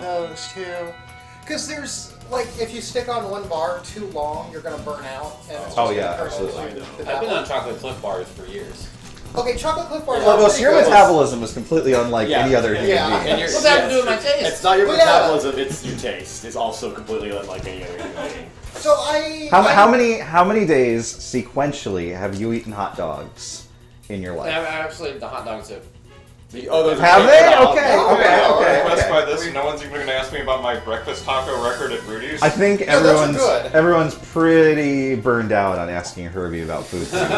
those two. Because there's, like, if you stick on one bar too long, you're going to burn out. And it's just absolutely. I've been on chocolate Cliff bars for years. Okay, chocolate Cliff bars Well, your metabolism is completely unlike any other human being. And what's that to do with my taste? It's not your metabolism, it's your taste. It's also completely unlike any other human being. So How many days sequentially have you eaten hot dogs in your life? Actually, the hot dogs have. Have they? Okay. Impressed by this. No one's even going to ask me about my breakfast taco record at Rudy's. I think everyone's pretty burned out on asking Herbie about food things.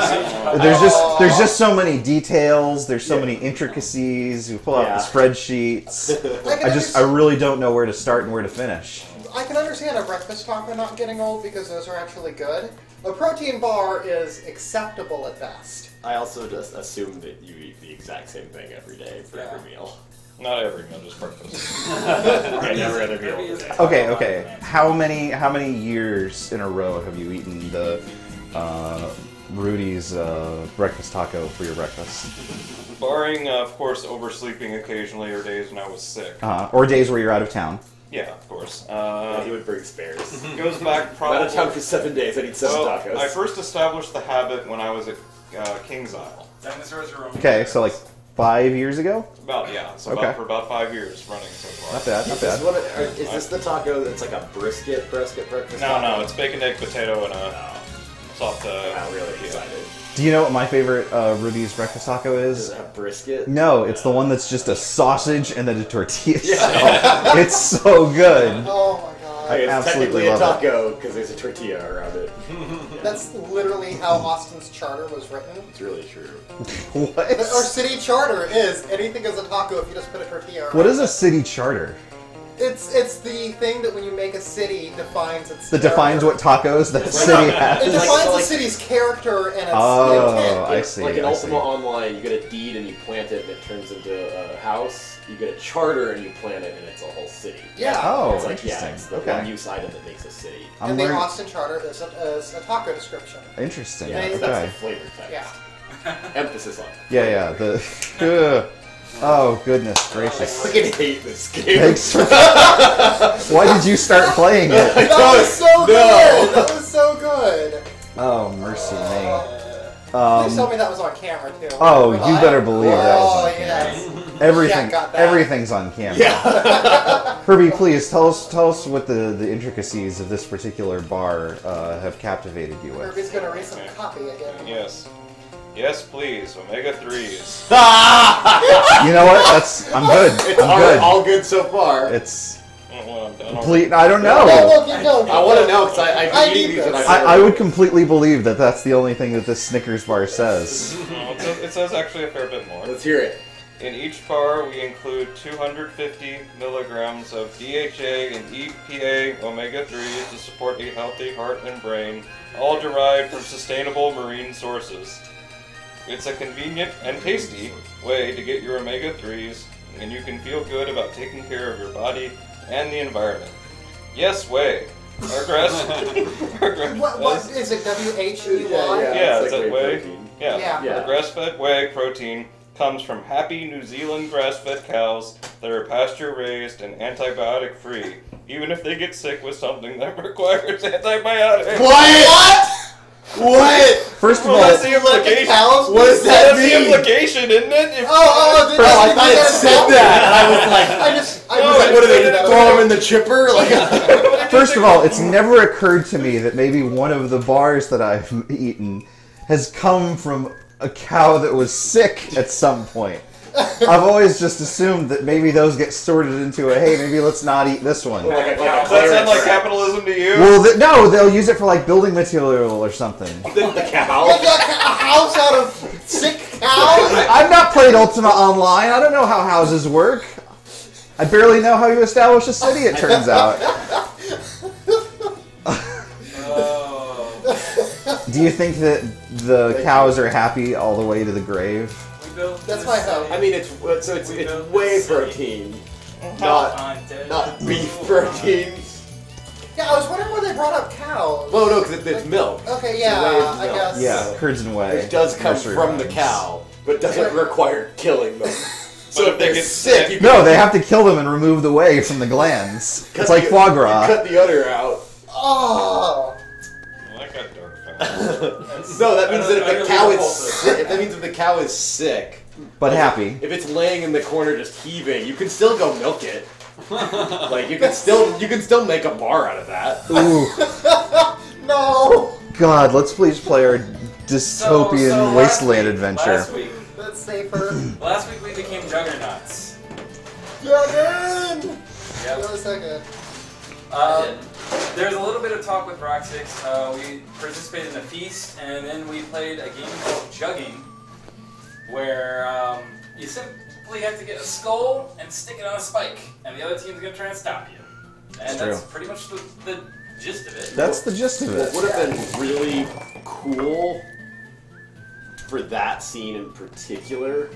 There's just so many details. There's so many intricacies. You pull out the spreadsheets. I really don't know where to start and where to finish. I can understand a breakfast taco not getting old because those are actually good. A protein bar is acceptable at best. I also just assume that you eat the exact same thing every day for every meal. Not every meal, just breakfast. Right, every other meal. Okay. How many years in a row have you eaten the Rudy's breakfast taco for your breakfast? Barring, of course, oversleeping occasionally or days when I was sick. Or days where you're out of town. Yeah, of course. He would bring spares. Goes back probably... I'm out of town for 7 days, I need 7 tacos. I first established the habit when I was at King's Isle. Dinosaurs are on. Okay, so like 5 years ago? For about 5 years running so far. Not bad. Is this the taco that's like a brisket breakfast No, taco? no, it's bacon, egg, potato, and a soft... I'm really excited. Do you know what my favorite Rudy's breakfast taco is? Does it have brisket? No, it's the one that's just a sausage and then a tortilla shell. It's so good. Oh my god. It's technically a taco because there's a tortilla around it. That's literally how Austin's charter was written. It's really true. What? Our city charter is anything is a taco if you just put a tortilla around. What is a city charter? It's the thing that when you make a city defines its That defines what tacos that city has? It defines the city's character and its intent. I see. Like in Ultima Online, you get a deed and you plant it and it turns into a house. You get a charter and you plant it and it's a whole city. Yeah. Oh, it's like, interesting. it's the one-use item that makes a city. And the Austin charter is a taco description. Interesting. Yeah, okay. that's the flavor text. Yeah. Emphasis on it. Yeah. The. Oh, goodness gracious. I fucking hate this game. Thanks for... Why did you start playing it? That was so good! That was so good! Oh, mercy me. Please tell me that was on camera, too. Oh, you better believe that was on camera. Yes. Everything's on camera. Yeah. Herbie, please, tell us what the intricacies of this particular bar have captivated you with. Herbie's gonna read some copy again. Yes. Yes, please. Omega-3s. You know what? I'm good. It's all good so far. It's Well, complete. I don't know. I want to know because I've been eating these and I would completely believe that that's the only thing that this Snickers bar says. No, it says actually a fair bit more. Let's hear it. In each bar, we include 250 milligrams of DHA and EPA omega-3s to support a healthy heart and brain, all derived from sustainable marine sources. It's a convenient and tasty way to get your omega-3s, and you can feel good about taking care of your body and the environment. Yes, whey. Our grass... What is it, W-H-E-Y? Yeah, it's like whey. Protein. Yeah. Our grass-fed whey protein comes from happy New Zealand grass-fed cows that are pasture-raised and antibiotic-free, even if they get sick with something that requires antibiotics. What? What? First of all, that's the implication. What does that mean? That's the implication, isn't it? I thought it said that. I was like, what do they throw them in the chipper? Like, first of all, it's never occurred to me that maybe one of the bars that I've eaten has come from a cow that was sick at some point. I've always just assumed that maybe those get sorted into a, hey, maybe let's not eat this one. Does that sound like capitalism to you? Well, no, they'll use it for like building material or something. The cow? A house out of sick cows? I've not played Ultima Online. I don't know how houses work. I barely know how you establish a city, it turns out. Do you think that the cows are happy all the way to the grave? That's my hope. I mean, it's whey protein, not beef protein. Yeah, I was wondering why they brought up cows. Well, no, because it's milk. Okay, yeah, I guess. Yeah, curds and whey. It does come Nursery from the rhymes. cow, but doesn't require killing them. So if they're sick, you No, they have to kill them and remove the whey from the glands. It's like foie gras. Cut the udder out. Oh. Well, that got dark fast. No, that means that if the cow is sick, that means if the cow is sick, But happy. if it's laying in the corner just heaving, you can still go milk it. Like you can still make a bar out of that. Ooh. No. God, let's please play our dystopian So wasteland adventure. Last week, That's safer. last week we became juggernauts. Jagged. Yep. That was so good. There's a little bit of talk with Rock 6. We participated in a feast, and then we played a game called Jugging, where you simply have to get a skull and stick it on a spike, and the other team's going to try and stop you. And that's pretty much the gist of it. That's the gist of it. What would have been really cool for that scene in particular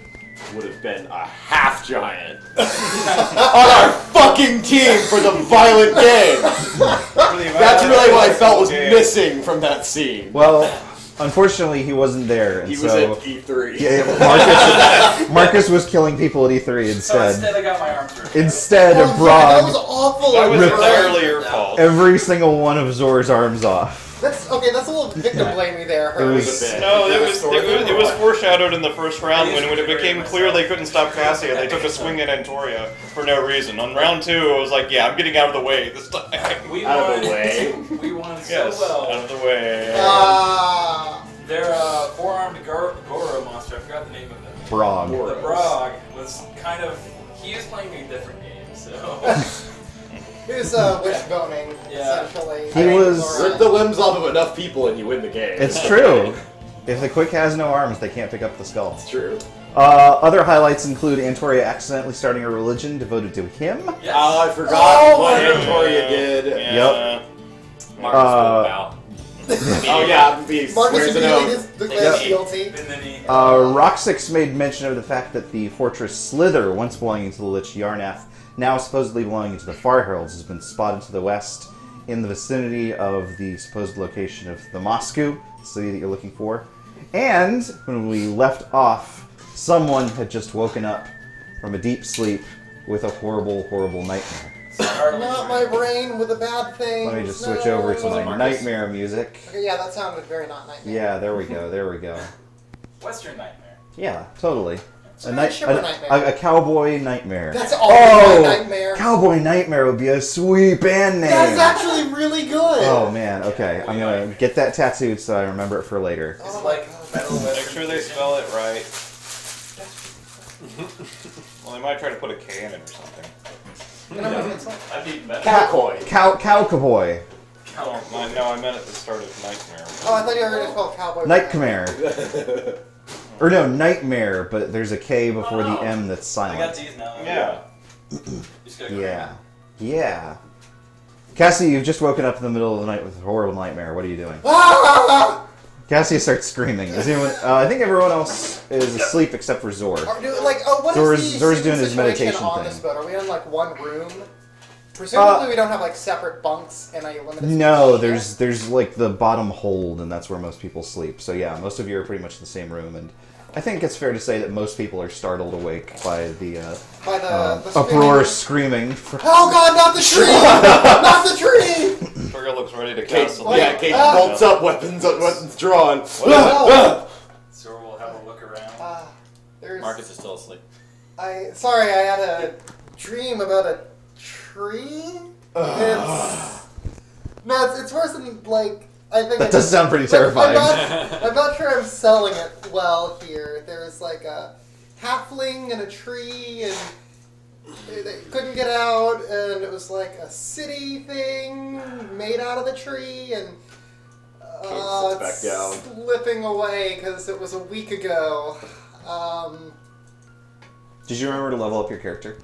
would have been a half giant on our fucking team for the violent game. That's really what I felt was missing from that scene. Well, unfortunately, he wasn't there, and He was so at E3. Marcus was killing people at E3 So instead. instead I got my arm through. Instead Oh, of yeah, Brog, that was awful. That was Right. entirely your fault. every single one of Zor's arms off. That's okay. That's a little victim blaming there. It was- Herbie. a bit. No, Did it you was, restore it, was, them, it or was what? foreshadowed in the first round when it used to became bury clear they myself. couldn't stop Cassia. They took a swing at Antoria for no reason. On round 2, it was like, yeah, I'm getting out of the way this time. We Out of won. the way. We won so Yes, well. out of the way. Their four-armed Goro monster, I forgot the name of it. Brog. The Brog was kind of... He was playing a different game, so... He was wishboning, Yeah. essentially. He was- Rip the limbs off of enough people and you win the game. It's true. If the Quick has no arms, they can't pick up the skull. It's true. Other highlights include Antoria accidentally starting a religion devoted to him. Yes. Oh, I forgot Oh, what my Antoria did. Yep. Marcus spoke about. Oh yeah, he Marcus swears an immediately oath. declares Yep. guilty. And then he... Rock6 made mention of the fact that the fortress Slither, once belonging to the Lich Yarnath, now supposedly belonging to the Far Heralds, has been spotted to the west in the vicinity of the supposed location of the Moscow, the city that you're looking for. And when we left off, someone had just woken up from a deep sleep with a horrible, horrible nightmare. Not my brain with the bad things. Let me just switch over to my Marcus? nightmare music. Okay, yeah, that sounded very not nightmare. Yeah, there we go, there we go. Western Nightmare. Yeah, totally. a very shipper nightmare. A cowboy nightmare. That's always my nightmare. Cowboy Nightmare would be a sweet band name. That's actually really good. Oh man, okay. I'm gonna get that tattooed so I remember it for later. It's Oh like my metal Make Western sure they fusion. spell it right. Well, they might try to put a K in it or something. You know what it's like? I'd be better. Cowboy. Cowboy. No, I meant at the start of Nightmare. Oh, I thought you were going to call it Cowboy. Nightmare. Or no, Nightmare, but there's a K before the M that's I got silent. these now. Yeah. Just gotta Yeah. Yeah. Cassie, you've just woken up in the middle of the night with a horrible nightmare. What are you doing? Ah! Cassie starts screaming. Is anyone? I think everyone else is asleep except for Zor. What Zor's is the doing sleeping his situation meditation on thing. this boat? Are we in like one room? Presumably we don't have like separate bunks and a limited. No, space. there's like the bottom hold, and that's where most people sleep. So yeah, most of you are pretty much in the same room, and I think it's fair to say that most people are startled awake by the By the uproar, screaming. screaming. Oh God! Not the tree! Not the tree! Trigger looks ready to Kate, cast a yeah, leap. Kate bolts up, weapons drawn. No. So we'll have a look around. There's. Marcus is still asleep. Sorry, I had a dream about a tree. It's worse than like I think. That does sound pretty terrifying. I'm not sure I'm selling it well here. There's like a halfling and a tree, and they couldn't get out, and it was like a city thing made out of the tree, and Kate sits back down. slipping away because it was a week ago. Did you remember to level up your character?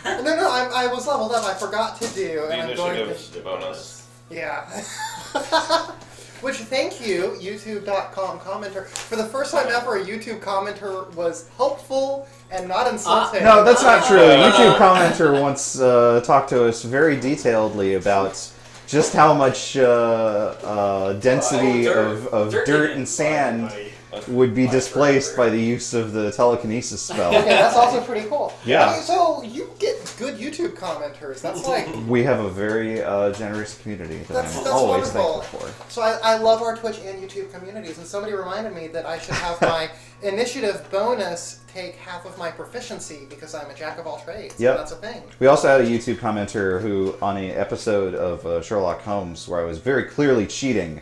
No, I was leveled up. I forgot to do, The and I'm going to. initiative bonus. Yeah. Which, thank you, YouTube.com commenter. For the first time ever, a YouTube commenter was helpful and not insulting. No, that's not true. A YouTube commenter once talked to us very detailedly about just how much density dirt. of Dirt dirt in and it. sand would be displaced by the use of the telekinesis spell. Okay, that's also pretty cool. Yeah. Okay, so you get good YouTube commenters. That's like... We have a very generous community that That's I'm always wonderful. thankful for. So I love our Twitch and YouTube communities, and somebody reminded me that I should have my initiative bonus take half of my proficiency because I'm a jack of all trades. Yep. That's a thing. We also had a YouTube commenter who, on an episode of Sherlock Holmes, where I was very clearly cheating,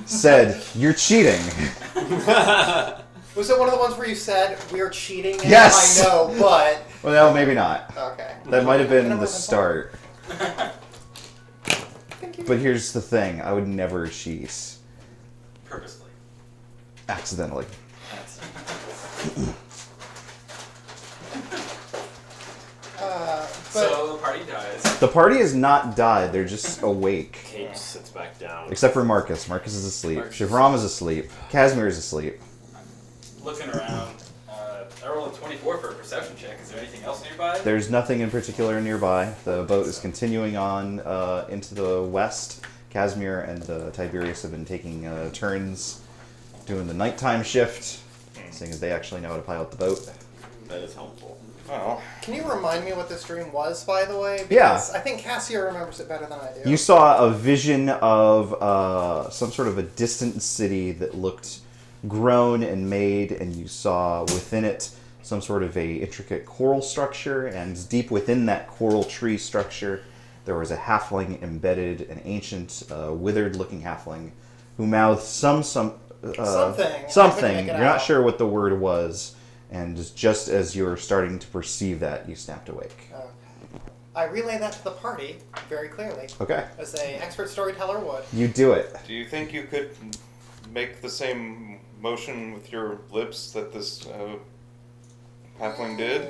said, "You're cheating." Was it one of the ones where you said, "We're cheating"? And Yes! I know, but... Well, no, maybe not. Okay. That might have been Never the mind. start. Thank you. But here's the thing, I would never cheat. Purposely. Accidentally. But So the party dies. The party has not died, they're just awake. Kate sits back down. Except for Marcus. Marcus is asleep. Marcus. Shivram is asleep. Casimir is asleep. Looking around. I rolled a 24 for a perception check. Is there anything else nearby? There's nothing in particular nearby. The boat is continuing on into the west. Casimir and Tiberius have been taking turns doing the nighttime shift, seeing as they actually know how to pilot the boat. That is helpful. Well, can you remind me what this dream was, by the way? Yeah. Because I think Cassia remembers it better than I do. You saw a vision of some sort of a distant city that looked grown and made, and you saw within it some sort of a intricate coral structure, and deep within that coral tree structure there was a halfling embedded, an ancient, withered-looking halfling, who mouthed something. Something. Something. You're not sure what the word was, and just as you're starting to perceive that, you snapped awake. Okay. I relay that to the party very clearly, Okay. as an expert storyteller would. You do it. do you think you could make the same motion with your lips that this halfling did?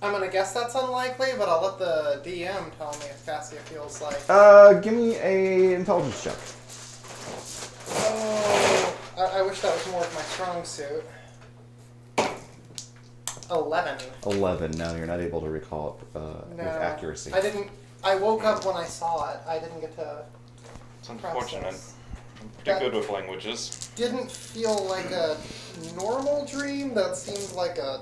I'm gonna guess that's unlikely, but I'll let the DM tell me if Cassia feels like... Give me a intelligence check. Oh, I wish that was more of my strong suit. 11. 11. No, you're not able to recall it with No, accuracy. I didn't... I woke up when I saw it. I didn't get to... It's unfortunate. process. I'm pretty good with languages. Didn't feel like a normal dream. That seemed like a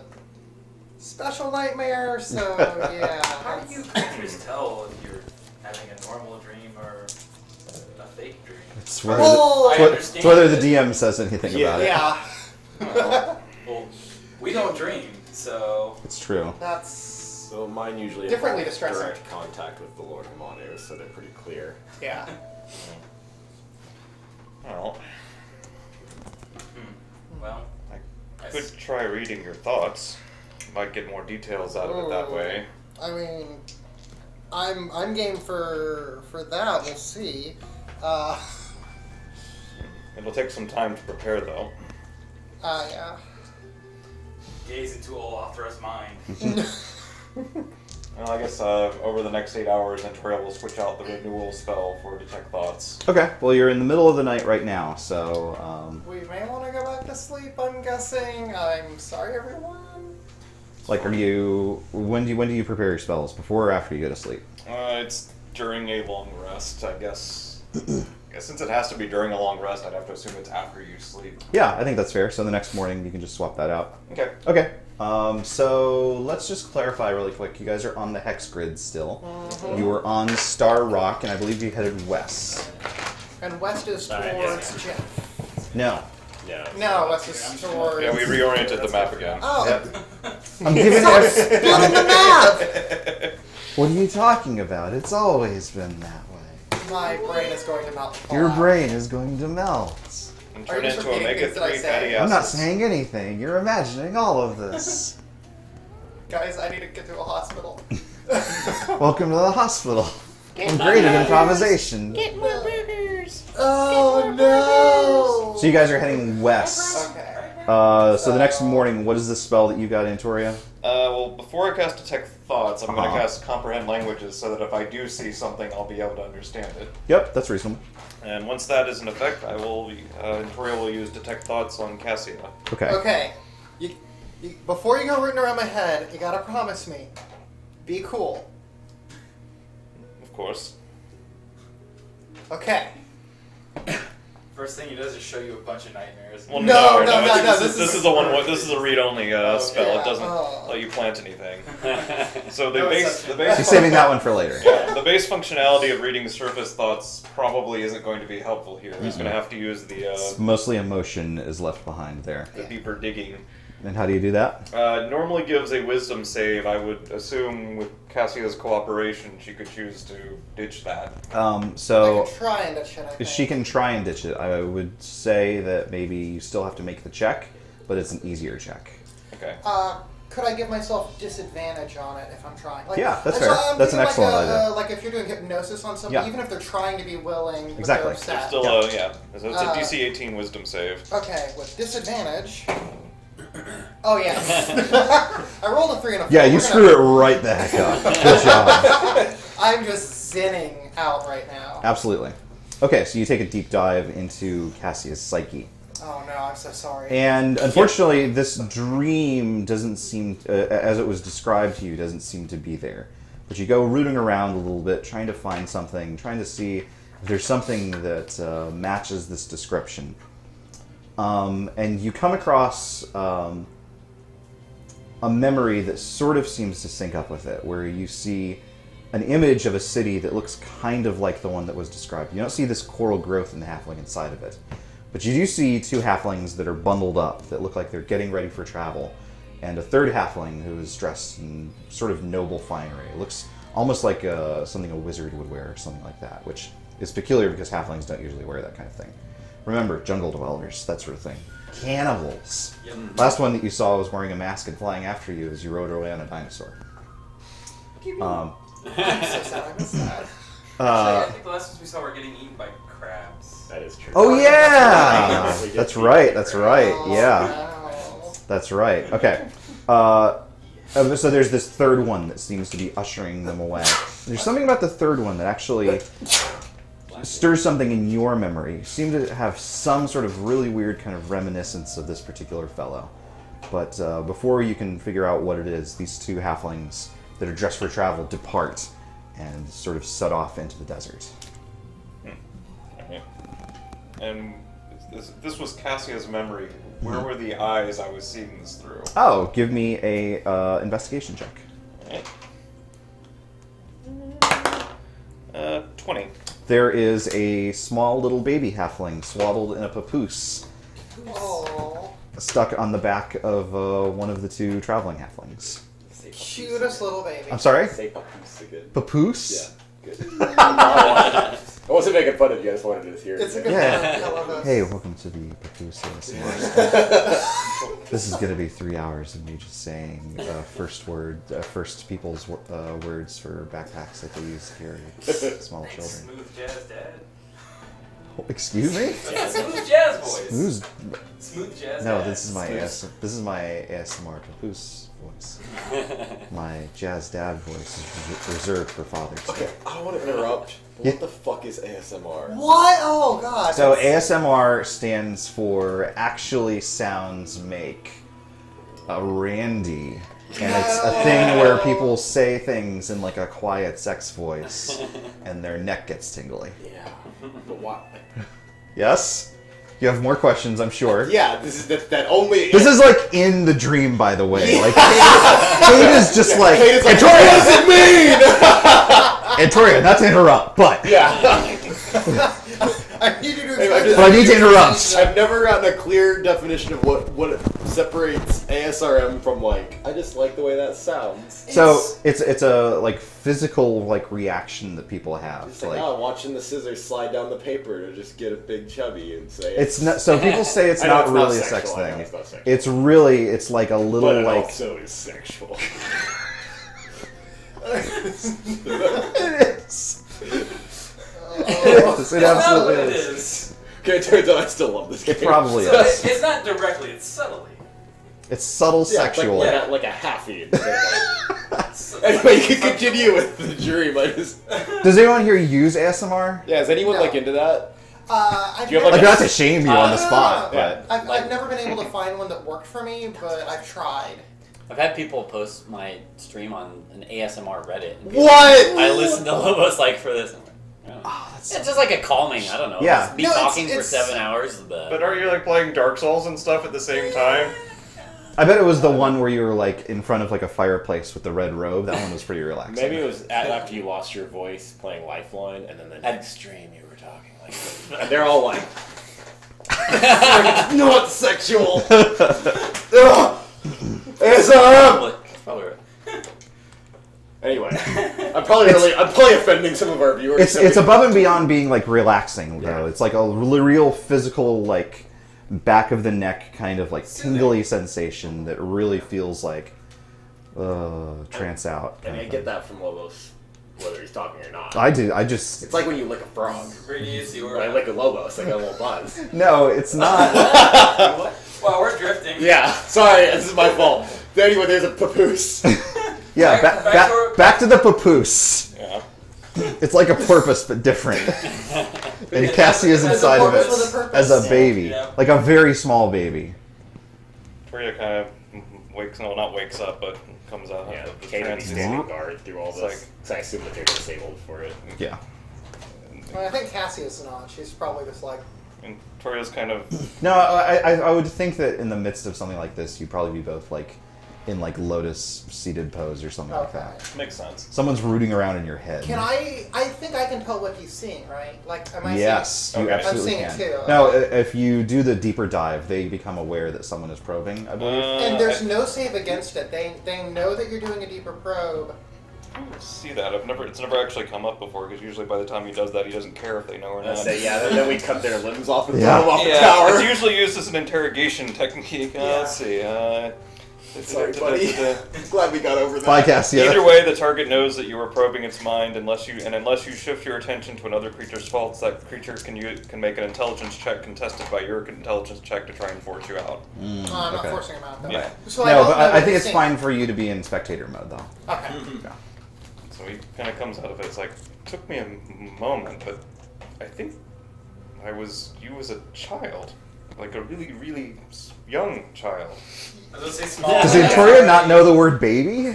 special nightmare, so yeah. How do you creatures tell if you're having a normal dream or a fake dream? It's whether, Well, it's whether the DM says anything about it. yeah. Well, we don't dream, so... It's true. That's... So mine usually Differently involve distressing. direct contact with the Lord Hermanu, so they're pretty clear. Yeah. Well, Well, I could try reading your thoughts. Might get more details out of it that way. I mean, I'm game for that. We'll see. It'll take some time to prepare, though. Yeah. gaze into Olafthra's mind. Well, I guess over the next 8 hours, Interrail will switch out the renewal spell for Detect Thoughts. Okay, well you're in the middle of the night right now, so We may want to go back to sleep, I'm guessing. I'm sorry, everyone. like, are you when do you prepare your spells? Before or after you go to sleep? It's during a long rest, I guess. I guess since it has to be during a long rest, I'd have to assume it's after you sleep. Yeah, I think that's fair. So the next morning you can just swap that out. Okay. Okay. So let's just clarify really quick. You guys are on the hex grid still. You were on Star Rock, and I believe you headed west. And west is towards Jeff. No. Yeah. No, west is towards... Yeah, we reoriented the map again. Oh, I'm giving stop it. spilling the map! What are you talking about? It's always been that way. My brain is going to melt. and fall Your out. brain is going to melt. And Are turn you just into repeating things that I omega-3 say? fatty I'm not acids. saying anything. You're imagining all of this. Guys, I need to get to a hospital. Welcome to the hospital. I'm great at improvisation. Oh no! So you guys are heading west. Okay. So the next morning, what is the spell that you got, Antoria? Well, before I cast Detect Thoughts, I'm going Uh-huh. to cast Comprehend Languages so that if I do see something, I'll be able to understand it. Yep, that's reasonable. And once that is in effect, I will, Interrail will use Detect Thoughts on Cassia. Okay. Okay. You, before you go rooting around my head, you gotta promise me. Be cool. Of course. Okay. First thing he does is show you a bunch of nightmares. Well, No, this is a one. This is a read-only spell. yeah. It doesn't let you plant anything. So the base. She's saving that one for later. Yeah, the base functionality of reading surface thoughts probably isn't going to be helpful here. He's going to have to use the. Mostly emotion is left behind there. The deeper digging. And how do you do that? Normally gives a wisdom save. I would assume with Cassia's cooperation, she could choose to ditch that. So I can try and ditch it, I think. she can try and ditch it. I would say that maybe you still have to make the check, but it's an easier check. Okay. Could I give myself disadvantage on it if I'm trying? Like, Yeah, that's so fair. I'm That's an thinking excellent like idea. Like if you're doing hypnosis on somebody, Yeah. even if they're trying to be willing, but Exactly. they're upset. Still, yeah. So it's a DC 18 wisdom save. Okay, with disadvantage. Oh yeah. I rolled a 3 and a 4. Yeah, you screw it right the heck up. Good job. I'm just zinning out right now. Absolutely. Okay, so you take a deep dive into Cassia's psyche. Oh no, I'm so sorry. And unfortunately, this dream doesn't seem, as it was described to you, doesn't seem to be there. But you go rooting around a little bit, trying to find something, trying to see if there's something that matches this description. And you come across a memory that sort of seems to sync up with it, where you see an image of a city that looks kind of like the one that was described. You don't see this coral growth in the halfling inside of it. But you do see 2 halflings that are bundled up, that look like they're getting ready for travel, and a third halfling who is dressed in sort of noble finery. It looks almost like something a wizard would wear, or something like that, which is peculiar because halflings don't usually wear that kind of thing. Remember, jungle dwellers, that sort of thing. Cannibals. Yep. Last one that you saw was wearing a mask and flying after you as you rode away on a dinosaur. I'm so sad I missed that. Actually, I think the last ones we saw were getting eaten by crabs. That is true. Oh yeah! That's right, Oh, yeah. no. That's right. Okay. So there's this third one that seems to be ushering them away. There's something about the third one that actually stirs something in your memory. You seem to have some sort of really weird kind of reminiscence of this particular fellow. But before you can figure out what it is, these 2 halflings that are dressed for travel depart and sort of set off into the desert. Okay. And this was Cassia's memory. Where were the eyes I was seeing this through? Oh, give me a investigation check. Okay. 20. There is a small little baby halfling swaddled in a papoose, Oh, stuck on the back of one of the 2 traveling halflings. cutest little baby. I'm sorry? Say papoose again. Papoose? Yeah, good. I wasn't making fun of you, I just wanted to hear it. It's a good Yeah. one. I love this. Hey, welcome to the papoose ASMR. This is going to be 3 hours of me just saying first people's words for backpacks that they use to carry small Thanks, children. Smooth jazz dad. Excuse me? Yeah, smooth jazz voice. Who's... Smooth jazz No, dad. this is my ASMR papoose voice. My jazz dad voice is reserved for fathers. Okay, I want to interrupt. Yeah. What the fuck is ASMR? What? Oh god. So that's- ASMR stands for Actually Sounds Make a Randy. And it's a thing where people say things in like a quiet sex voice and their neck gets tingly. Yeah, but why? Yes? You have more questions, I'm sure. Yeah, this is that only. This is like in the dream, by the way. Like Kate is just like, Kate is like, Victoria, what does it mean? Victoria, not to interrupt, but Yeah. I need you to Hey, explain But I need to interrupt. I've never gotten a clear definition of what separates ASRM from like. I just like the way that sounds. so it's a like physical like reaction that people have. It's like, watching the scissors slide down the paper to just get a big chubby and say It's not. So people say it's I know not it's not really a sexual, sex I know thing. it's not sexual. It's really, it's like a little but it like. also is sexual. It is. Oh. It absolutely It is. is. Okay, it turns out I still love this game. It probably So is. it's not directly, it's subtly. It's subtle Yeah, it's sexual. like a halfie. Anyway, you can continue with the dream. Does anyone here use ASMR? Yeah, is anyone No. like into that? I've Do you have, Like, never, not to shame you on the spot, Yeah. but I've never been able to find one that worked for me, but I've tried. I've had people post my stream on an ASMR Reddit. And be What? like, I listened to Lobos like for this. I'm like, Oh, that's It's just like a calming. I don't know. Yeah. Just be No, talking for it's- 7 hours. But are you like playing Dark Souls and stuff at the same time? I bet it was the one where you were like in front of like a fireplace with the red robe. That one was pretty relaxing. Maybe it was after you lost your voice playing Lifeline, and then the next stream you were talking like this. And they're all like, not sexual. Probably right. Anyway, I'm probably offending some of our viewers. It's above and beyond being like relaxing though. It's like a real physical like back of the neck kind of like tingly sensation that really feels like trance out. And I get that from Lobos, whether he's talking or not. I do. I just It's like when you lick a frog. Radius, you When were. I lick a Lobos, I get a little buzz. no, it's not. Well, we're drifting. Yeah, sorry, this is my fault. Anyway, there's a papoose. Yeah, back to the papoose. Yeah. It's like a porpoise but different. And Cassie is As a inside of it porpoise with a purpose. as a baby, Yeah. like a very small baby. Toria kind of not wakes up, but comes out Yeah, of the Kate would be trance. standing guard through all It's this. So I assume that they're disabled for it. Yeah. Well, I think Cassia's not. She's probably just like. And Toria's kind of No, I would think that in the midst of something like this, you'd probably be both like in like lotus seated pose or something like Okay. that. makes sense. Someone's rooting around in your head. Can I think I can tell what he's seeing, right? Like, am I Yes, seeing? you Okay. absolutely I'm seeing can. it too. No, Okay. if you do the deeper dive, they become aware that someone is probing, I believe. And there's no save against it. They know that you're doing a deeper probe. I see that. It's never actually come up before because usually by the time he does that, he doesn't care if they know or I not. say, yeah, then we cut their limbs off and Yeah. throw them off the Yeah, tower. it's usually used as an interrogation technique. Let's see. Sorry, buddy. Glad we got over that. Bye, Cassia. Either way, the target knows that you are probing its mind unless you shift your attention to another creature's faults. That creature can make an intelligence check contested by your intelligence check to try and force you out. I'm not okay. forcing him out though. Yeah. So No, don't but know I what think he's it's seeing. fine for you to be in spectator mode, though. Okay. So he kind of comes out of it. It's like, took me a moment, but I think you as a child, like a really, really young child. I was gonna say small. Does Victoria not know the word baby?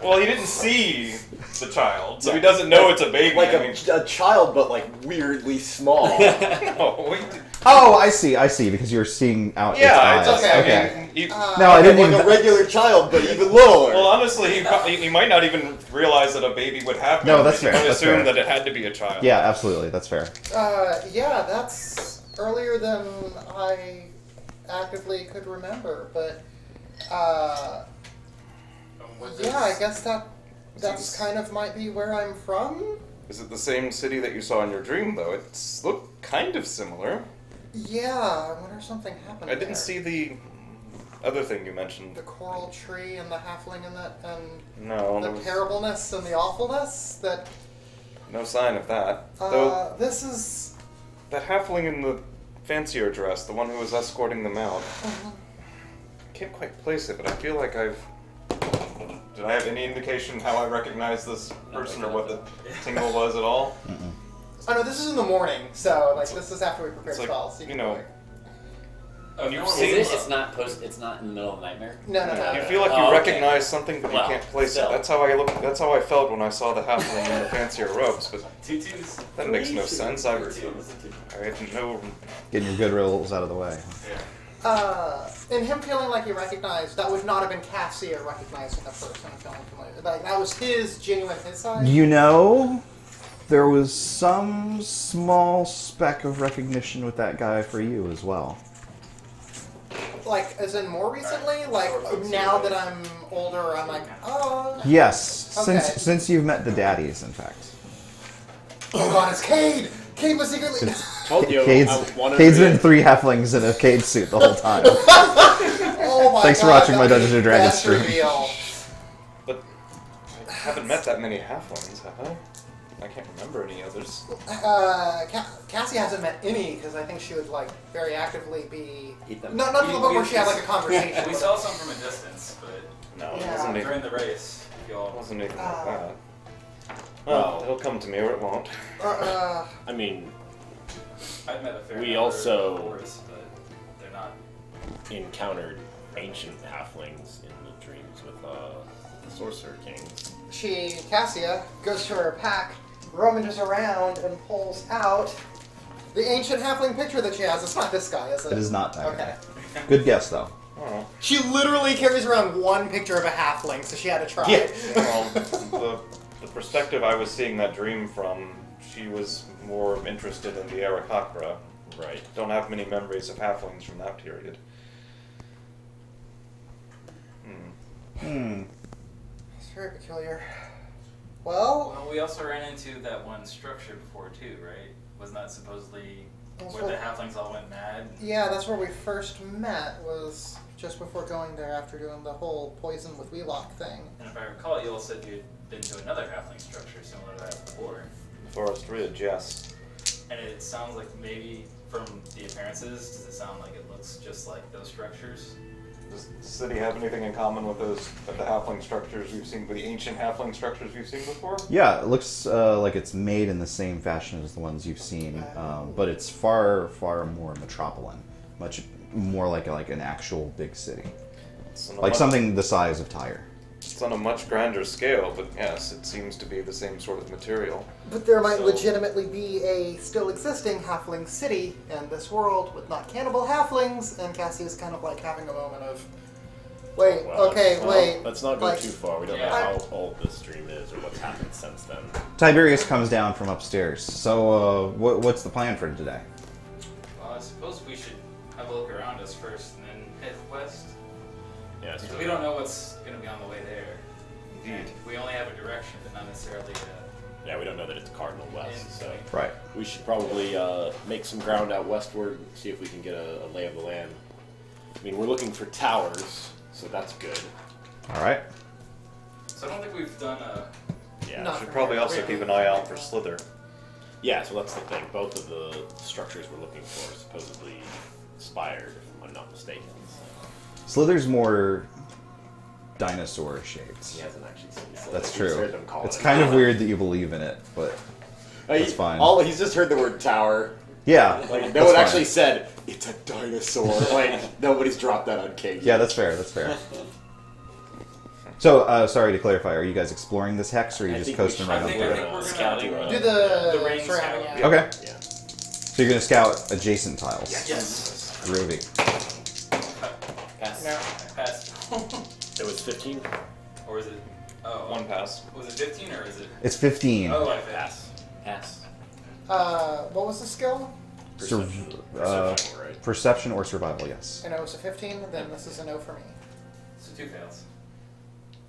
Well, he didn't see the child, so he doesn't know it's a baby. Like I mean, a child, but like weirdly small. no, Oh, I see, because you're seeing out yeah, its it's eyes. okay. Okay. I mean, you, No, I didn't like even... a regular child, but even littler. well, honestly, he might not even realize that a baby would have. No, that. that's He fair, would that's assume fair. that it had to be a child. Yeah, absolutely, that's fair. Yeah, that's earlier than I actively could remember, but yeah, I guess that's kind of might be where I'm from. Is it the same city that you saw in your dream, though? It's looked kind of similar. Yeah, I wonder if something happened. I didn't there. see the other thing you mentioned. The coral tree and the halfling and and No, the there was terribleness and the awfulness that. no sign of that. Though This is. that halfling in the fancier dress, the one who was escorting them out, I can't quite place it, but I feel like I've... Did I have any indication how I recognize this person or what the tingle was at all? Oh no, this is in the morning, so like this is after we prepare It's like, spells. So you know, When you've Is seen- it? It's not post. It's not in the middle of the nightmare. No. you feel like you Oh, okay. recognize something, but Well, you can't place still. it. That's how I look. That's how I felt when I saw the halfling in the fancier robes. But Tutus. that makes no sense. I didn't know. Getting your good rolls out of the way. And him feeling like he recognized, that would not have been Cassia recognizing the person feeling familiar. Like, that was his genuine his side. You know, there was some small speck of recognition with that guy for you as well. Like, as in more recently? Like, now that I'm older, I'm like, oh. Yes, Okay. since you've met the daddies, in fact. Oh god, it's Cade! Cade was secretly. Told you, Cade's I wanted been to- 3 halflings in a Cade suit the whole time. Oh my Thanks for god, watching my that Dungeons & Dragons best stream. reveal. But I haven't met that many halflings, have I? I can't remember any others. Cassie hasn't met any because I think she would like very actively be. Eat them. Not to the point where she had like a conversation. We with saw some from a distance, but No, Yeah. it wasn't during anything. the race, It y'all. wasn't anything like Uh, that. Well, it'll come to me or it won't. I mean, I've met a fair We number also- of Boris, but they're not. encountered ancient halflings in the dreams with the Sorcerer Kings. Cassia goes to her pack rummages around and pulls out the ancient halfling picture that she has. It's not this guy, is it? It is not that Okay. guy. Good guess, though. Oh. She literally carries around one picture of a halfling, so she had to try. Yeah. Well, the perspective I was seeing that dream from, she was more interested in the Arakakra. Right. Don't have many memories of halflings from that period. It's very peculiar. Well, Well, we also ran into that one structure before too, right? Wasn't that supposedly That's where what- the halflings all went mad? yeah, that's where we first met, was just before going there after doing the whole poison with Wheelock thing. And if I recall, you all said you'd been to another halfling structure similar to that before. The Forest Ridge, yes. And it sounds like maybe from the appearances, does it sound like it looks just like those structures? Does the city have anything in common with those, with the halfling structures we've seen, with the ancient halfling structures we've seen before? Yeah, it looks like it's made in the same fashion as the ones you've seen, but it's far, far more metropolitan. Much more like an actual big city. It's on a Like much- something the size of Tyre. It's on a much grander scale, but yes, it seems to be the same sort of material. But there might So- legitimately be a still existing halfling city in this world with not cannibal halflings, and Cassie is kind of like having a moment of, wait, wait. Let's not go like- too far. We don't know Yeah. how old this dream is or what's happened since then. Tiberius comes down from upstairs. So, what's the plan for today? Well, I suppose we should have a look around us first and then head west. Yeah, Because we don't know what's going to be on the way there. Indeed. And we only have a direction, but not necessarily a yeah, we don't know that it's cardinal west, so endpoint. Right. we should probably make some ground out westward, see if we can get a lay of the land. I mean, we're looking for towers, so that's good. All right. So I don't think we've done a... Yeah, No. Should probably also keep an eye out for Slither. yeah. So that's the thing. Both of the structures we're looking for are supposedly inspired, if I'm not mistaken. So Slither's more dinosaur shaped. he hasn't actually seen it. That's He's true. heard them call It's it. kind of weird that you believe in it, but that's fine. He's just heard the word tower. yeah. Like no that's one fine. actually said it's a dinosaur. Like nobody's dropped that on King. Yeah, that's fair. That's fair. So, sorry to clarify. Are you guys exploring this hex, or are you I just think we coasting should- right I on think through we're it? gonna Scouting. Do the ring surrounding, scout. yeah. Okay. Yeah. So you're gonna scout adjacent tiles. Yes. Groovy. Pass. No. Pass. It was 15. Or is it... Oh. One pass. Was it 15 or is it... It's 15. Oh, I Pass. pass. Pass. What was the skill? Perception. Uh, Perception, right? Perception or survival, yes. And it was a 15, then this is a no for me. So 2 fails.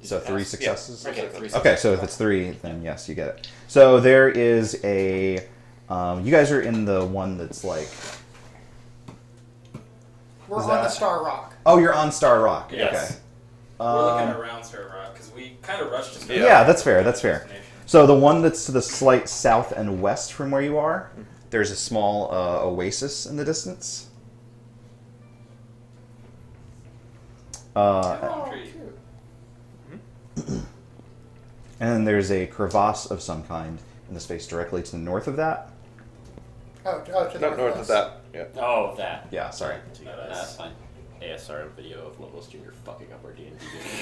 So 3 Pass. successes? Okay, 3 Okay, so if it's 3, then yes, you get it. So there is a... you guys are in the one that's like... We're Is on the that- Star Rock. Oh, you're on Star Rock. Yes. Okay. We're looking around Star Rock because we kind of rushed to Star Yeah, Rock. that's fair, that's fair. Destination. So the one that's to the slight south and west from where you are, there's a small oasis in the distance. Palm tree. cute. And then there's a crevasse of some kind in the space directly to the north of that. Oh, to the No, north of northwest. that. Yeah. Oh, that. Yeah, sorry. To No, that's fine. ASR video of Loveless Jr. fucking up our D&D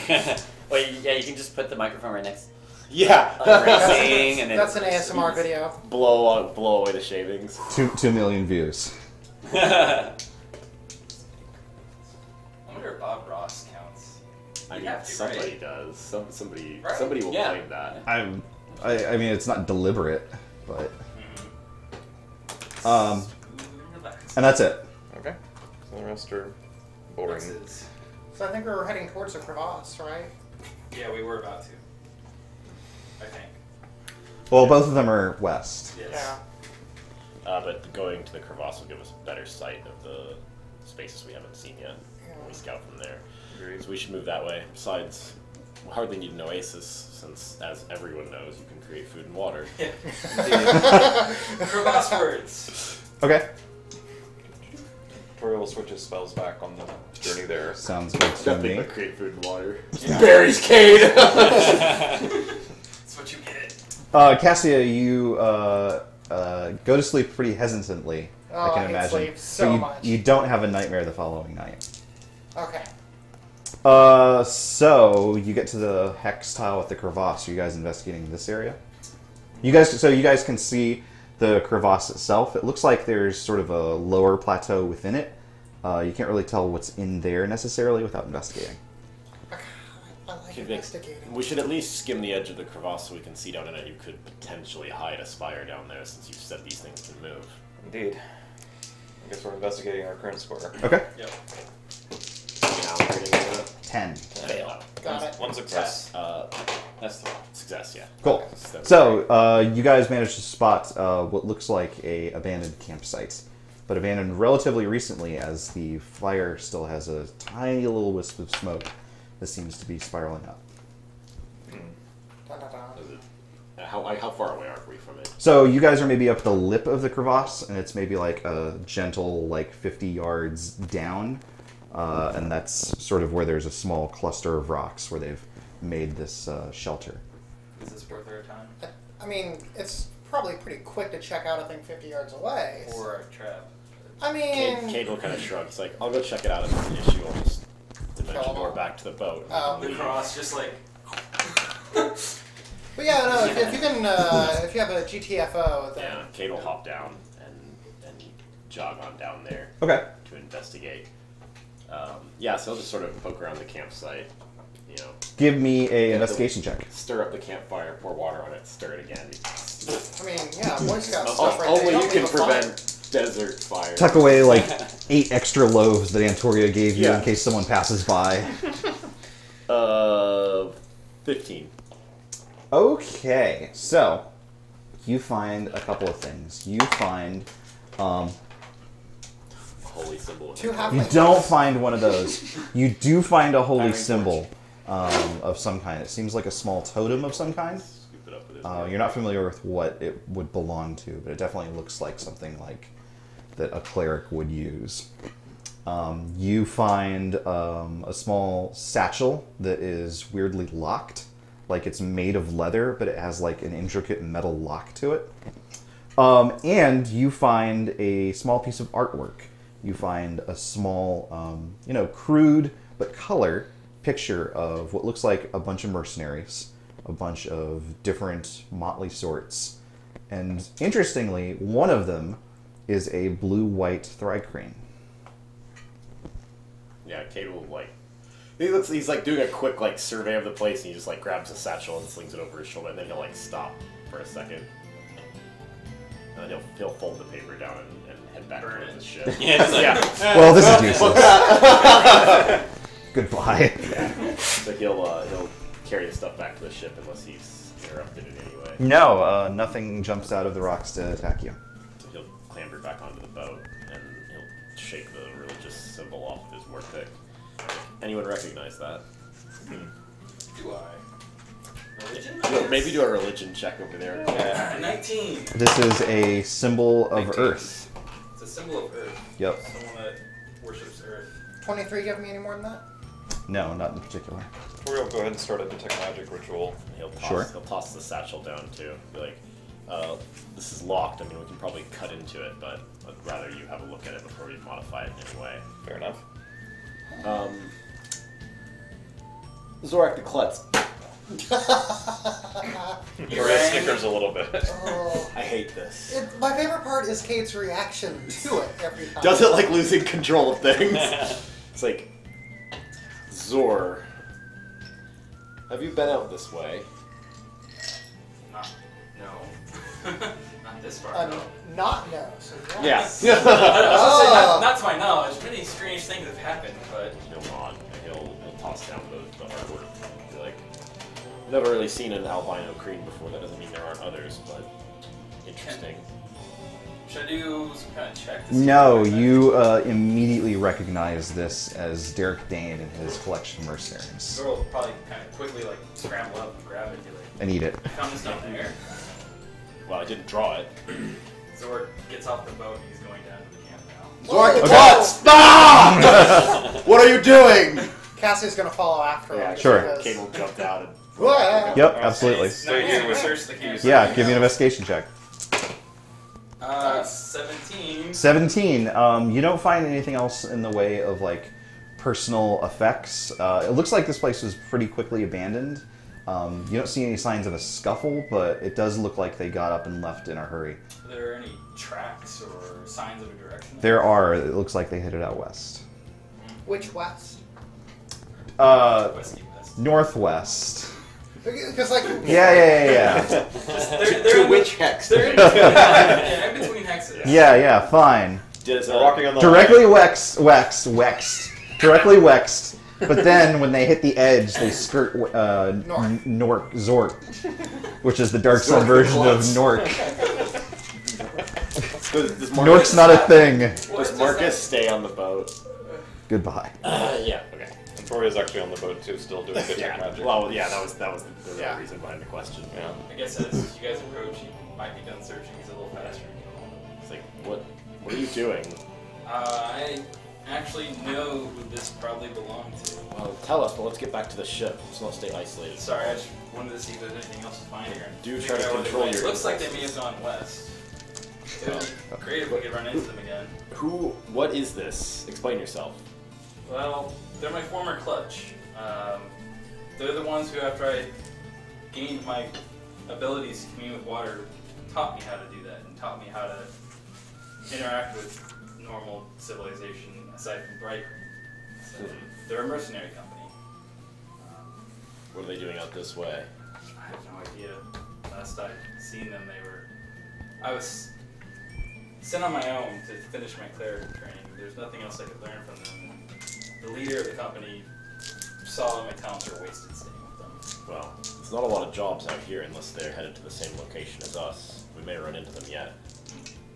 game. Well, yeah, you can just put the microphone right next. Yeah. Racing, and then That's an ASMR video. blow away the shavings. 2 million views. I wonder if Bob Ross counts. I You mean, have to, somebody right? does. Somebody Right? will Yeah. claim that. I mean, it's not deliberate, but Relax. and that's it. Okay. So the rest are boring. This is- So I think we were heading towards the crevasse, right? Yeah, we were about to. I think. Well, both of them are west. Yes. But going to the crevasse will give us a better sight of the spaces we haven't seen yet when we scout from there. Agreed. So we should move that way. Besides, we hardly need an oasis since, as everyone knows, you can create food and water. Crevasse words. Okay. Toriel switches spells back on the journey there. Sounds good to Nothing me. but create food and water. Berries, Cade! That's what you get. Cassia, you go to sleep pretty hesitantly. Oh, I can I hate imagine. sleep so but you, much. you don't have a nightmare the following night. Okay. So you get to the hex tile with the crevasse. Are you guys investigating this area? You guys can see the crevasse itself. It looks like there's sort of a lower plateau within it. You can't really tell what's in there necessarily without investigating. I like investigating. We should at least skim the edge of the crevasse so we can see down in it. You could potentially hide a spire down there since you said these things can move. Indeed. I guess we're investigating our current score. Okay. Yep. 10. Fail. Got it. One success. That's success, yeah. Cool. So, you guys managed to spot what looks like a abandoned campsite, but abandoned relatively recently as the fire still has a tiny little wisp of smoke that seems to be spiraling up. How far away are we from it? So you guys are maybe up the lip of the crevasse, and it's maybe like a gentle, like 50 yards down, and that's sort of where there's a small cluster of rocks where they've made this shelter. Is this worth our time? I mean, it's probably pretty quick to check out a thing 50 yards away. Or a trap? I mean... Cade will kind of shrug. He's like, I'll go check it out if it's an issue. I'll just dimension door back to the boat. The cross just like... But yeah, no, if you can, if you have a GTFO, then... Yeah, Cade will hop down and jog on down there. Okay. To investigate. Yeah, so I'll just sort of poke around the campsite, you know. Give me a investigation check. Stir up the campfire, pour water on it, stir it again. I mean, yeah, Boy Scout stuff right Only there. you can prevent desert fire. Tuck away like 8 extra loaves that Antoria gave you in case someone passes by. 15. Okay, so you find a couple of things. You find Holy symbol. you don't find one of those. You do find a holy symbol of some kind. It seems like a small totem of some kind. You're not familiar with what it would belong to, but it definitely looks like something like that a cleric would use. You find a small satchel that is weirdly locked, like it's made of leather, but it has like an intricate metal lock to it. And you find a small piece of artwork. You find a small, crude but color picture of what looks like a bunch of mercenaries, a bunch of different motley sorts. And interestingly, one of them is a blue-white thri-crane. Yeah, Cade will he's like doing a quick like survey of the place, and he just like grabs a satchel and slings it over his shoulder, and then he'll like stop for a second. And then he'll fold the paper down and head back towards the ship. Well, this is useless. Goodbye. Yeah. So he'll carry the stuff back to the ship unless he's interrupted in any way. No, nothing jumps out of the rocks to attack you. So he'll clamber back onto the boat, and he'll shake the religious symbol off of his war pick. Anyone recognize that? Do I? Religion? Maybe do a religion check over there. 19. This is a symbol of 19. Earth. It's a symbol of Earth. Yep. Someone that worships Earth. 23 give me any more than that? No, not in particular. We'll go ahead and start a detect magic ritual. He'll Sure. toss the satchel down too. Be like, this is locked. I mean, we can probably cut into it, but I'd rather you have a look at it before we modify it in any way. Fair enough. Zorak the Klutz. Your red Snickers a little bit. Oh. I hate this. My favorite part is Kate's reaction to it every time. Does it like losing control of things? It's like, Zor, have you been out this way? No. Not this far, no. Not no, so Yes. I was gonna say, not to my knowledge. Many strange things have happened, but... He'll nod, and he'll toss down the artwork. He'll be like, never really seen an albino cream before. That doesn't mean there aren't others, but interesting. Should I do some kind of check? To see No, what I you immediately recognize this as Derek Dane and his collection of mercenaries. Zor will probably kind of quickly like scramble up and grab it and be like, And eat it. I found this down there. Well, I didn't draw it. Zor gets off the boat and he's going down to the camp now. Zorak the Klutz, stop! What are you doing? Cassie's gonna follow after him. Sure. Kate will jump down and... Well, Yep, absolutely. So you search the camp. Yeah, give me an investigation check. 17. 17. You don't find anything else in the way of like personal effects. It looks like this place was pretty quickly abandoned. You don't see any signs of a scuffle, but it does look like they got up and left in a hurry. Are there any tracks or signs of a direction? There are. It looks like they headed out west. Which west? Westy west. Northwest. Because like Yeah. To which hex? They're in between, yeah, in between hexes. Yeah, fine. Just walking on the Directly wexed. Directly wexed. But then when they hit the edge, they skirt Zork, which is the Dark Sun version of Nork. Nork's not a thing. Does Marcus stay on the boat? Goodbye. Yeah. Okay. And Toria's actually on the boat too, still doing good tech magic. Well, yeah, that was the real reason behind the question. Yeah. I guess as you guys approach, you might be done searching. He's a little faster. It's like, what are you doing? I actually know who this probably belonged to. Well, tell us, but let's get back to the ship. Let's not stay isolated. Sorry, I just wanted to see if there's anything else to find here. Do Figure try to out where they control went. your Looks like they may impulses. have gone west. It would be great if we could run into them again. What is this? Explain yourself. Well, they're my former clutch. They're the ones who, after I gained my abilities to commune with water, taught me how to do that and taught me how to interact with normal civilization aside from Bright Green. So they're a mercenary company. What are they doing out this way? I have no idea. Last I'd seen them, I was sent on my own to finish my cleric training. There's nothing else I could learn from them. The leader of the company saw my talents were wasted staying with them. Well, there's not a lot of jobs out here unless they're headed to the same location as us. We may run into them yet.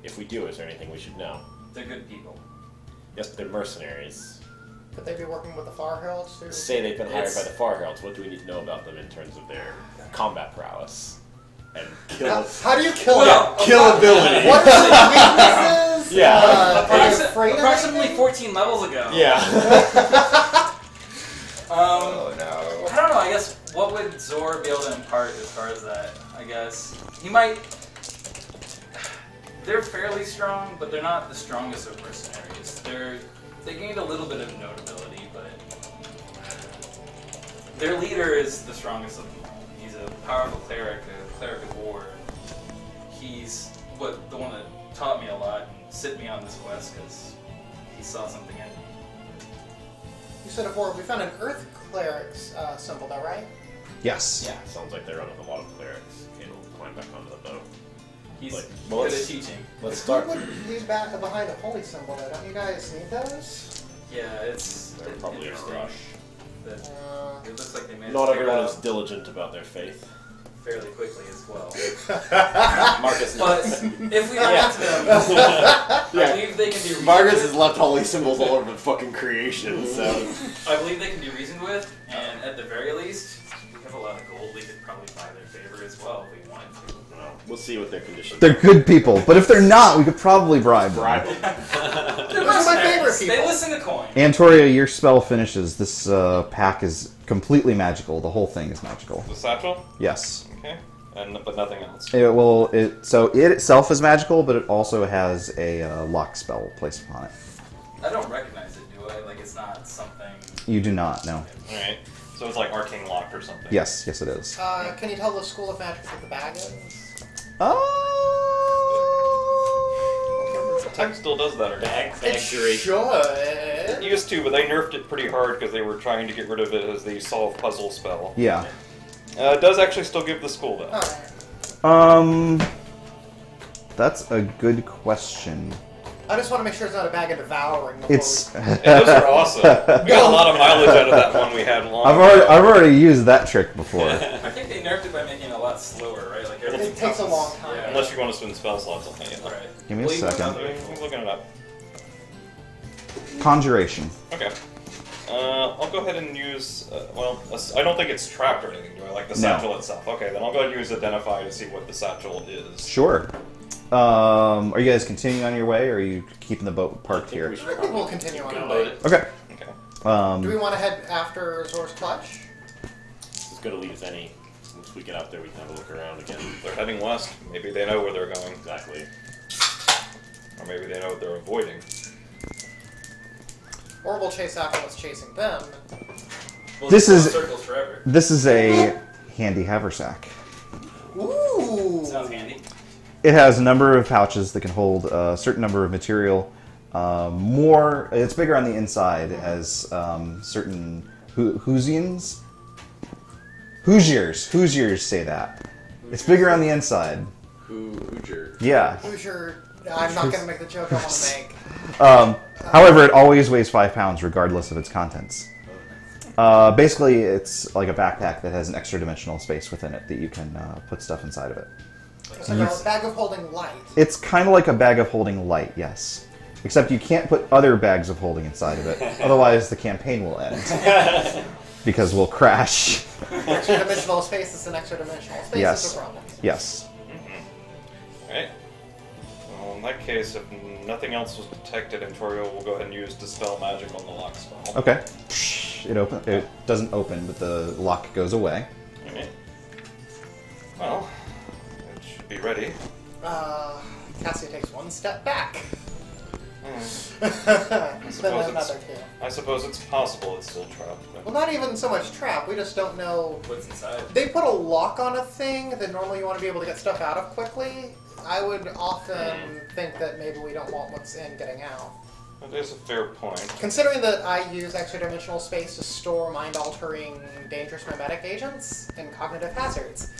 If we do, is there anything we should know? They're good people. Yes, but they're mercenaries. could they be working with the Far Heralds too? Say they've been hired by the Far Heralds. What do we need to know about them in terms of their combat prowess? And How do you kill Well, them? kill ability. What are the weaknesses? Yeah. Are you afraid of Approximately anything? 14 levels ago. Yeah. Oh no. I don't know, I guess, what would Zor be able to impart as far as that? I guess he might... They're fairly strong, but they're not the strongest of mercenaries. They gained a little bit of notability, but their leader is the strongest of them all. He's a powerful cleric, a cleric of war. He's the one that taught me a lot and sent me on this quest because he saw something in me. You said before we found an Earth Cleric's symbol, though, right? Yes. Yeah, sounds like they run with a lot of clerics. Okay, we'll climb back onto the boat. He's well, good at let's- teaching. Let's start. Who would leave back behind a holy symbol, though? Don't you guys need those? Yeah, it's They're probably in a interesting rush. that it looks like they managed Not to figure everyone it is out diligent about their faith. fairly quickly as well. Marcus, But if we run into them, I believe they can be reasoned Marcus with. has left holy symbols all over the fucking creation, so. I believe they can be reasoned with, and at the very least, we have a lot of gold. We could probably buy their favor as well if we wanted to. Well, we'll see what their conditions They're good people, but if they're not, we could probably bribe them. They're Those are my favorite mercenaries. people. They listen to coin. Antoria, your spell finishes. This pack is completely magical. The whole thing is magical. The satchel? Yes. Okay. But nothing else. So it itself is magical, but it also has a lock spell placed upon it. I don't recognize it, do I? Like, it's not something... You do not, no. Alright. So it's like arcane lock or something. Yes, it is. Can you tell the School of Magic what the bag is? Tech still does that, or Bag It factory. should. It used to, but they nerfed it pretty hard because they were trying to get rid of it as the solve puzzle spell. Yeah. It does actually still give the school though. Alright. That's a good question. I just want to make sure it's not a bag of devouring. It's. Yeah, those are awesome. We got a lot of mileage out of that one we had long ago. I've already used that trick before. I think they nerfed it by making it a lot slower, right? Like everything It takes a comes- long time. Yeah. Unless you want to spend spell slots on it. Right. Give me a Well, you second. I'm looking it up. Conjuration. Okay. I'll go ahead and use, I don't think it's trapped or anything, do I? Like the satchel itself. Okay, then I'll go ahead and use Identify to see what the satchel is. Sure. Are you guys continuing on your way, or are you keeping the boat parked here? I think we'll continue on. Unload it. Okay. Okay. Do we want to head after Zor's clutch? It's as good a lead as any. Once we get out there, we can have a look around again. They're heading west. Maybe they know where they're going. Exactly. Or maybe they know what they're avoiding. Or we'll chase after what's chasing them. We'll This just go is- in circles forever. This is a handy haversack. Ooh. Sounds handy. It has a number of pouches that can hold a certain number of material. It's bigger on the inside. It has certain Hoosiers say that. It's bigger on the inside. Hoosier. Yeah. Hoosier. I'm not going to make the joke I want to make. However, it always weighs 5 pounds regardless of its contents. Basically, it's like a backpack that has an extra dimensional space within it that you can put stuff inside of it. It's like a bag of holding light. It's kind of like a bag of holding light, yes. Except you can't put other bags of holding inside of it. Otherwise, the campaign will end. Because we'll crash. Extra dimensional space is an extra dimensional space. Yes. Is a problem. Yes. Alright. Well, in that case, if nothing else was detected, Antorio will go ahead and use Dispel Magic on the lock spell. Okay. It doesn't open, but the lock goes away. Alright. Well, it should be ready. Cassia takes one step back. I Then suppose another two. I suppose it's possible it's still trapped. But... Well, not even so much trap. We just don't know. What's inside? They put a lock on a thing that normally you want to be able to get stuff out of quickly. I would often think that maybe we don't want what's in getting out. That is a fair point. Considering that I use extra-dimensional space to store mind-altering, dangerous mimetic agents and cognitive hazards.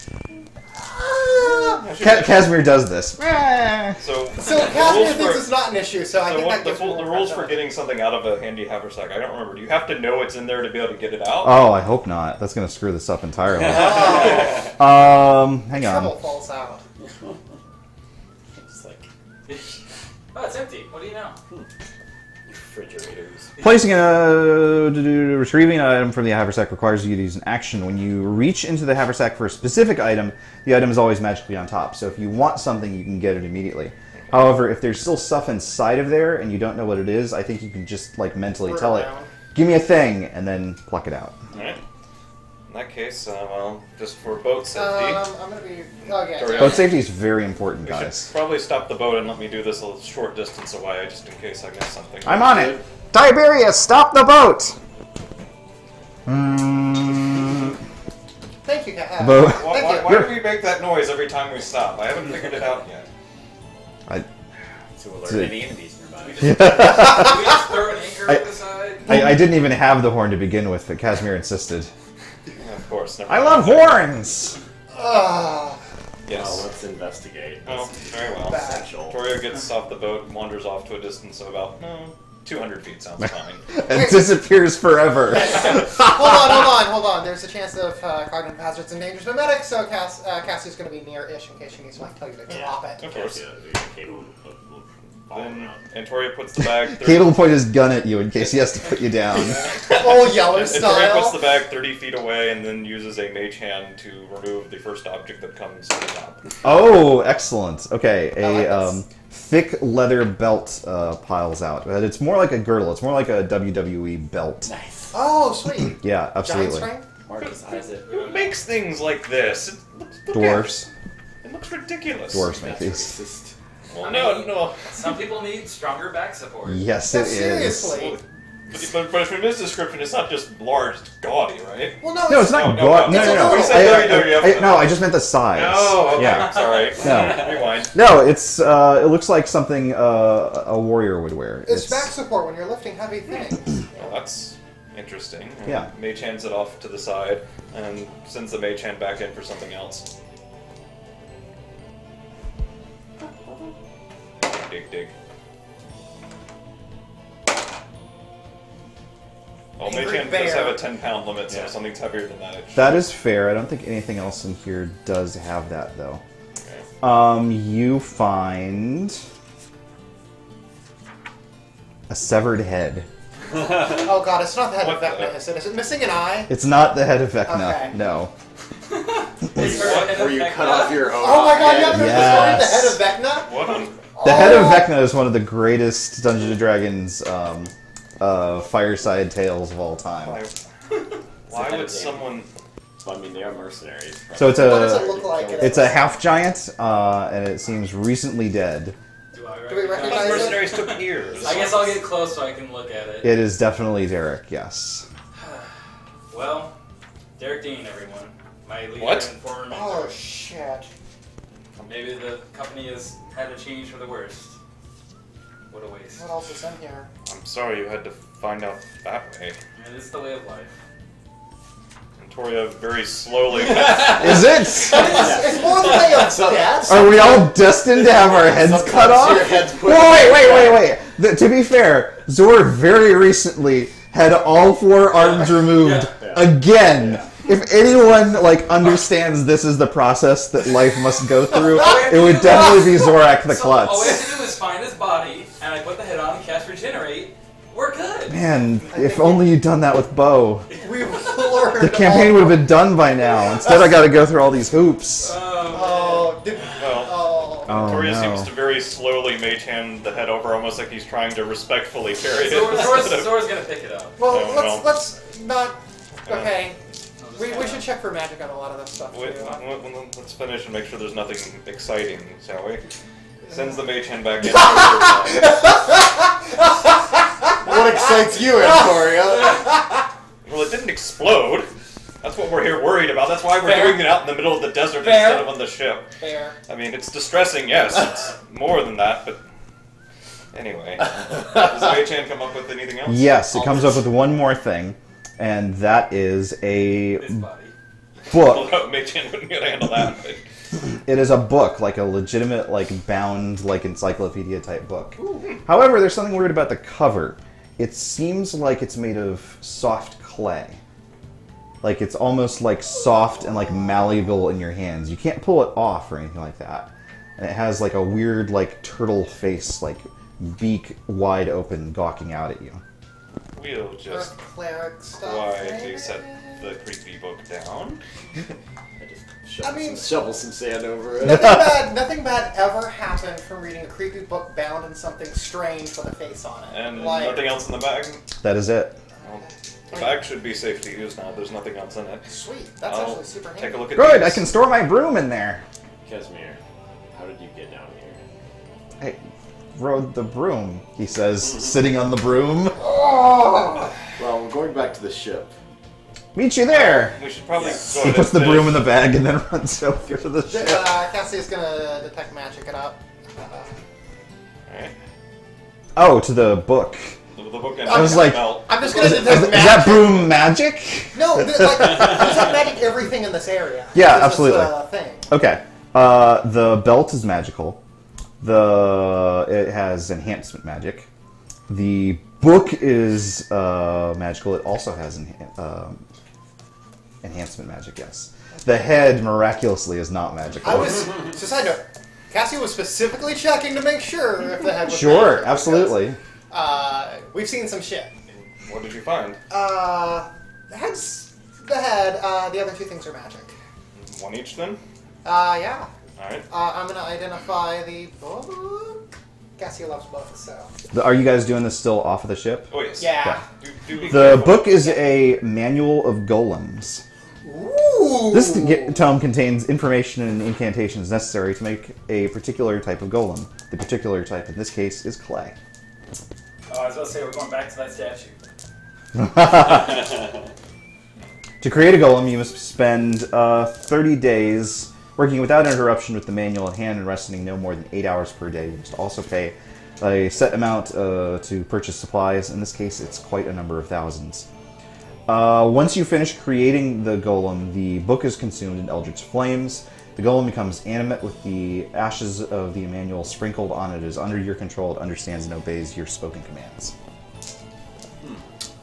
Casimir does this. So Casimir thinks it's not an issue, so I think that gives the more rules for credibility. getting something out of a handy haversack, I don't remember. Do you have to know it's in there to be able to get it out? Oh, I hope not. That's going to screw this up entirely. Hang on. Trouble falls out. Just like Oh, it's empty. What do you know? refrigerators. Placing retrieving an item from the haversack requires you to use an action. When you reach into the haversack for a specific item, the item is always magically on top. So if you want something, you can get it immediately. However, if there's still stuff inside of there and you don't know what it is, I think you can just like mentally tell it, "Give me a thing," and then pluck it out. All right. In that case, well, just for boat safety. I'm gonna be. Okay. Boat safety is very important, We guys. should probably stop the boat and let me do this a short distance away, just in case I miss something. I'm on it. Tiberius, stop the boat. Thank you, Cat. Boat. Why do we make that noise every time we stop? I haven't figured it out yet. To alert any enemies nearby. We just throw an anchor over the side. I didn't even have the horn to begin with, but Casimir insisted. Yeah, of course. Never I mind. love horns! Yes. Well, let's investigate. Oh, very well. Essential. Torio gets off the boat, wanders off to a distance of about 200 feet. Sounds fine. And disappears forever. Hold on. There's a chance of cognitive hazards and dangerous mimetics, so Cassie's going to be near-ish in case she needs to tell you to drop it. Of course. Cable will fall Then out. Antoria puts the bag. Kate will point his gun at you in case he has to put you down. Oh, Yeller Antoria puts the style. bag 30 feet away and then uses a mage hand to remove the first object that comes to the top. Oh, excellent. Okay, I like this. thick leather belt piles out. But it's more like a girdle. It's more like a WWE belt. Nice. Oh, sweet. Yeah, Giant absolutely. strength? Marcus Isaac. Who makes things like this? Look Dwarves. It looks ridiculous. Dwarves make these. Racist. Well, no. Some people need stronger back support. Yes, No, it is. seriously. But from this description, it's not just large, it's gaudy, right? Well, no, No, it's not No, gaudy. no, No, no, we no. said WWF. No, I just meant the size. Oh, okay. Yeah. Sorry. No. Rewind. No, it's it looks like something a warrior would wear. It's back support when you're lifting heavy things. Well, that's interesting. Yeah. Mage hands it off to the side and sends the mage hand back in for something else. Dig. Well, mage Angry hand does bear. have a 10-pound limit, so Yeah. something's heavier than that. That is fair. I don't think anything else in here does have that, though. Okay. You find a severed head. Oh god, it's not the head of What the- Vecna, is it? Is it missing an eye? It's not the head of Vecna. Okay. No. Where you cut off your own Oh my god, yeah, head. there's Yes. the story of the head of Vecna? What on... The head of Vecna is one of the greatest Dungeons and Dragons fireside tales of all time. Why would someone... So, I mean, they are mercenaries. So it's What does it a look like? it's a half giant, and it seems recently dead. Do I Do we Those recognize it? mercenaries took years. I guess I'll get close so I can look at it. It is definitely Derek. Yes. Well, Derek Dean, everyone. My leader What? and former Oh mentor. shit. Maybe the company has had a change for the worst. What a waste. What else is in here? I'm sorry you had to find out that way. And this is the way of life. And Toria very slowly. Is it? It's more the way of death. Are we all destined to have our heads cut off? Your head's put Wait. To be fair, Zor very recently had all 4 arms removed again. If anyone understands this is the process that life must go through, it would definitely be Zorak the Klutz. All we have to do is find his body, and I put the head on and cast Regenerate. We're good. Man, if only you'd done that with Bo. We've learned. The campaign would have been done by now. Instead, I got to go through all these hoops. Oh, Oh, Toria no. seems to very slowly mage hand the head over, almost like he's trying to respectfully carry it. Zora's gonna pick it up. Well, No. let's not. Okay. We should check for magic on a lot of this stuff Wait, too. let's finish and make sure there's nothing exciting, shall we? Sends the mage hand back in. What excites you, Antoria? Well, it didn't explode. That's what we're here worried about. That's why we're Fair. doing it out in the middle of the desert Fair. instead of on the ship. Fair. I mean, it's distressing, yes. It's more than that, but anyway. Does the mage hand come up with anything else? Yes, it comes up with one more thing, and that is a His body. book. Well, mage hand wouldn't be able to handle that. But It is a book, like a legitimate, bound, encyclopedia type book. However, there's something weird about the cover. It seems like it's made of soft clay. Like it's almost soft and malleable in your hands. You can't pull it off or anything like that. And it has a weird turtle face, beak wide open, gawking out at you. we'll For just cleric stuff. quietly set the creepy book down. Shovel some sand over it. Nothing bad ever happened from reading a creepy book bound in something strange with a face on it. And nothing else in the bag? That is it. Well, the bag should be safe to use now. There's nothing else in it. Sweet. That's I'll actually super handy. take a look at Good, these. I can store my broom in there. Casimir, how did you get down here? I rode the broom, he says, sitting on the broom. Oh! Well, we're going back to the ship. Meet you there. We should probably go He ahead puts the and broom in finish. the bag and then runs over to the ship. Cassie's gonna detect magic it up. Alright. Oh, to the book. The book and I was the like- belt. I'm just gonna Is detect magic. that broom magic? No, detect magic everything in this area. Yeah, This absolutely. Is a thing. Okay. The belt is magical. It has enhancement magic. The book is magical. It also has enhancement magic, yes. The head, miraculously, is not magical. I was just side note. Cassie was specifically checking to make sure if the head was Sure, magic, absolutely. because, we've seen some shit. What did you find? The head. The other two things are magic. One each then? Yeah. Alright. I'm gonna identify the book. Cassie loves books, so. Are you guys doing this still off of the ship? Oh, yes. Yeah. Do be The careful. book is a manual of golems. Ooh. This tome contains information and incantations necessary to make a particular type of golem. The particular type in this case is clay. Oh, I was about to say we're going back to that statue. To create a golem, you must spend 30 days working without interruption with the manual at hand and resting no more than 8 hours per day. You must also pay a set amount to purchase supplies. In this case, it's quite a number of thousands. Once you finish creating the golem, the book is consumed in eldritch flames. The golem becomes animate with the ashes of the manual sprinkled on it. It is under your control. It understands and obeys your spoken commands.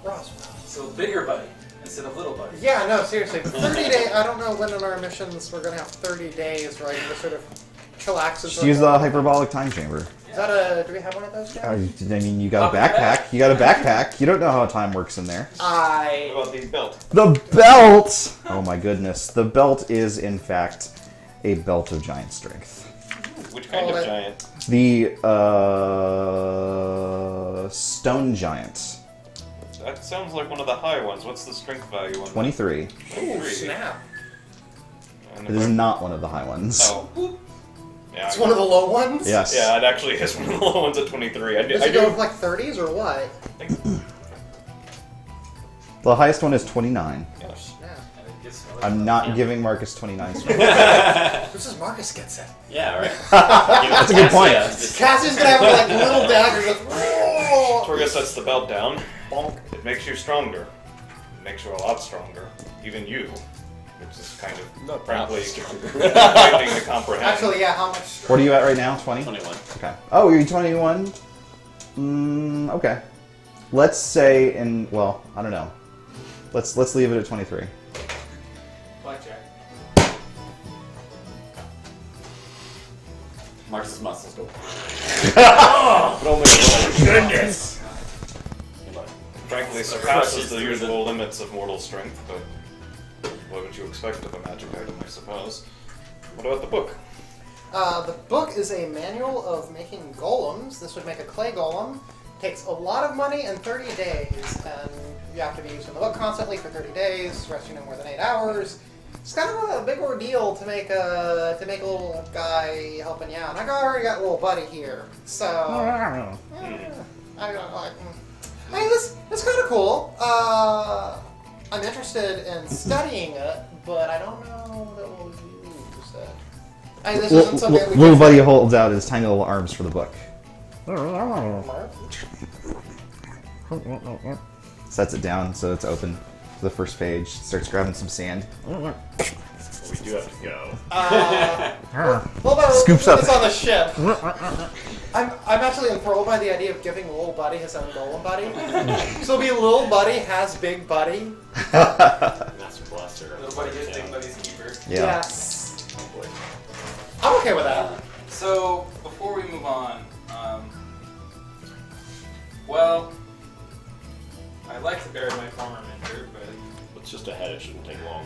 Roswell. So bigger buddy instead of little buddy. Yeah, no, seriously. 30 days. I don't know when in our missions we're gonna have 30 days, right? To sort of chillax. Just use the hyperbolic time chamber. Is that a? Do we have one of those? I Yet? mean, you got a backpack. You got a backpack. You don't know how time works in there. I. What about the belt? The belt! Oh my goodness. The belt is, in fact, a belt of giant strength. Which kind Oh, of that- giant? The stone giant. That sounds like one of the high ones. What's the strength value on 23. that? Ooh, 23. snap! And It is not one of the high ones. Oh. Yeah, It's one of the low ones. Yes. Yeah, it actually is one of the low ones at 23. Does I it go do with like 30s or what? think. The highest one is 29. Yes. Yeah. Gets I'm not giving Marcus 29 strength. This is Marcus gets it. Yeah, right. That's a good point. Cassie's gonna have like little daggers. Like, Torga sets the belt down. Bonk. It makes you stronger. It makes you a lot stronger. Even you. Which is kind of frankly frightening to comprehend. actually, yeah. How much? What are you at right now? 20? 21. Okay. Oh, you're 21? Okay. Let's say well, I don't know. Let's leave it at 23. Blackjack. Marcus's muscles go. But only goodness. Frankly, surpasses the usual limits of mortal strength, but what would you expect of a magic item, I suppose? What about the book? The book is a manual of making golems. This would make a clay golem. Takes a lot of money and 30 days, and you have to be using the book constantly for 30 days, resting no more than 8 hours. It's kind of a big ordeal to make a little guy helping you out. And I already got a little buddy here, so I don't like. I mean, this kind of cool. I'm interested in studying it, but I don't know that we'll use it. I mean, this isn't something we Little buddy holds out his tiny little arms for the book. Sets it down so it's open to the first page. Starts grabbing some sand. We do have to go. Well, no, Scoops up. It's on the ship. I'm actually enthralled by the idea of giving Little Buddy his own golem buddy. So it'll be Little Buddy has Big Buddy. Master Blaster. Little buddy gets big buddy's keeper. Yeah. Yes. Oh boy. I'm okay with that. So before we move on, well, I'd like to bury my former mentor, but It's just ahead, it shouldn't take long.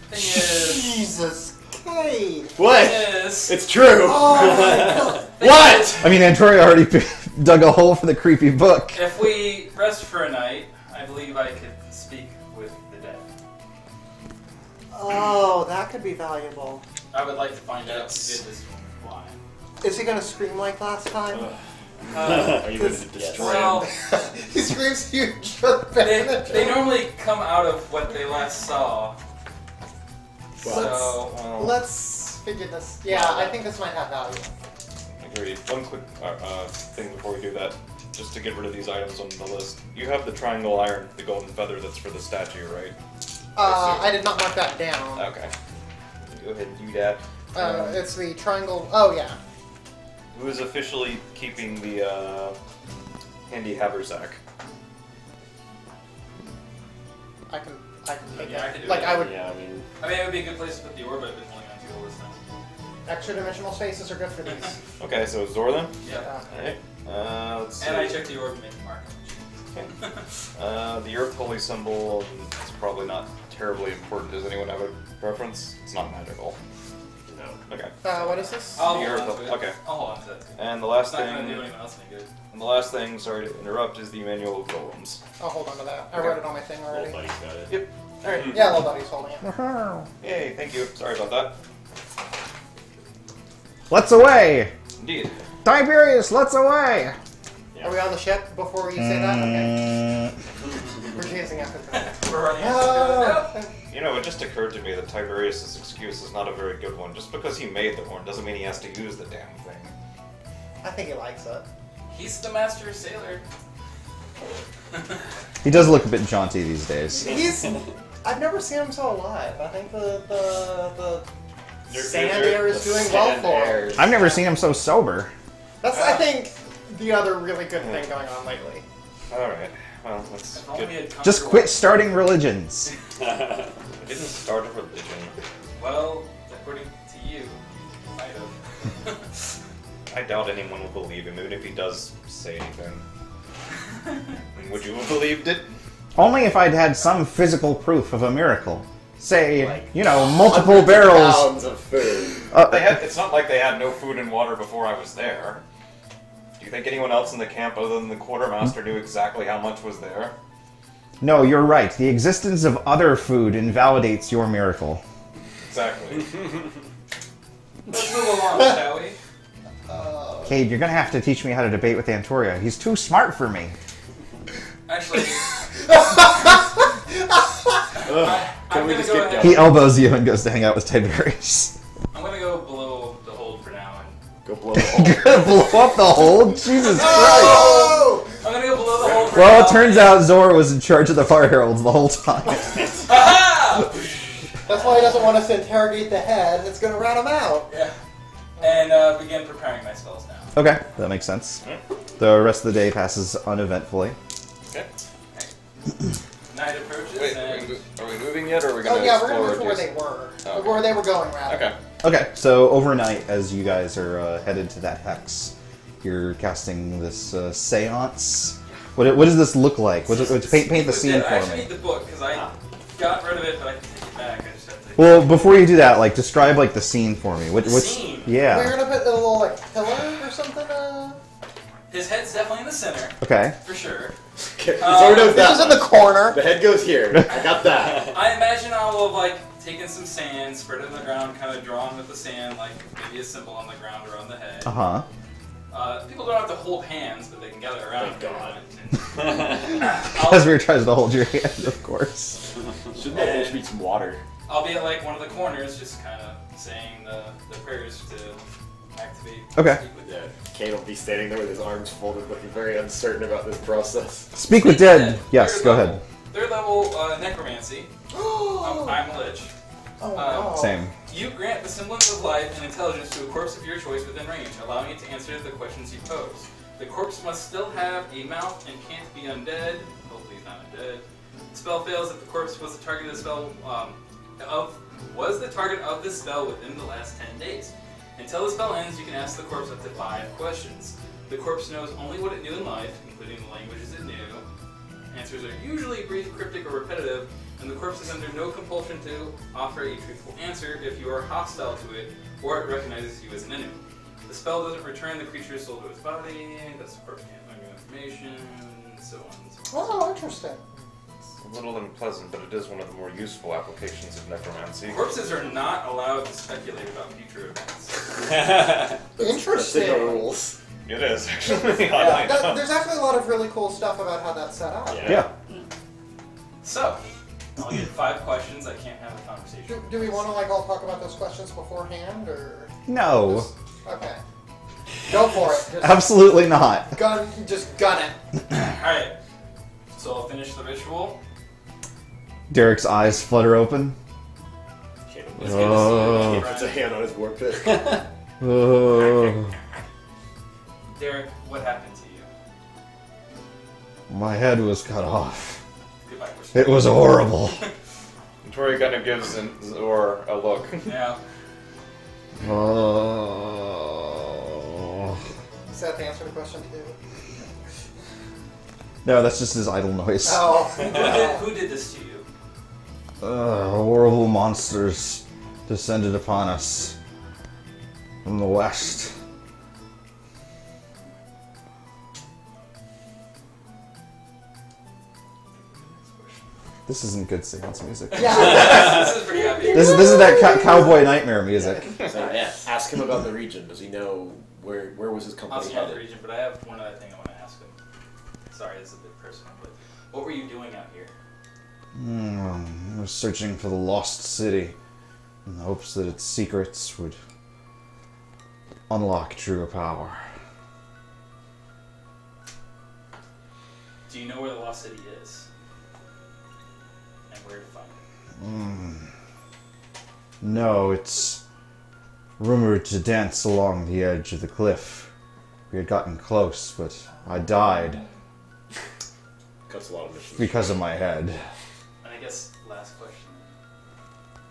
thing is, Jesus, Kate. What? is It's true! Oh my God. What? I mean, Antoria already dug a hole for the creepy book. if we rest for a night, I believe I could speak with the dead. Oh, that could be valuable. I would like to find out who did this why. Is he gonna scream like last time? Are you going to destroy Well, him? He screams, "You jerk!" they normally come out of what they last saw. So, Let's figure this. Yeah, I think this might have value. Agreed. One quick thing before we do that, just to get rid of these items on the list. You have the triangle iron, the golden feather that's for the statue, right? I did not mark that down. Okay. Go ahead and do that. It's the triangle. Oh yeah. Who is officially keeping the handy haversack? I can take Yeah, I that. can do Like it. I would. Yeah, I mean, I mean, it would be a good place to put the orb, but I've been holding on to all this time. Extra dimensional spaces are good for these. Okay, so Zor then? Yeah. Alright. Let's see. And I checked the orb and made the mark. The Earth Holy Symbol is probably not terribly important. Does anyone have a preference? It's not magical. no. Okay. What is this? I'll The hold Earth. on to it. Okay. I'll hold on to that. And the It's last not going to do thing. anyone else any good. And the last thing. Sorry to interrupt. Is the manual of golems. I'll hold on to that. I Okay. wrote it on my thing Little already. buddy's got it. Yep. All right. Yeah, little buddy's holding it. Yay! Thank you. Sorry about that. Let's away! Indeed. Tiberius, let's away! Are we on the ship before you say that? Okay. We're chasing after that. We're running Oh. You know, it just occurred to me that Tiberius' excuse is not a very good one. Just because he made the horn doesn't mean he has to use the damn thing. I think he likes it. He's the master sailor. He does look a bit jaunty these days. He's. I've never seen him so alive. I think the sand You're- air is doing well for him. I've never seen him so sober. That's, I think, the other really good thing going on lately. Alright. Well, that's If only we good. had come Just to quit one. starting religions. I didn't start a religion. Well, according to you, might have. I doubt anyone will believe him, even if he does say anything. Would you have believed it? Only if I'd had some physical proof of a miracle. Say, Like, multiple hundreds of barrels. pounds of food. It's not like they had no food and water before I was there. Do you think anyone else in the camp other than the quartermaster knew exactly how much was there? No, you're right. The existence of other food invalidates your miracle. Exactly. Let's move along, shall we? Cade, you're gonna have to teach me how to debate with Antoria. He's too smart for me. Actually, Can we just get He elbows you and goes to hang out with Tiberius. I'm gonna go below the hold for now. Go blow the hole. You're gonna blow up the hold? Jesus Christ! Oh! I'm gonna go below the hold for Well, now. it turns out Zora was in charge of the fire heralds the whole time. Aha! That's why he doesn't want us to interrogate the head. It's going to rat him out. Yeah. And begin preparing my spells now. Okay, that makes sense. The rest of the day passes uneventfully. Okay. Night approaches Wait, and... are we moving yet, or are we going Oh to yeah, we're explore? going to move to where they were. Where they were going, rather. Okay. Okay, so overnight, as you guys are headed to that hex, you're casting this seance. What does this look like? Paint the scene I for actually me. need the book, because I got rid of it, but I can take it back. I just have to... Well, before you do that, like describe like the scene for me. Scene? Yeah. We're going to put a little like pillar or something. His head's definitely in the center, Okay. for sure. Okay, Zora knows that This is in the much. corner. The head goes here. I got that. I imagine I will have, like, taken some sand, spread it on the ground, kind of drawn with the sand, like maybe a symbol on the ground around the head. Uh-huh. People don't have to hold hands, but they can gather around. Thank God. As we were trying to hold your hand, of course. Shouldn't that fish be some water? I'll be at like one of the corners, just kind of saying the prayers to activate. Okay. Speak with Yeah, dead. Kane will be standing there with his arms folded, looking very uncertain about this process. Speak with dead. Yes, go ahead. Third level necromancy. I'm a lich. Oh, wow. Same. You grant the semblance of life and intelligence to a corpse of your choice within range, allowing it to answer the questions you pose. The corpse must still have a mouth and can't be undead. Hopefully he's not undead. Spell fails if the corpse was the target of the spell was the target of the spell within the last 10 days. Until the spell ends, you can ask the corpse up to 5 questions. The corpse knows only what it knew in life, including the languages it knew. Answers are usually brief, cryptic, or repetitive, and the corpse is under no compulsion to offer a truthful answer if you are hostile to it or it recognizes you as an enemy. The spell doesn't return the creature's soul to its body, thus the corpse can't learn new information, so on and so on. Oh, interesting. A little unpleasant, but it is one of the more useful applications of necromancy. Corpses are not allowed to speculate about future events. That's in the Interesting. rules. It is, actually. There's actually a lot of really cool stuff about how that's set up. Yeah. Yeah. So, I'll get 5 questions. I can't have a conversation. Do we want to like all talk about those questions beforehand, or No. okay? Go for it. Just Absolutely not. gun it. Alright, so I'll finish the ritual. Derek's eyes flutter open. Kane Let's get to see puts a hand on his war pit. Derek, what happened to you? My head was cut off. Goodbye. It was horrible. Tori kind of gives Zor a look. Yeah. Is that the answer to the question too? No, that's just his idle noise. Oh. Who did this to you? Horrible monsters descended upon us from the west. This isn't good seance music. Yeah. This is pretty happy. This is that cowboy nightmare music. So, ask him about the region. Does he know where was his I'll company see about the headed? region, but I have one other thing I want to ask him. Sorry, this is a bit personal, but what were you doing out here? I was searching for the lost city in the hopes that its secrets would unlock truer power. Do you know where the lost city is? And where to find it? No, it's rumored to dance along the edge of the cliff. We had gotten close, but I died Cuts a lot of missions. because of my head. And I guess last question.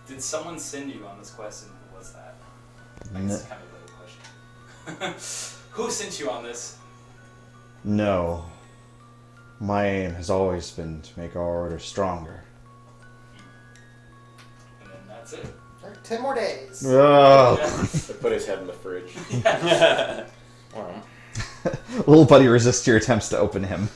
Did someone send you on this quest, and who was that? I guess it's kind of a little question. Who sent you on this? No. My aim has always been to make our order stronger. And then that's it. 10 more days. Ugh. I put his head in the fridge. Well, Little buddy resists your attempts to open him.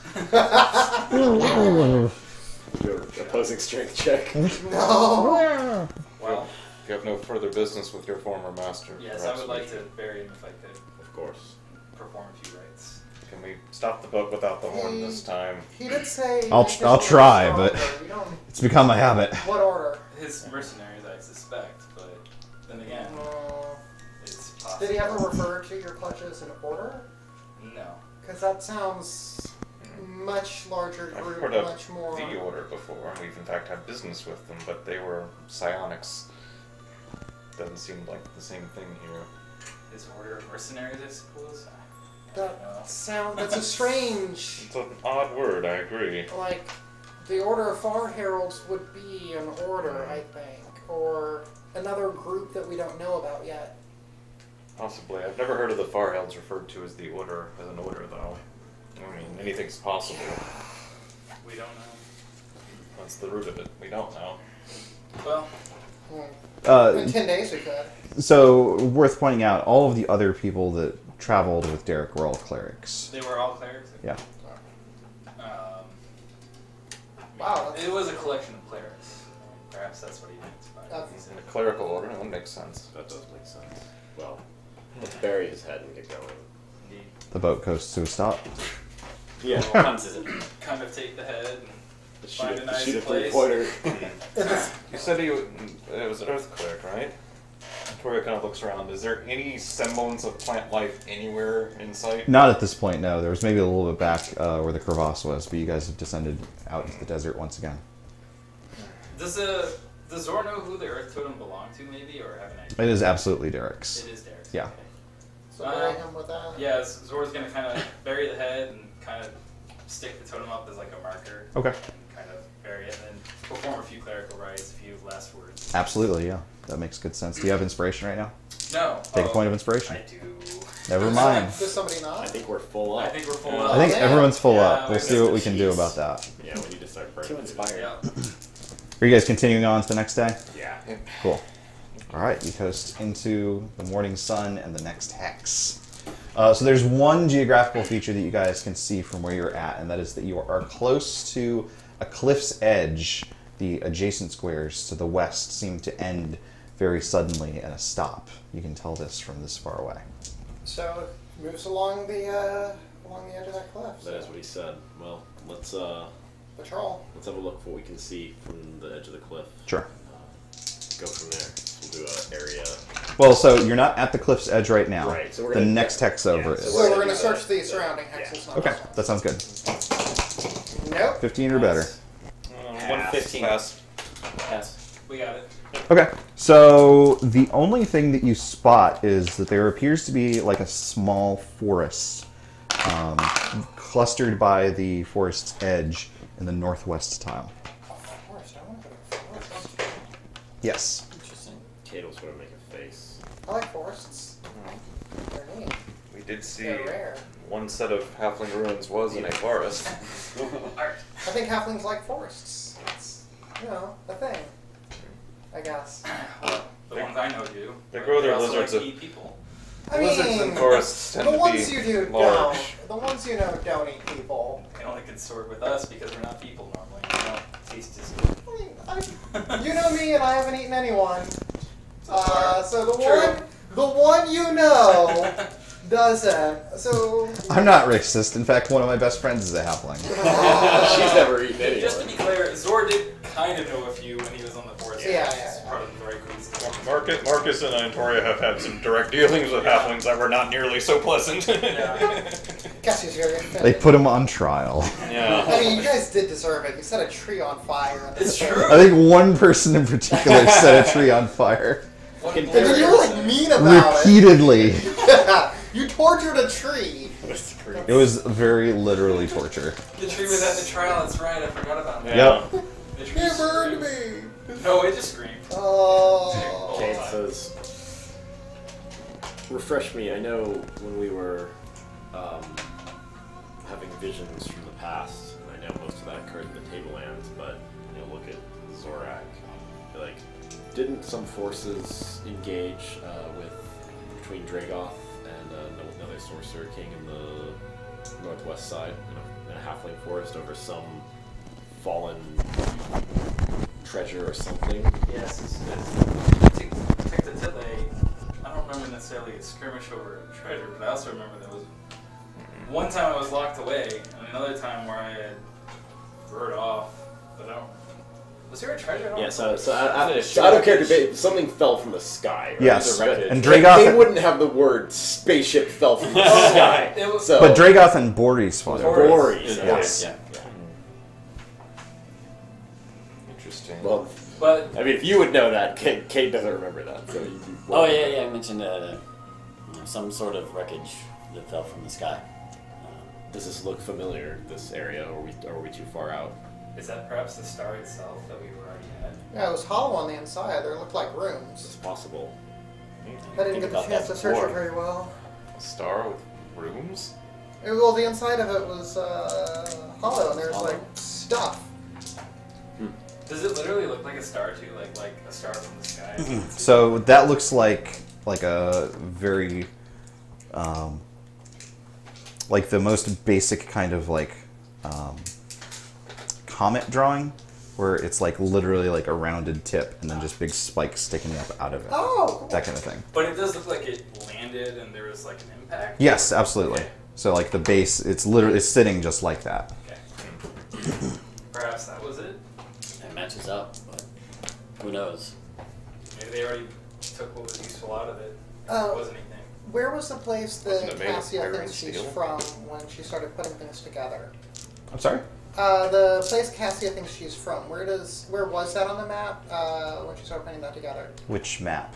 Do an opposing strength check. No. Well, you have no further business with your former master. yes, I Perhaps would we like to should- bury him if I could. Of course. Perform a few rites. Can we stop the boat without the horn this time? He did say... I'll try, but it's become a habit. What order? His mercenaries, I suspect, but then again, it's possible. Did he ever refer to your clutches in order? No. Because that sounds much larger I've group, heard of much more... the order before, and we've in fact had business with them, but they were psionics. Doesn't seem like the same thing here. His order of mercenaries, I suppose? That's a strange... It's an odd word, I agree. Like, the Order of Far Heralds would be an order, I think. Or another group that we don't know about yet. Possibly. I've never heard of the Far Heralds referred to as the order, as an order, though. I mean, anything's possible. We don't know. That's the root of it. We don't know. Well... in 10 days we could. So, worth pointing out, all of the other people that traveled with Derek were all clerics. They were all clerics? Yeah. Wow. It was a collection of clerics. Perhaps that's what he meant by He's in a clerical order. That makes sense. That does make sense. Well, let's bury his head and get going. Indeed. The boat coasts to a stop. Yeah, hunts is it? Kind of take the head and Shoot find a nice a place. three-pointer. You said it was an earth cleric, right? Victoria kind of looks around. Is there any semblance of plant life anywhere in sight? Not at this point, no. There was maybe a little bit back where the crevasse was, but you guys have descended out into the desert once again. Does Zor know who the earth totem belonged to, maybe, or have an idea? It is absolutely Derek's. It is Derek's. Yeah. Okay. So bury him with that. Yeah, Zor's gonna kind of bury the head and kind of stick the totem up as like a marker. Okay. And kind of bury it, and then perform a few clerical rites, a few last words. Absolutely, yeah. That makes good sense. Do you have inspiration right now? No. Take a point of inspiration. I do. Never mind. Does somebody not? I think we're full up. I think we're full up. I think everyone's full up. Yeah, We'll we see missed what the we can do cheese. about that. Yeah, we need to start burning. Too inspired. Yeah. Are you guys continuing on to the next day? Yeah. Cool. All right, you coast into the morning sun and the next hex. So there's one geographical feature that you guys can see from where you're at, and that is that you are close to a cliff's edge. The adjacent squares to the west seem to end very suddenly in a stop. You can tell this from this far away. So it moves along the edge of that cliff. That is what he said. Well, let's Patrol. have a look at what we can see from the edge of the cliff. Sure. Go from there. We'll do an area. Well, so you're not at the cliff's edge right now. Right, so we're the gonna- next hex over so is. So we're going to search the surrounding hexes. not Okay, this one. that sounds good. Nope. 15 or better. 115. Pass. Yes. We got it. Okay, so the only thing that you spot is that there appears to be like a small forest clustered by the forest's edge in the northwest tile. Forest, I want to go to forest. Yes. Interesting. Cato's gonna make a face. I like forests. They're neat. We did see They're rare. one set of halfling ruins was in a forest. I think halflings like forests. It's, you know, a thing. I guess. The ones I know do. They grow their also lizards like of- to eat people. I Lizards mean, in forests tend the to ones be you do large. don't. The ones you know don't eat people. They only consort with us because we're not people normally. We don't taste as good. I mean, you know me, and I haven't eaten anyone. So the True. one you know doesn't. So I'm not racist. In fact, one of my best friends is a halfling. She's never eaten anyone. Just to be clear, Zor did kind of know a few when he was on the forest. Yeah, It's yeah, yeah. part of the very cool stuff. Marcus and Antoria have had some direct dealings with halflings that were not nearly so pleasant. Yeah. Cassie's very They offended. put him on trial. Yeah. I mean, you guys did deserve it. You set a tree on fire. And It's then- true. I think one person in particular set a tree on fire Fucking And then you were like mean about repeatedly. it. You tortured a tree. It was very literally torture. The tree was at the trial, that's right, I forgot about that. Yeah. Yep. The tree You burned screamed. me. No, it just screamed. Oh. Kate says, refresh me. I know when we were having visions from the past, and I know most of that occurred in the Tablelands, but look at Zorak. Like, didn't some forces engage between Dragoth and another sorcerer king in the northwest side, in a halfling forest over some fallen treasure or something? Yes, it's I don't remember necessarily a skirmish over a treasure, but I also remember there was one time I was locked away, and another time where I had threw it off. But I don't. Was there a treasure? Yeah, so out of character, something fell from the sky. Right? Yes, and They Dragoth. wouldn't have the word spaceship fell from the sky. It was, But Dragoth and Boris fought it. Boris. Yes. Yeah. Interesting. Well, but I mean, if you would know that, Kate doesn't remember that. So Oh yeah. I mentioned some sort of wreckage that fell from the sky. Does this look familiar? This area, or are we too far out? is that perhaps the star itself that we already had? Yeah, it was hollow on the inside. There looked like rooms. It's possible. I didn't get the about chance that to search before. it very well. A star with rooms? Well, the inside of it was hollow, and there was like stuff. Does it literally look like a star too, like a star from the sky? So that looks like a very like the most basic kind of like comet drawing, where it's like literally like a rounded tip and then just big spikes sticking up out of it. Oh, cool. That kind of thing. But it does look like it landed and there was like an impact. Yes, absolutely. Okay. So like the base, it's literally sitting just like that. Okay. Perhaps that was it. It matches up, but who knows? Maybe they already took what was useful out of it. Oh. It wasn't anything. Where was the place that Wasn't it made of Cassia iron thinks she's steel? from when she started putting things together? I'm sorry? The place Cassia thinks she's from. Where was that on the map when she started putting that together? Which map?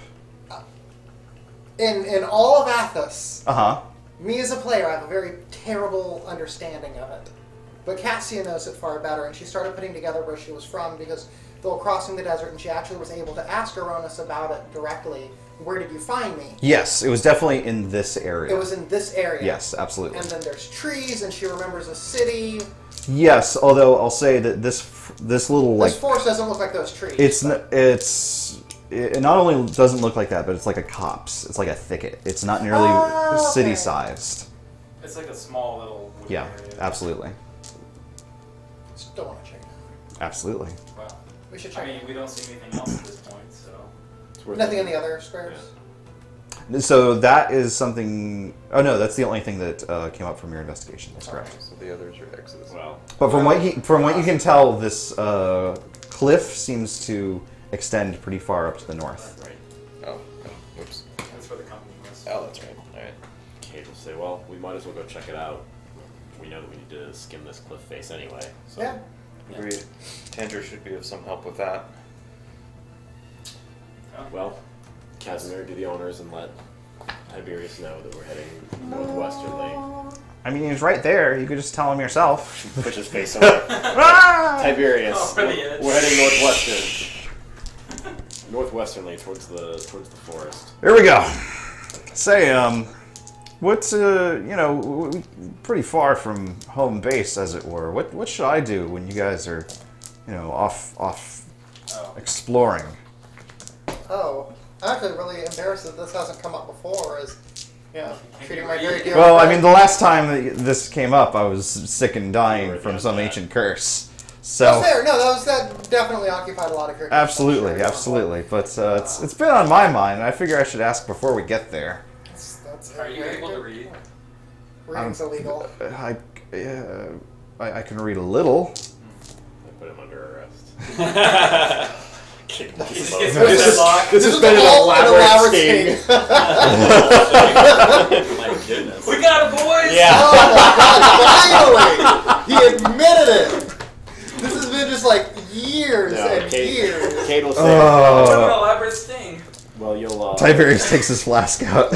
In all of Athos, Uh-huh. me as a player, I have a very terrible understanding of it. But Cassia knows it far better, and she started putting together where she was from because they were crossing the desert, and she actually was able to ask Aronis about it directly. Where did you find me? Yes, it was definitely in this area. It was in this area. Yes, absolutely. And then there's trees, and she remembers a city. Yes, although I'll say that this little like This forest doesn't look like those trees. it not only doesn't look like that, but it's like a copse. It's like a thicket. It's not nearly Oh, city okay. sized. It's like a small little wood Yeah, area. absolutely, Still want to check it out. absolutely. Well, We should check I mean, we don't see anything else at this point, so. It's worth Nothing it. in the other squares? So that is something. Oh no, that's the only thing that came up from your investigation. That's correct. So the others are X's. Well, But from what you can tell, this cliff seems to extend pretty far up to the north. Right. Oh, whoops. That's where the company was. Oh, that's right. Alright. Kate will say, well, we might as well go check it out. We know that we need to skim this cliff face anyway. So. Yeah. Agreed. Tanger should be of some help with that. Well, Casimir, do the honors and let Tiberius know that we're heading northwesterly. I mean, he's right there. You could just tell him yourself. Push his face away. Tiberius, Oh, for the edge. we're heading northwesternly towards the forest. Here we go. Say, what's pretty far from home base, as it were. What should I do when you guys are, off Oh. exploring? Oh, I'm actually really embarrassed that this hasn't come up before. As treating my very dear. Well, I friend. mean, the last time that this came up, I was sick and dying from some ancient curse. So. That's fair. No, that definitely occupied a lot of your time. Absolutely, I'm sure. absolutely. But it's been on my mind, and I figure I should ask before we get there. That's Are you very able to good. read's Reading's illegal. I can read a little. I put him under arrest. He just gets This rid of is- that lock. this has been an all elaborate sting. my goodness. We got it, boys! Yeah. Oh my God! Finally, he admitted it. This has been just like years and years. Kate will say, What an elaborate sting. well, you'll... Tiberius takes his flask out.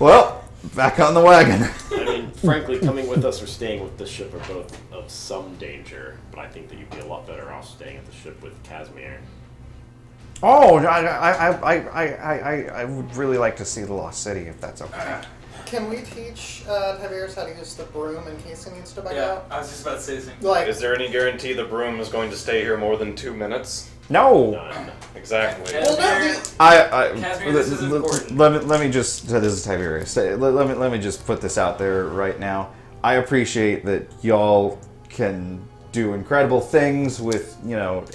Well, back on the wagon. I mean, frankly, coming with us or staying with the ship are both of some danger, but I think that you'd be a lot better off staying at the ship with Casimir. Oh, I would really like to see the Lost City, if that's okay. Can we teach Tiberius how to use the broom in case he needs to bug Yeah, out? I was just about to say the same. Like, Is there any guarantee the broom is going to stay here more than 2 minutes? No. None. Exactly. well, no, Casimir, this is important. let me just. This is Tiberius. Let me just put this out there right now. I appreciate that y'all can do incredible things with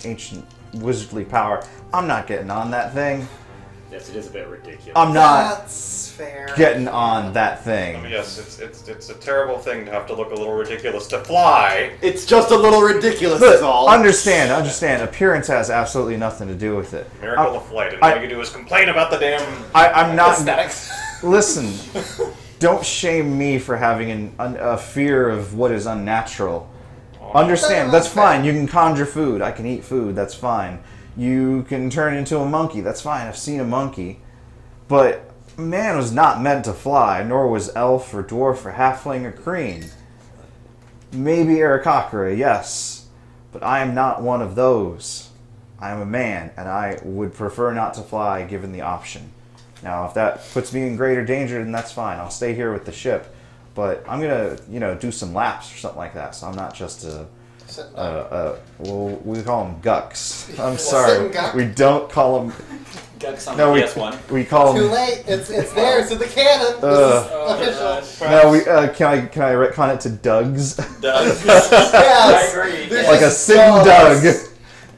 ancient wizardly power. I'm not getting on that thing. Yes, it is a bit ridiculous. I'm not That's fair. getting on that thing. Yes, it's a terrible thing to have to look a little ridiculous to fly. It's just a little ridiculous, Look, is all. understand. Appearance has absolutely nothing to do with it. Miracle of flight, and all you do is complain about the damn I'm not. Aesthetics. Listen, don't shame me for having a fear of what is unnatural. Understand, that's fine. You can conjure food. I can eat food. That's fine. You can turn into a monkey. That's fine. I've seen a monkey. But man was not meant to fly, nor was elf or dwarf or halfling or crane. Maybe Aarakocra, yes. But I am not one of those. I am a man, and I would prefer not to fly given the option. Now, if that puts me in greater danger, then that's fine. I'll stay here with the ship. But I'm gonna, do some laps or something like that. So I'm not just well, we call them gucks. I'm sorry, we don't call them. Gucks on No, the PS1. we call Too them. late. It's there. It's in the canon. This is official. No, we can I retcon it to Dougs? Doug. Yes. I agree. There's Like a just Sim Doug. Doug.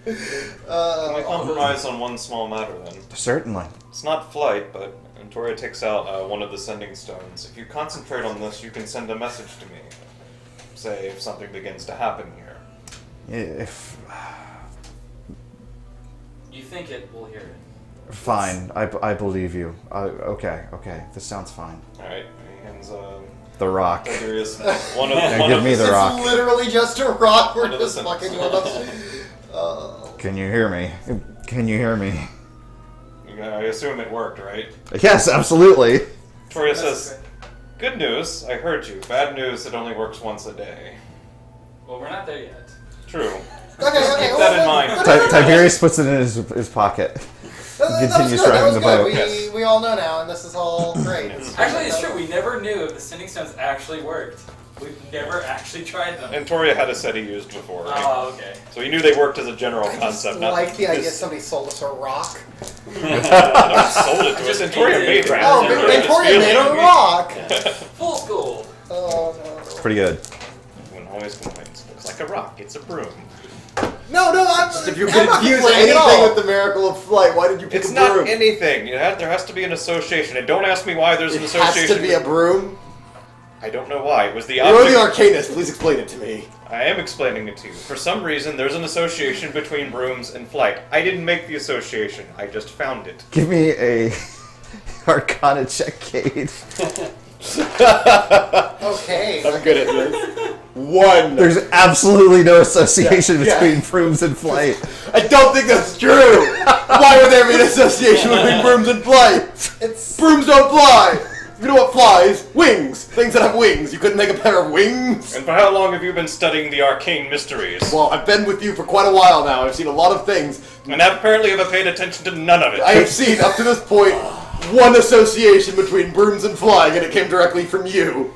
Can we compromise on one small matter then? Certainly. It's not flight, but Antoria takes out one of the sending stones. If you concentrate on this, you can send a message to me. Say if something begins to happen here. If You think it will hear it. fine, I believe you. Okay, this sounds fine. Alright, he hands The rock. Tiberius Give me the rock. It's literally just a rock. We're One of the just fucking with them. Can you hear me? Can you hear me? I assume it worked, right? Yes, absolutely. Antoria says, good news, I heard you. Bad news, it only works once a day. Well, we're not there yet. True. Okay. Keep that in mind. Tiberius puts it in his pocket. Continues driving the boat. We all know now, and this is all great. Actually, it's true. We never knew if the sending stones actually worked. We've never actually tried them. Antoria had a set he used before, right? Oh, okay. So he knew they worked as a general I just concept. Not like the idea this- somebody sold us a rock. No, sold it to us. Antoria made it. Oh, Victoria made a rock! Full school. Oh, no. Pretty good. Everyone always complains. Looks like a rock. It's a broom. No, I'm If you I'm not confuse complaining at anything all. with the miracle of flight, why did you pick It's a not broom? anything. There has to be an association. And don't ask me why there's an It has association. to be a broom? I don't know why. It was the You're object. the arcanist, please explain it to me. I am explaining it to you. For some reason, there's an association between brooms and flight. I didn't make the association. I just found it. Give me a Arcana check, Cade. Okay. I'm good at this. 1. There's absolutely no association Yeah. between brooms and flight. I don't think that's true! Why would there be an association between brooms and flight? It's Brooms don't fly! You know what flies? Wings! Things that have wings. You couldn't make a pair of wings? And for how long have you been studying the arcane mysteries? Well, I've been with you for quite a while now. I've seen a lot of things. And apparently have paid attention to none of it. I have seen, up to this point, one association between brooms and flying, and it came directly from you.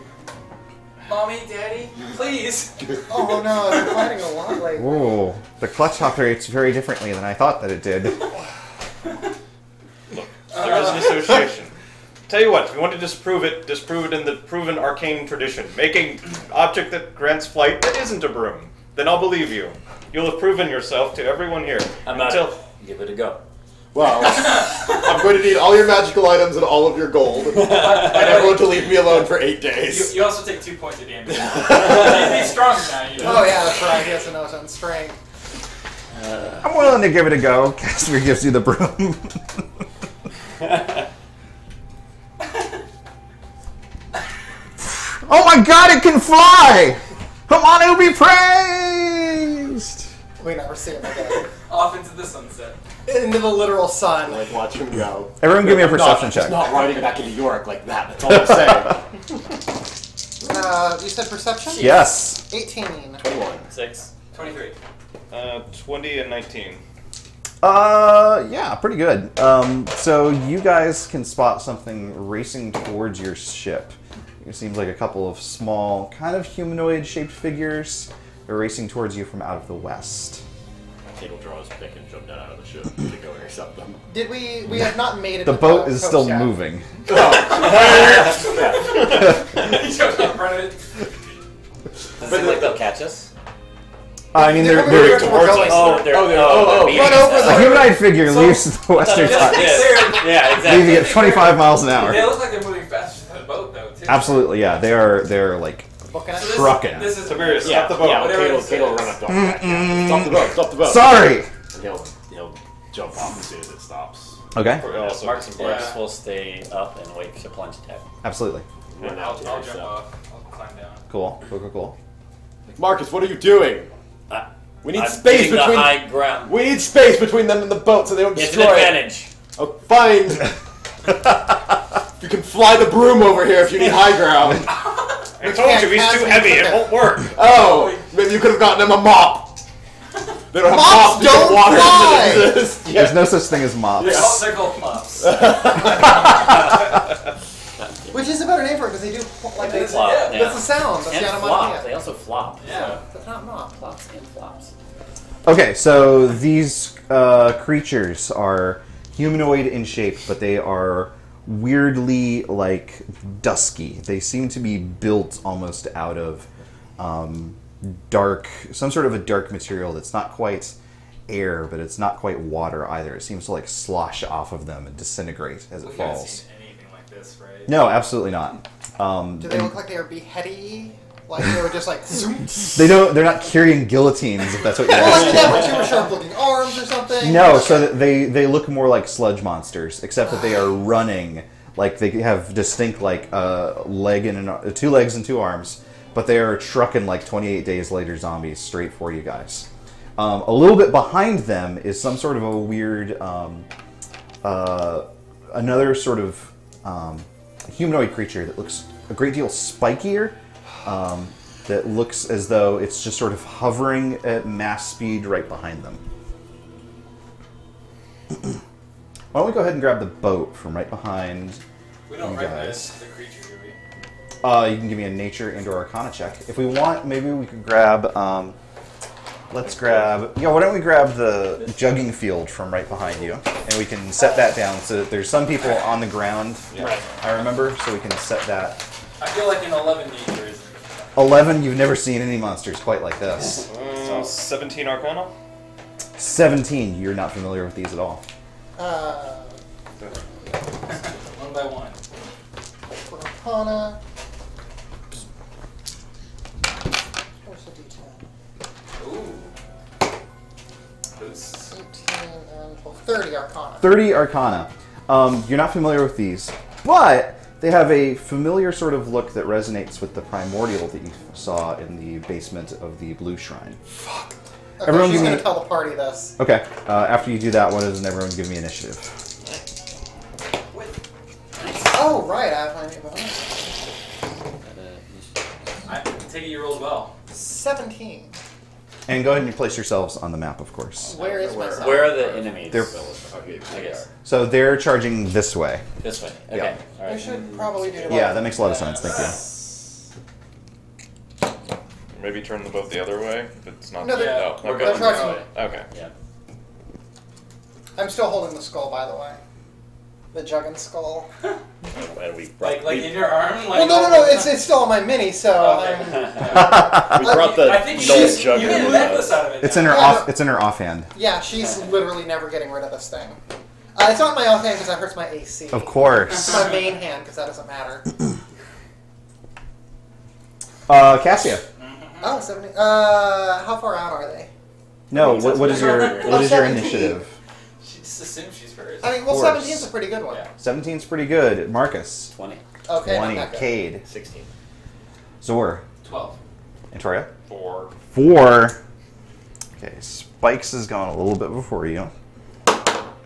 Mommy, Daddy, please. oh no, I've been fighting a lot lately. Ooh, the clutch operates very differently than I thought that it did. Look, there is an association. Tell you what, if you want to disprove it in the proven arcane tradition. Make an object that grants flight that isn't a broom. Then I'll believe you. You'll have proven yourself to everyone here. I'm not. Until- Give it a go. Well, I'm going to need all your magical items and all of your gold. And everyone to leave me alone for 8 days. You also take 2 points of damage. He's stronger now, you know. Oh yeah, that's right. He has to know his own strength. I'm willing to give it a go. Casper gives you the broom. Oh my god, it can fly! Come on, it'll be praised! We never see him again. Off into the sunset. Into the literal sun. Like, watch him go. Everyone give me a perception Just check. not riding back into York like that. That's all I'm saying. You said perception? Yes. 18. 21. 6. 23. 20 and 19. Yeah, pretty good. So you guys can spot something racing towards your ship. It seems like a couple of small, kind of humanoid-shaped figures are racing towards you from out of the west. Kate will draw his pick and jump down out of the ship to go intercept them. Did we have not made it The to boat is still coast yet. moving. He jumps in front of it. Does it look like they'll catch us? I mean, They're they're coming over towards towards us. us. they're Run over a them. humanoid figure leaves the western side, Yeah, exactly. leaving at 25 miles an hour. They look like they're moving faster than a boat, though, too. Absolutely, yeah. They're like Looking at So us. trucking. This is Tiberius, Yeah, stop the boat. yeah. Whatever Kate this will is. run up to him. Stop the boat. Stop the boat. Sorry. And he'll jump off as soon as it stops. Okay, Also, Marks some and Marks Yeah. will stay up and wait to plunge attack. absolutely. Run I'll out to jump yourself. off. I'll climb down. Cool. Marcus, what are you doing? We need I'm space getting the between. high ground. We need space between them and the boat so they don't It's an destroy it. advantage. Oh, fine. You can fly the broom over here if you need high ground. I told you, he's too heavy. It won't work. Oh, maybe you could have gotten him a mop. They don't have Mops mops to get don't water fly! into this. Yeah. There's no such thing as mops. They're called mops. Which is a better name for it because they do like They that's flop, yeah. yeah. the sound. That's And the flop. onomatopoeia. They also flop. Yeah. That's not mop. Flops and flops. Okay, so these creatures are humanoid in shape, but they are weirdly like dusky. They seem to be built almost out of some sort of a dark material that's not quite air, but it's not quite water either. It seems to like slosh off of them and disintegrate as it We haven't falls. seen anything like this, right? No, absolutely not. Do they look like they are beheady? Like they were just like zoom? They're not carrying guillotines, if that's what you're Well, like asking. they have super sharp looking arms or something. No, so that they look more like sludge monsters, except that they are running. Like they have distinct like leg and two legs and two arms, but they are trucking like 28 Days Later zombies straight for you guys. A little bit behind them is some sort of a weird, another sort of humanoid creature that looks a great deal spikier. That looks as though it's just sort of hovering at mass speed right behind them. Why don't we go ahead and grab the boat from right behind We don't you recognize guys? the creature, do we? You can give me a nature and/or arcana check. If we want, maybe we could grab. Let's grab. Yeah, why don't we grab the jugging field from right behind you, and we can set that down so that there's some people on the ground. Right. I remember, so we can set that. I feel like an 11 nature is. 11. You've never seen any monsters quite like this. 17 Arcana? 17. You're not familiar with these at all. One by one. For Arcana. Where's the D10? Ooh. Boost. 18 and 12. 30 Arcana. 30 Arcana. You're not familiar with these, but they have a familiar sort of look that resonates with the primordial that you saw in the basement of the Blue Shrine. Okay, Everyone she's give me- gonna tell the party this. Okay, after you do that, why doesn't everyone give me initiative? Oh, right, I have my name on it. I take it you rolled well. 17. And go ahead and place yourselves on the map, of course. Where is myself? Where are the enemies? They're- Okay, I guess. So they're charging this way. This way. Okay. Yeah. All We right. should probably do Yeah, that makes a lot of sense. Thank you. Maybe turn the boat the other way if it's not. No, they're- Yeah, Oh, we're okay. going They're this trying- way. Okay. Yeah. I'm still holding the skull, by the way. The Juggin skull. And we Like in your arm? Well, Like, no, it's still on my mini, so Okay. I'm... We brought the I think null you jugger made a with necklace us. out of it. It's now. in her Yeah, off. no. It's in her offhand. Yeah, she's literally never getting rid of this thing. It's not my offhand because that hurts my AC. Of course. It's my main hand because that doesn't matter. Cassia. Oh, 70. How far out are they? No. What is your 17. initiative? She just assumes she's first. I mean, well, Of course. 17 is a pretty good one. Yeah. 17's pretty good. Marcus. 20. Okay, 20. not that good. Cade. 16. Zor. 12. And Toria. 4. 4. Okay, Spikes is going a little bit before you.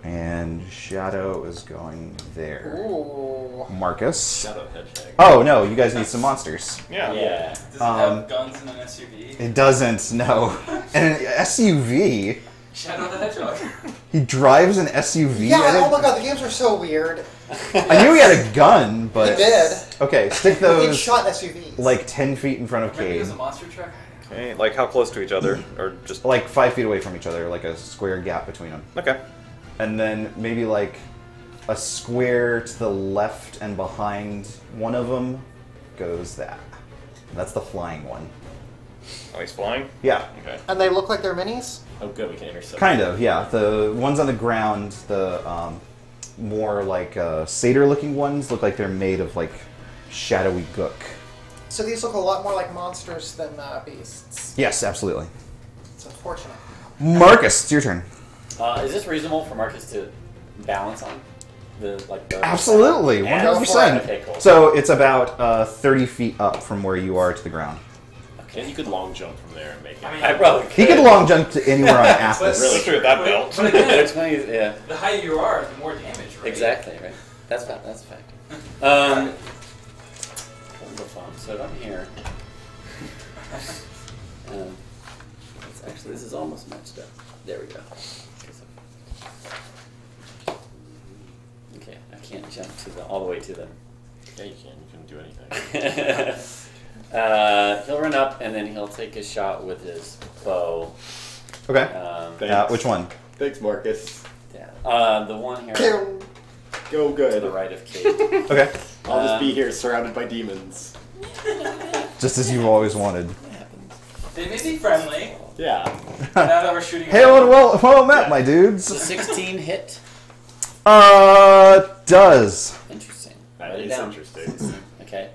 And Shadow is going there. Ooh. Marcus. Shadow Hedgehog. Oh, no, you guys need some monsters. Yeah. Yeah. Does it have guns and an SUV? It doesn't, no. And an SUV? Shadow the Hedgehog. He drives an SUV? Yeah, I didn't- oh my god, the games are so weird. I knew he had a gun, but... He did. Okay, stick He those shot SUVs. like 10 feet in front of Maybe Cade. it's a monster truck? Okay, like how close to each other? Or just. Like 5 feet away from each other, like a square gap between them. Okay. And then maybe like a square to the left and behind one of them goes that. That's the flying one. Oh, he's flying? Yeah. Okay. And they look like they're minis? Oh, good, we can intercept. Kind of, yeah. The ones on the ground, the more like satyr-looking ones, look like they're made of like shadowy gook. So these look a lot more like monsters than beasts. Yes, absolutely. It's unfortunate. Marcus, it's your turn. Is this reasonable for Marcus to balance on? The Absolutely, Yeah, 100%. Okay, cool. So it's about 30 feet up from where you are to the ground. And you could long jump from there and make it. I mean, I probably could. He could long jump to anywhere on Athos. Really true with that belt. But again, Which one is- yeah. the higher you are, the more damage, right? Exactly, right? That's a fact. So I'm here. Actually, this is almost matched up. There we go. Okay, I can't jump to all the way to them. Yeah, you can. You can do anything. He'll run up and then he'll take a shot with his bow. Okay. Thanks. Which one? Thanks, Marcus. Yeah. The one here to Go good. the right of Kate. Okay. I'll just be here surrounded by demons. Just as you've always wanted. They may be friendly. Yeah. Now that we're shooting. Hail and well met, my dudes. Does 16 hit? Does. Interesting. That Write it is down. interesting. Okay.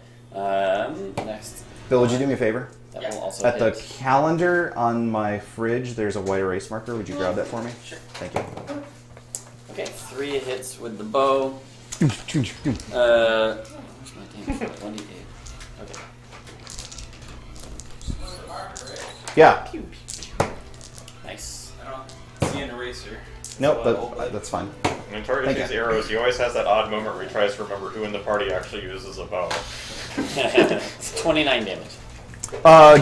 Next. Bill, would you do me a favor? That will also At the hit. calendar on my fridge, there's a white erase marker. Would you grab that for me? Sure. Thank you. Okay, 3 hits with the bow. Where's my damage? 28. Okay. Yeah. Nice. I don't see an eraser. Nope, So, that's fine. When Tori Thank shoots you. arrows, he always has that odd moment where he tries to remember who in the party actually uses a bow. It's 29 damage.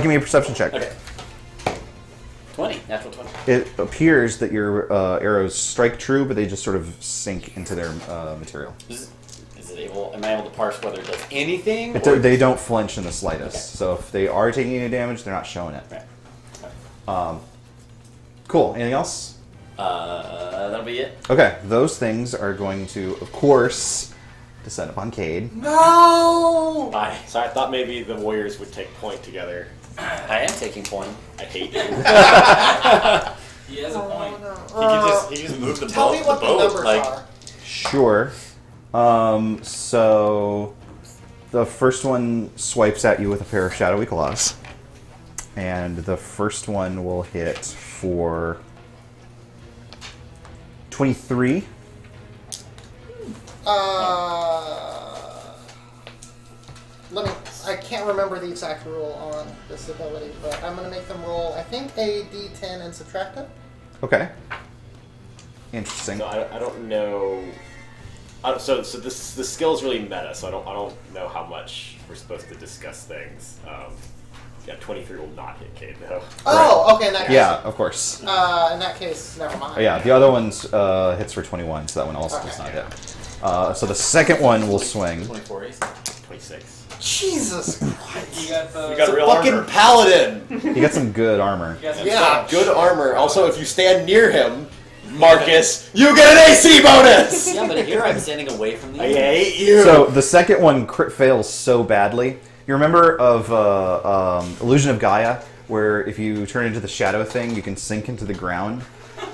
Give me a perception check. Okay. 20. Natural 20. It appears that your arrows strike true, but they just sort of sink into their material. Is it able? Am I able to parse whether it does anything? They don't flinch in the slightest. Okay. So if they are taking any damage, they're not showing it. Right. Cool. Anything else? That'll be it. Okay. Those things are going to, of course, descend upon Cade. No! Bye. So I thought maybe the warriors would take point together. I am taking point. I hate you. He has a point. He can just move the Tell boat. me what the boat. numbers like- are. Sure. So the first one swipes at you with a pair of shadowy claws. And the first one will hit for 23. I can't remember the exact rule on this ability, but I'm going to make them roll, I think, a d10 and subtract it. Okay. Interesting. No, I don't know. So the skill's really meta. So I don't know how much we're supposed to discuss things. Yeah, 23 will not hit Cade though. Oh, okay, in that case. Yeah, of course. In that case, never mind. Oh, yeah, the other one's hits for 21, so that one also does not Okay. hit. So the second one will swing. 24 AC. 26. Jesus Christ. You got the. You got real Fucking armor. paladin. You got some good armor. You got some Yeah. Good armor. Also, if you stand near him, Marcus, you get an AC bonus. Yeah, but here I'm standing away from the I hate you. So the second one crit fails so badly. You remember of Illusion of Gaia, where if you turn into the shadow thing, you can sink into the ground?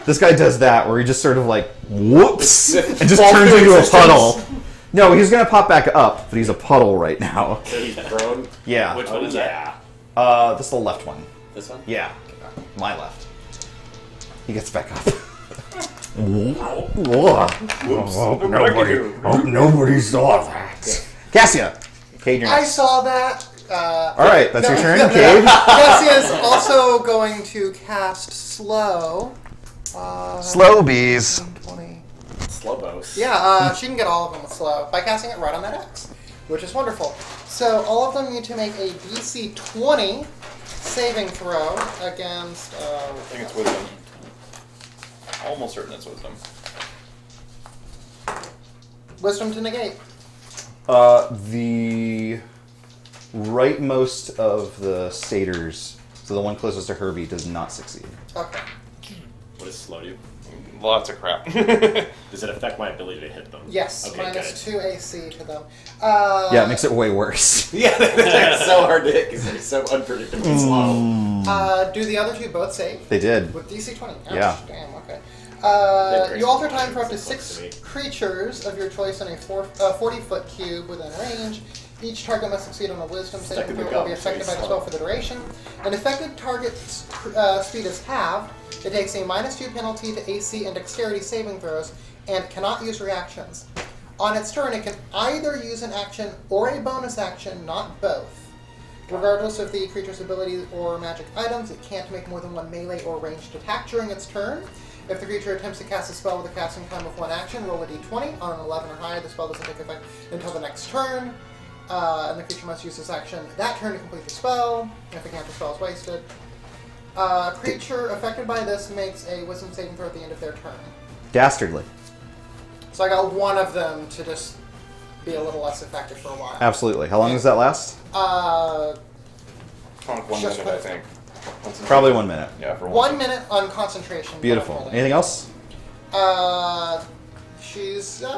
This guy does that, where he just sort of like, whoops, and just Falls turns to into a existence. puddle. No, he's going to pop back up, but he's a puddle right now. So he's prone. Yeah. Which Oh, one is yeah. This is the left one. This one? Yeah. My left. He gets back up. Nobody saw that. Cassia. Cade, you're I next. saw that. Alright, that's your turn, no. Cade. Cassia is also going to cast Slow. Slow bees. 20. Slowbos. Yeah, she can get all of them with Slow by casting it right on that X, which is wonderful. So all of them need to make a DC 20 saving throw against... I think it's wisdom. Almost certain it's wisdom. Wisdom to negate. The rightmost of the satyrs, so the one closest to Herbie, does not succeed. Okay. What does slow do? Lots of crap. Does it affect my ability to hit them? Yes, Okay, -2 AC to them. Yeah, it makes it way worse. Yeah, it's so hard to hit because they're so unpredictably slow. Do the other two both save? They did. With DC 20. Ouch, Yeah. Damn, okay. They're You alter time crazy. for up to Close 6 to me. creatures of your choice in a 40-foot cube within range. Each target must succeed on a wisdom Stuck saving in the throw or be gum, affected so by the he's spell for the duration. An affected target's speed is halved. It takes a -2 penalty to AC and dexterity saving throws and cannot use reactions. On its turn, it can either use an action or a bonus action, not both. Regardless of the creature's ability or magic items, it can't make more than one melee or ranged attack during its turn. If the creature attempts to cast a spell with a casting time of 1 action, roll a d20. On an 11 or higher, the spell doesn't take effect until the next turn. And the creature must use this action that turn to complete the spell. If it can't, the spell is wasted. Creature affected by this makes a wisdom saving throw at the end of their turn. Dastardly. So I got one of them to just be a little less effective for a while. Absolutely. How long does that last? 1 Just minute, put I it- think. Probably 1 minute. Yeah, for 1 minute on concentration. Beautiful. definitely. Anything else? She's yeah,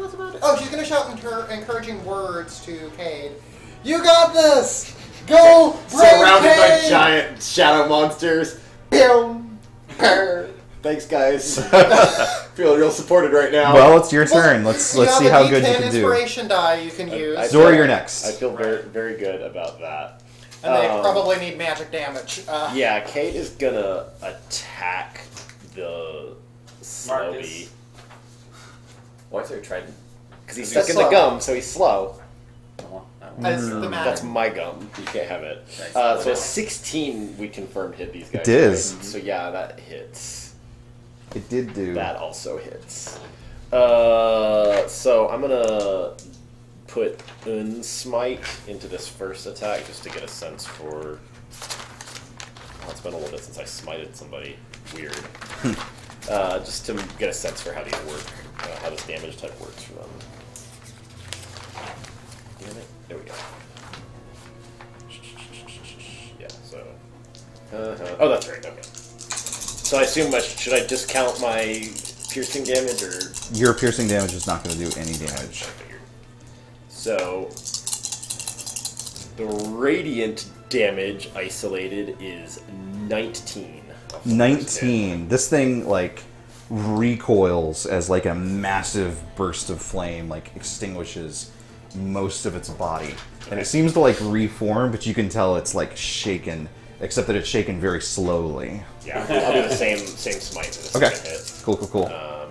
that's about it. Oh, she's gonna shout encouraging words to Cade. You got this. Go, brave Surrounded by Cade! giant shadow monsters. Boom. Thanks, guys. Feel real supported right now. Well, it's your turn. Let's see how good you can do. Inspiration die you can use. Zora, you're next. I feel very, very good about that. And they probably need magic damage. Yeah, Kate is gonna attack the Slowy. Marcus. Why is there a trident? Because he's He's stuck in the slow. gum, so he's slow. As the man. That's my gum. You can't have it. Nice. So 16, we confirmed hit these guys. It is. right? So yeah, that hits. It did do. That also hits. So I'm gonna put Unsmite into this first attack just to get a sense for. Oh, it's been a little bit since I smited somebody. Weird. Just to get a sense for how these work, how this damage type works for them. Damn it. There we go. Yeah, so. Oh, that's right, okay. So I assume should I discount my piercing damage, or? Your piercing damage is not going to do any damage. I figured. So. The radiant damage isolated is 19. 19. This thing, like, recoils as, like, a massive burst of flame, like, extinguishes most of its body. And it seems to, like, reform, but you can tell it's, like, shaken, except that it's shaken very slowly. Yeah, I'll do the same smite for the Okay. second hit. Cool, cool, cool.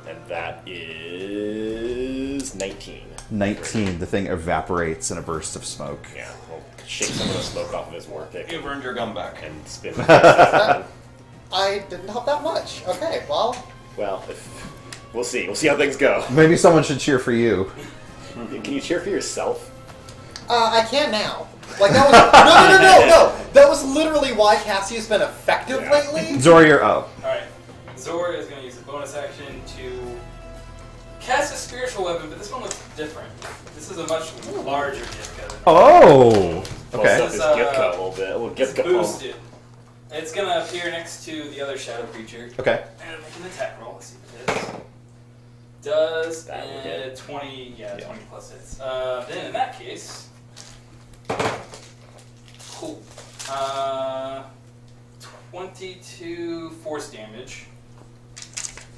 And that is 19. 19. The thing evaporates in a burst of smoke. Yeah, we'll shake some of the smoke off of his war pick You've earned your gum back. and spin it. I didn't help that much. Okay, well. Well, we'll see. We'll see how things go. Maybe someone should cheer for you. Can you cheer for yourself? I can now. Like, that was. No! That was literally why Cassie's been effective Yeah. lately. Zora, you're up. Alright. Zora is going to use a bonus action to cast a spiritual weapon, but this one looks different. This is a much larger Gifka. Oh! Plus Okay. up his Gifka a little bit. A little It's Gifka boosted. It's going to appear next to the other shadow creature. Okay. And make an attack roll. Let's see what it is. Does That would hit. 20, 20 plus hits. Then in that case, cool. 22 force damage.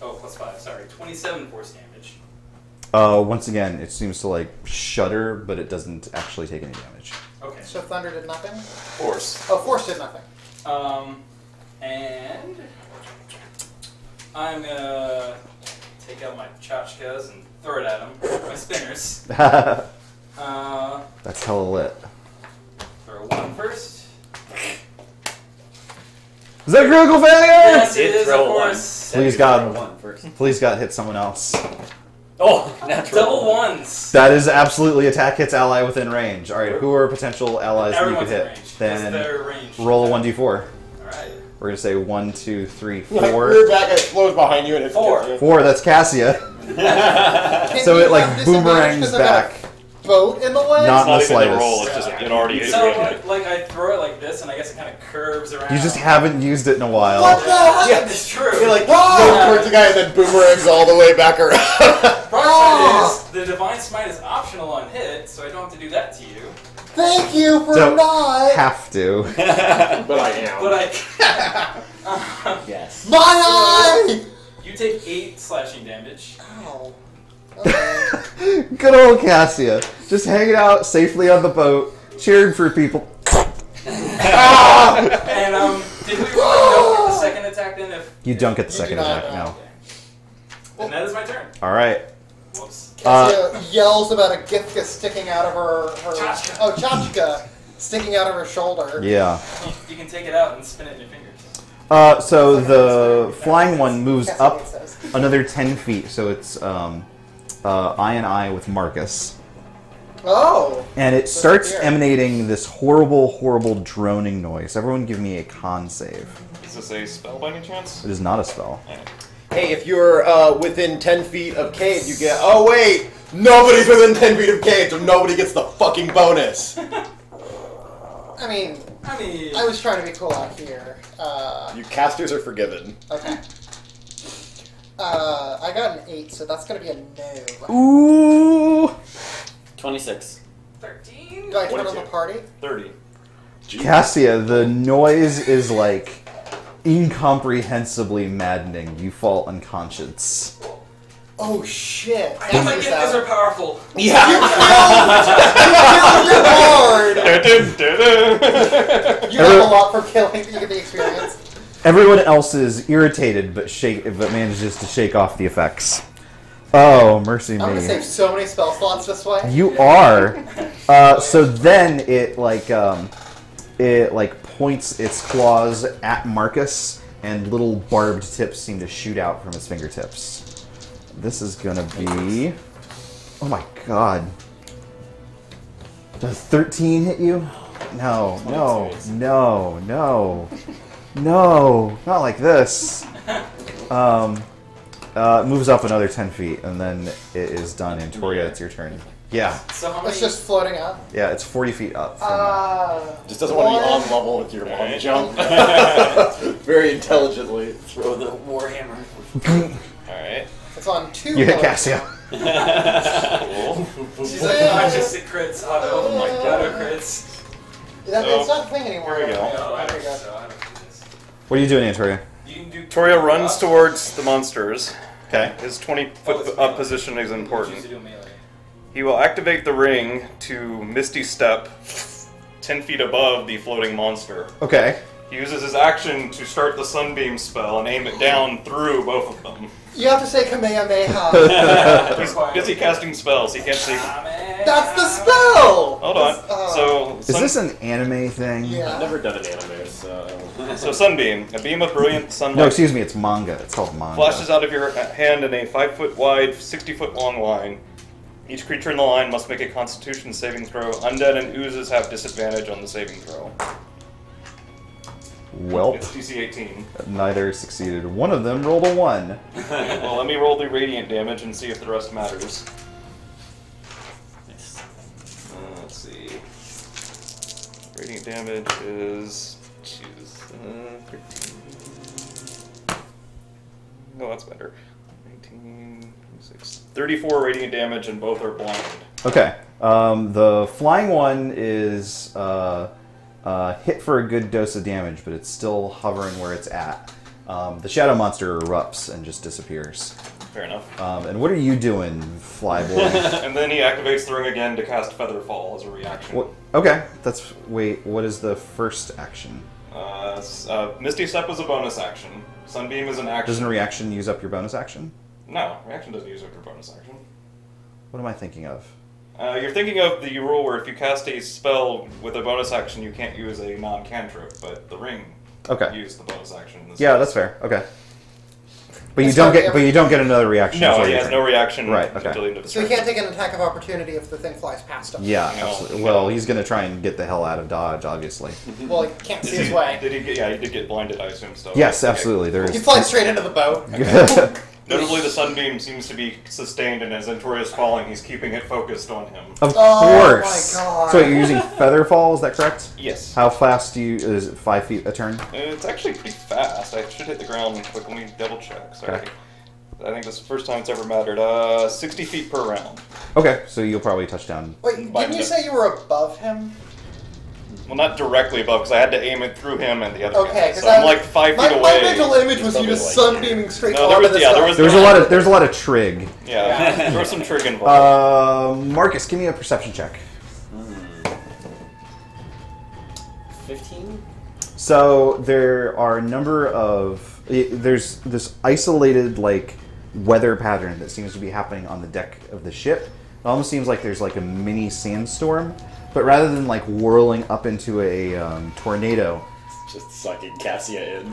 Oh, plus 5, sorry. 27 force damage. Once again, it seems to, like, shudder, but it doesn't actually take any damage. Okay. So Thunder did nothing? Force. Oh, Force did nothing. And I'm gonna take out my tchotchkes and throw it at him. My spinners. That's hella lit. Throw one first. Is that a critical failure? Yes, it Did is, throw of one. course. Please, God. One first. Please, God, hit someone else. Oh, natural. Double ones. That is absolutely attack hits ally within range. Alright, who are potential allies that you could Everyone's in hit? range. 'cause Then they're ranged. roll a 1d4. Alright. We're going to say 1, 2, 3, Like, 4. rear back, it flows behind you and it 4. 4, that's Cassia. Can So you it, like, have disadvantage boomerangs 'cause I've got back. a boat in the way? Not It's in not the even a slightest. roll. It's just it already is. So, like, I throw it like this, and I guess it kind of curves around. You just haven't used it in a while. What the heck? Yeah. It's true. You're like, Whoa! go towards the guy and then boomerangs all the way back around. Problem is, the Divine Smite is optional on hit, so I don't have to do that to you. Thank you for Don't not. have to. But I am. But I... Yes. My eye! You take 8 slashing damage. Ow. Okay. Good old Cassia. Just hanging out safely on the boat, cheering for people. And, did we really don't get the second attack then? If You don't get the You second do not. attack, no. And that is my turn. Alright. Whoops. Cassia yells about a Githka sticking out of her Chachka. oh, Chachka sticking out of her shoulder. Yeah. You can take it out and spin it in your fingers. So the flying one moves Cassia up hates those. another 10 feet, so it's eye and eye with Marcus. Oh. And it starts Here. emanating this horrible, horrible droning noise. Everyone give me a con save. Is this a spell by any chance? It is not a spell. Hey, if you're within 10 feet of Cade, you get... Oh, wait! Nobody's within 10 feet of Cade, so nobody gets the fucking bonus! I mean, I I was trying to be cool out here. You casters are forgiven. Okay. I got an 8, so that's gonna be a no. Ooh! 26. 13? Do I turn on the 22. party? 30. Cassia, the noise is like incomprehensibly maddening. You fall unconscious. Oh shit. I think my gifters are powerful. Yeah! You killed your guard! You level up for killing, you get the experience. Everyone else is irritated, but manages to shake off the effects. Oh, mercy I'm gonna me! save so many spell slots this way. You are. So then it points its claws at Marcus, and little barbed tips seem to shoot out from its fingertips. This is gonna be. Oh my god! Does 13 hit you? No, no, no, no, no! Not like this. It moves up another 10 feet, and then it is done. And Toria, it's your turn. Yeah, So how many? It's just floating up. yeah, it's 40 feet up. From Just doesn't want to be on One. level with your long jump. Very intelligently. Throw the warhammer. Alright. It's on 2 you hit levels. Cassia. Cool. She's unconscious, it crits, auto, auto crits. It's not a thing anymore. Here we go. No, I There don't you go. so I don't do this. What are you doing, Antoria? You can do Toria runs towards the monsters. Okay. His 20-foot it's up melee. position is Choose important. to do melee. He will activate the ring to Misty Step 10 feet above the floating monster. Okay. He uses his action to start the Sunbeam spell and aim it down through both of them. You have to say Kamehameha. He's busy casting spells. He can't see. That's the spell! Hold on. So, Is this an anime thing? Yeah. I've never done an anime, so... so Sunbeam, a beam of brilliant sunlight, No, excuse me, it's manga. It's called manga. flashes out of your hand in a 5-foot wide, 60-foot long line. Each creature in the line must make a Constitution saving throw. Undead and oozes have disadvantage on the saving throw. Welp. It's DC 18. Neither succeeded. One of them rolled a 1. Well, let me roll the radiant damage and see if the rest matters. Nice. Let's see. Radiant damage is... 13. No, that's better. 19, 26, 34 radiant damage, and both are blind. Okay. The flying one is hit for a good dose of damage, but it's still hovering where it's at. The shadow monster erupts and just disappears. Fair enough. And what are you doing, Flyboy? And then he activates the ring again to cast Featherfall as a reaction. What? Okay, that's... Wait, what is the first action? Misty Step was a bonus action. Sunbeam is an action. Doesn't reaction use up your bonus action? No, reaction doesn't use up your bonus action. What am I thinking of? You're thinking of the rule where if you cast a spell with a bonus action, you can't use a non-cantrip, but the ring Okay. used the bonus action. In this Yeah, case. that's fair. Okay. But you don't get. But you don't get another reaction. No, until he your has turn. no reaction Right, okay. until the end of his So you turn. can't take an attack of opportunity if the thing flies past him. Yeah, No, absolutely. no. Well, he's gonna try and get the hell out of dodge, obviously. Well, he can't see Did his he, way. did he get? Yeah, he did get blinded. I assume so. Yes, Okay. absolutely. There He is. flies straight into the boat. Notably, the sunbeam seems to be sustained, and as Entori is falling, he's keeping it focused on him. Of Oh course. my god. So wait, you're using feather fall, is that correct? Yes. How fast do you, is it 5 feet a turn? It's actually pretty fast. I should hit the ground quick. Let me double check. Sorry. Okay. I think this is the first time it's ever mattered. 60 feet per round. Okay, so you'll probably touch down. Wait, didn't you say you were above him? Well, not directly above, because I had to aim it through him and the other Okay, guy. because So I'm like 5 feet away. My mental image was you Probably just like sunbeaming straight No, onto there was- this yeah, there guy. was- There's a lot of trig. Yeah, there was some trig involved. Marcus, give me a perception check. 15? So there are a number of there's this isolated like weather pattern that seems to be happening on the deck of the ship. It almost seems like there's like a mini sandstorm, but rather than like whirling up into a tornado, Just sucking Cassia in.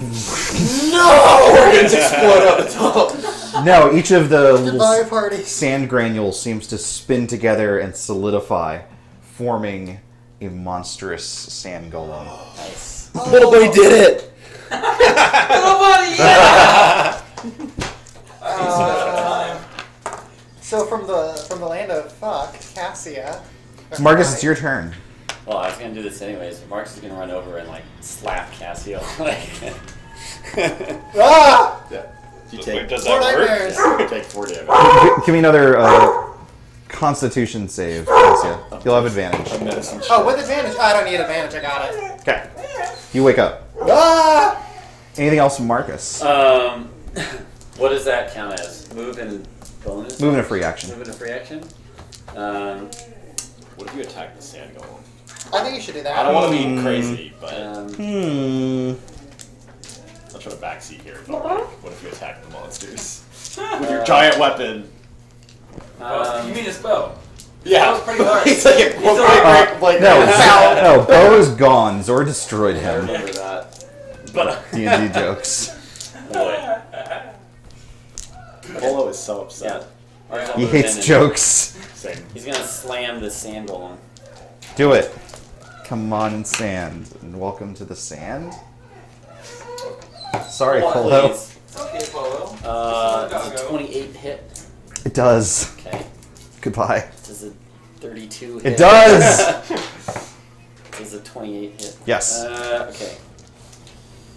No! Organs explode out the top. no, each of the little Goodbye, party. sand granules seems to spin together and solidify, forming a monstrous sand golem. Nice. Little buddy did it. Little buddy, yeah! So from the land of fuck, Cassia. So Marcus, it's your turn. Well, I was gonna do this anyways, but Mark's is gonna run over and like slap Cassio. Ah! Yeah. You Wait, take, does More that work? nightmares. you take 4 damage. Give me another Constitution save, Cassia. You'll have advantage. Medicine Oh, with advantage. I don't need advantage. I got it. Okay. You wake up. Ah! Anything else from Marcus? What does that count as? Move and bonus? Moving a free action. Move and a free action? What if you attack the sand golem? I think you should do that. I don't want to be crazy, but Um, I'll try to backseat here. But like, what if you attack the monsters with your giant weapon? You mean his bow? Yeah, That was pretty hard. He's like, No, Bo is gone. Zor destroyed I him. remember that. But D&D jokes. boy, Polo is so upset. Mark's He gonna hates move in and- jokes. Same. He's gonna slam the sand golem. Do it. Come on and sand. And welcome to the sand. Sorry, Hold on, Polo. please. It's okay, Polo. Does a 28 hit? It does. Okay. Goodbye. Does a 32 hit? It does! Does a 28 hit? Yes. Okay.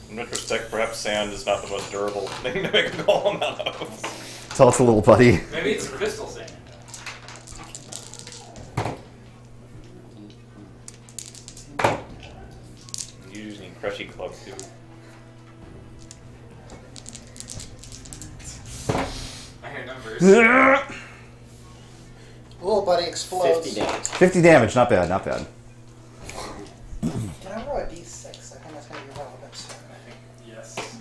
In retrospect, perhaps sand is not the most durable thing to make a golem out of. Tell us a little buddy. Maybe it's crystal sand. You're using Crushy Club too. I hear numbers. Little buddy explodes. 50 damage. 50 damage. Not bad, not bad. Can I roll a d6? I think that's going to be relevant. Yes.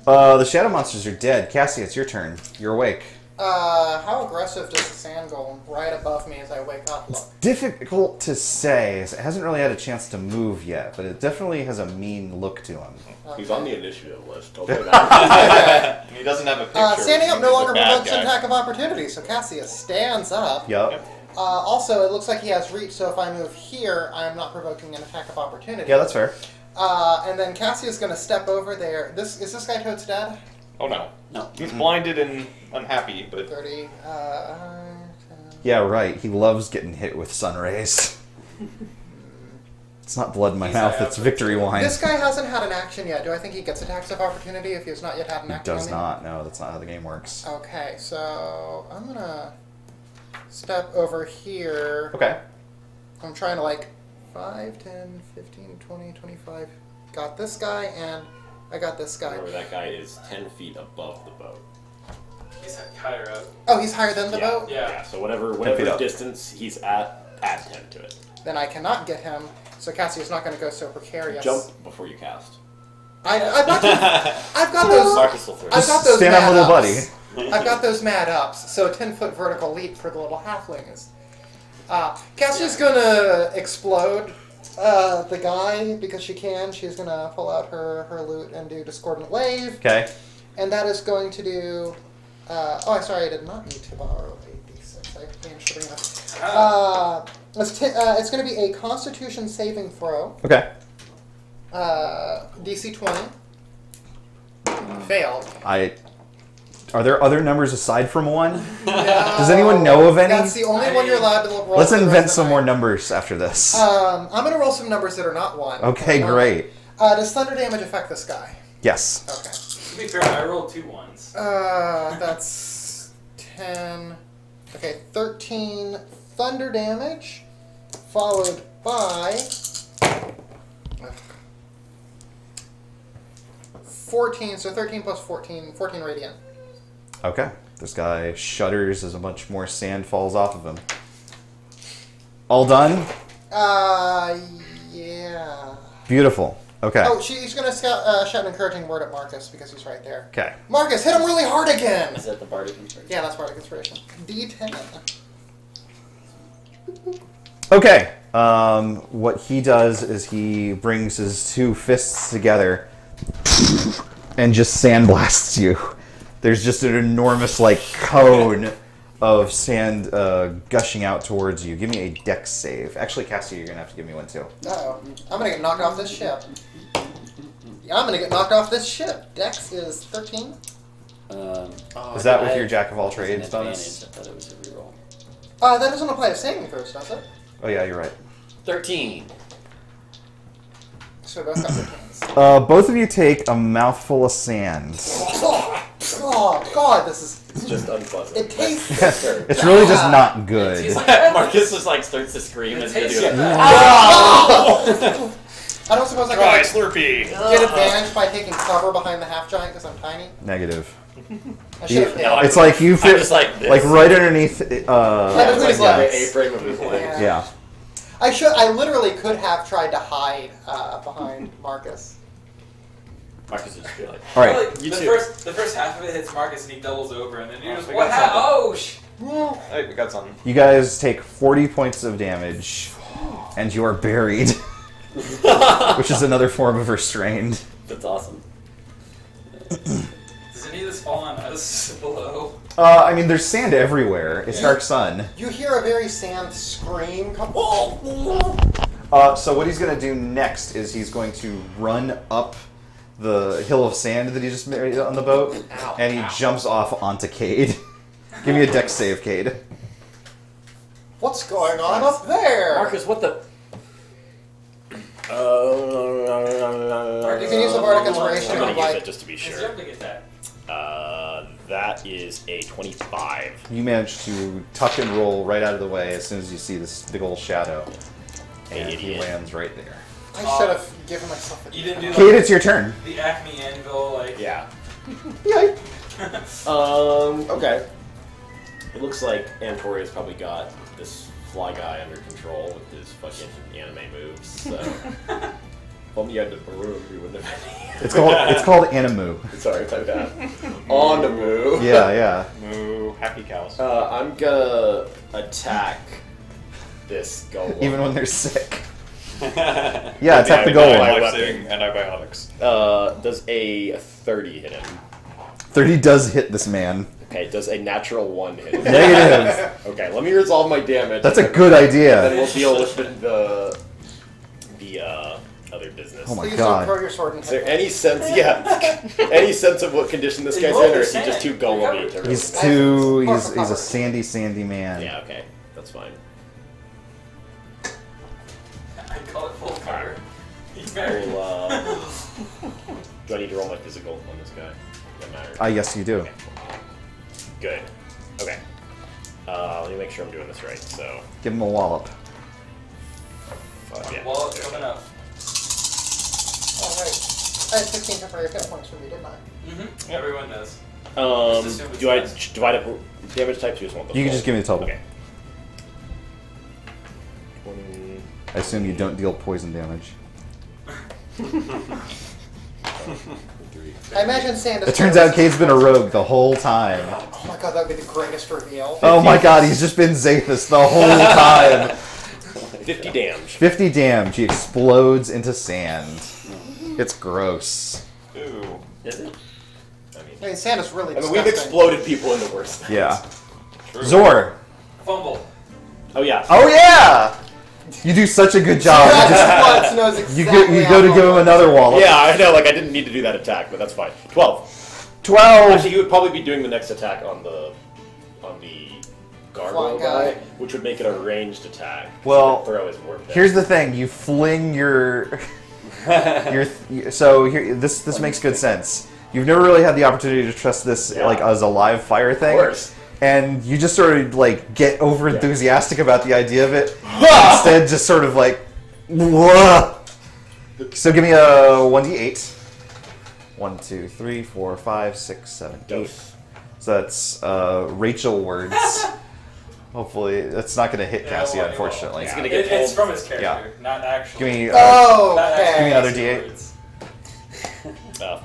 The shadow monsters are dead. Cassie, it's your turn. You're awake. How aggressive does the sand golem right above me as I wake up look? Difficult to say, as it hasn't really had a chance to move yet, but it definitely has a mean look to him. He's on the initiative list. Don't say that. He doesn't have a picture. Standing up no He's a longer bad provokes an guy. attack of opportunity, so Cassius stands up. Yup. Also, it looks like he has reach, so if I move here, I'm not provoking an attack of opportunity. Yeah, that's fair. And then Cassius is going to step over there. Is this guy Toad's dead? Oh no. No. He's blinded and unhappy, but 30. 10. Yeah, right. He loves getting hit with sun rays. It's not blood in my He's mouth, high it's up. victory wine. This guy hasn't had an action yet. Do I think he gets attacks of opportunity if he has not yet had an He action? does on me? not. No, that's not how the game works. Okay, so I'm going to step over here. Okay. I'm trying to like 5, 10, 15, 20, 25. Got this guy and I got this guy. Remember, that guy is 10 feet above the boat. He's higher up. Oh, he's higher than the yeah. boat? Yeah. Yeah, so whatever feet up. distance he's at, add 10 to it. Then I cannot get him, so Cassie's not going to go so precarious. Jump before you cast. I've got those. Marcus will throw. I've got those Stand up, mad little ups. buddy. I've got those mad ups. So a 10-foot vertical leap for the little halfling is. Cassie's gonna explode the guy because she can. She's gonna pull out her loot and do discordant wave, Okay. and that is going to do. Sorry, I did not need to borrow a d6. I changed to bring up. It's going to be a Constitution saving throw. Okay. DC 20. Failed. I Are there other numbers aside from 1? No. Does anyone know of any? That's the only one you're allowed to roll. Let's for the invent rest some of the more night. numbers after this. I'm going to roll some numbers that are not 1. Okay, great. Does thunder damage affect this guy? Yes. Okay. To be fair, I rolled 2 1s. That's 10. Okay, 13 thunder damage, followed by 14. So 13 plus 14, 14 radiant. Okay. This guy shudders as a bunch more sand falls off of him. All done? Yeah. Beautiful. Okay. Oh, he's going to shout an encouraging word at Marcus because he's right there. Okay. Marcus, hit him really hard again! Is that the Bardic Inspiration? Yeah, that's Bardic Inspiration. D10. Okay. What he does is he brings his 2 fists together and just sandblasts you. There's just an enormous, like, cone of sand gushing out towards you. Give me a dex save. Actually, Cassie, you're going to have to give me one, too. Uh-oh. I'm going to get knocked off this ship. Yeah, I'm going to get knocked off this ship. Dex is 13. Is that with your Jack of all trades bonus? I thought it was a reroll. That doesn't apply to saving throws, does it? Oh, yeah, you're right. 13. So we both got 13s. Both of you take a mouthful of sand. Oh, God, this is... It's just unpleasant. It tastes... It's really just not good. Marcus just like starts to scream and I don't suppose I Try can Slurpee. get advantage by taking cover behind the half-giant because I'm tiny? Negative. I should have No, It's like you fit, just like this. like right underneath. Yeah, It's like Yeah. the A-frame of his legs. Yeah. I literally could have tried to hide behind Marcus. Marcus would just be like, All right. Like, You the too. the first half of it hits Marcus and he doubles over, and then you Oh, just we what got happened? something. Oh Hey, we got something. You guys take 40 points of damage, and you are buried, which is another form of restrained. That's awesome. Does any of this fall on us below? I mean, there's sand everywhere. It's dark sun. You hear a very sand scream come... So what he's going to do next is he's going to run up the hill of sand that he just made on the boat, and he jumps off onto Cade. Give me a dex save, Cade. What's going on up there? Marcus, what the? You can use the Bardic Inspiration I'm if gonna you'd use like. it just to be His sure. jumping attack. That is a 25. You manage to tuck and roll right out of the way as soon as you see this big old shadow, and he Idiot. lands right there. I should have given myself a... You didn't do Cade, like, it's your turn. the Acme Anvil, like... Yeah. Yay. Okay. It looks like Antoria's probably got this fly guy under control with his fucking anime moves, so... If only you had the broom, you wouldn't have any. It's called Animu. Sorry, type that. On the move. Yeah. Moo, happy cows. I'm gonna attack this golem. Even when they're sick. Yeah, Yeah, attack the golem. Life-saving antibiotics. Does a 30 hit him? 30 does hit this man. Okay, does a natural 1 hit him? Negative. Okay, let me resolve my damage. That's a good Then idea. we'll deal with the other business. Oh my Please God. don't throw your sword and Is there hit me. any sense, any sense of what condition this guy's in, or is he just too golem-y to really He's know? he's a sandy man. Yeah, okay, that's fine. I call it full cover. Well, do I need to roll my physical on this guy? That matters. Yes, you do. Okay. Good. Okay. Let me make sure I'm doing this right. So, Give him a wallop. yeah. Well, it's coming up. Oh, right. I had 15 temporary hit points from you, didn't I? Mm-hmm. Everyone does. Do Just assume it's I nice. divide up damage types? You just want the You can full? just give me the total. Okay. 20. I assume you don't deal poison damage. I imagine sand is... It turns out Cade's been a rogue the whole time. Oh my god, that would be the greatest reveal. Oh my God, he's just been Zathus the whole time. 50 damage. 50 damage. He explodes into sand. It's gross. Ooh. Is it? I mean, sand is really We've disgusting. exploded people in the worst things. Yeah. True. Zor. Fumble. Oh yeah. Oh yeah! You do such a good job. You, just- knows you exactly go to how give him to- another wallop. Yeah, I know. Like I didn't need to do that attack, but that's fine. 12. 12! Actually, you would probably be doing the next attack on the gargoyle guy, which would make it a ranged attack. Well, throw his warp pick. Here's the thing: you fling your so here this makes good sense. You've never really had the opportunity to trust this like as a live fire thing. Of course. And you just sort of like get over enthusiastic about the idea of it. Instead, just sort of like, whoa. So give me a 1d8. 1, 2, 3, 4, 5, 6, 7, 8. So that's Rachel words. Hopefully, that's not going to hit Cassia, unfortunately. It's, it's from his character, not actually. Give me, give me another d8.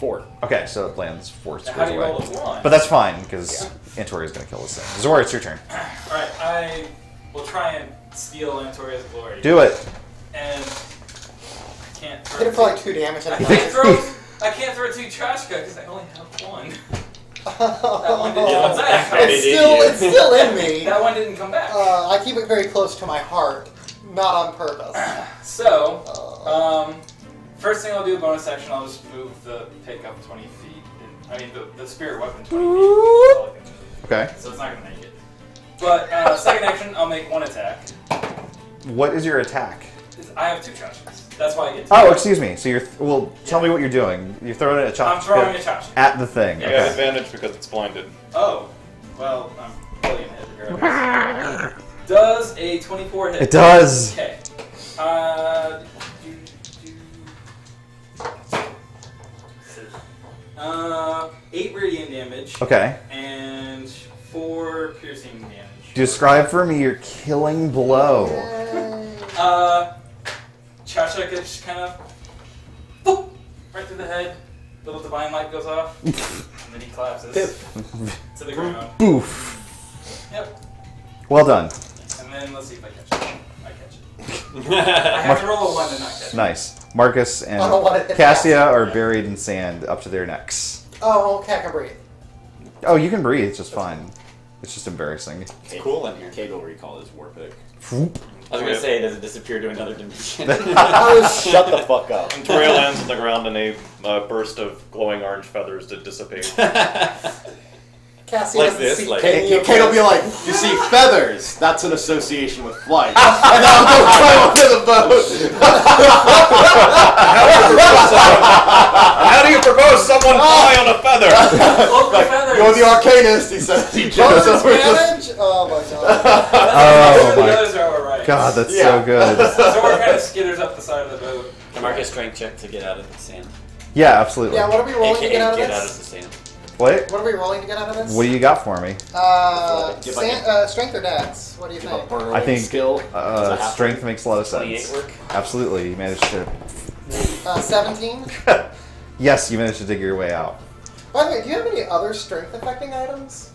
4. Okay, so it lands 4 squares how do you away. roll a 1? But that's fine, because Antoria's going to kill this thing. Zora, it's your turn. Alright, I will try and steal Antoria's glory. Do it. And I can't throw Hit it for like 2 damage. And I can't throw 2 Trashka because I only have 1. That one didn't come back. It's still in me. That one didn't come back. I keep it very close to my heart, not on purpose. So, first thing I'll do, bonus action, I'll just move the pick up 20 feet. I mean, the spirit weapon 20 feet. Okay. So it's not going to make it. But, second action, I'll make 1 attack. What is your attack? I have 2 Trashkas. That's why I get 2. Oh, excuse me. So you're tell me what you're doing. You're throwing a tchotchke. I'm throwing a tchotchke at the thing. You Okay. have advantage because it's blinded. Oh, well, I'm really in the hit. Does a 24 hit? It does. Okay. 8 radiant damage. Okay. And 4 piercing damage. Describe for me your killing blow. Chachak gets kind of boop, right through the head. Little divine light goes off, and then he collapses to the ground. Boof. Yep. Well done. And then let's see if I catch it. I catch it. I have to roll a 1 to not catch it. Nice. Marcus and I don't want to hit Cassia are buried in sand up to their necks. Oh, okay, I can breathe. Oh, you can breathe. It's just fine. It's just embarrassing. It's cool in here. Cade will recall his warp pick. I was going to say, does it disappear to another dimension? Shut the fuck up. And Toria lands on the ground and a burst of glowing orange feathers to dissipate. Cassie Like doesn't this, see. like- Cade will be like, you see, feathers, that's an association with flight. And I'll go climb onto the boat. How do you propose someone fly on a feather? Local feathers. You're the arcanist, he says. He jumps Bonus over. damage? Oh my god. Oh The my others are alright. god, that's Yeah. so good. Zora kind of skitters up the side of the boat. Can Mark a strength check to get out of the sand? Yeah, absolutely. Yeah, what are we rolling to AKA get out of get out of this? the sand. What? What are we rolling to get out of this? What do you got for me? Strength or dex? What do you Give a think? burrowing I think skill. strength makes a lot of 28 sense. work? Absolutely, you managed to. 17? Yes, you managed to dig your way out. By the way, do you have any other strength affecting items?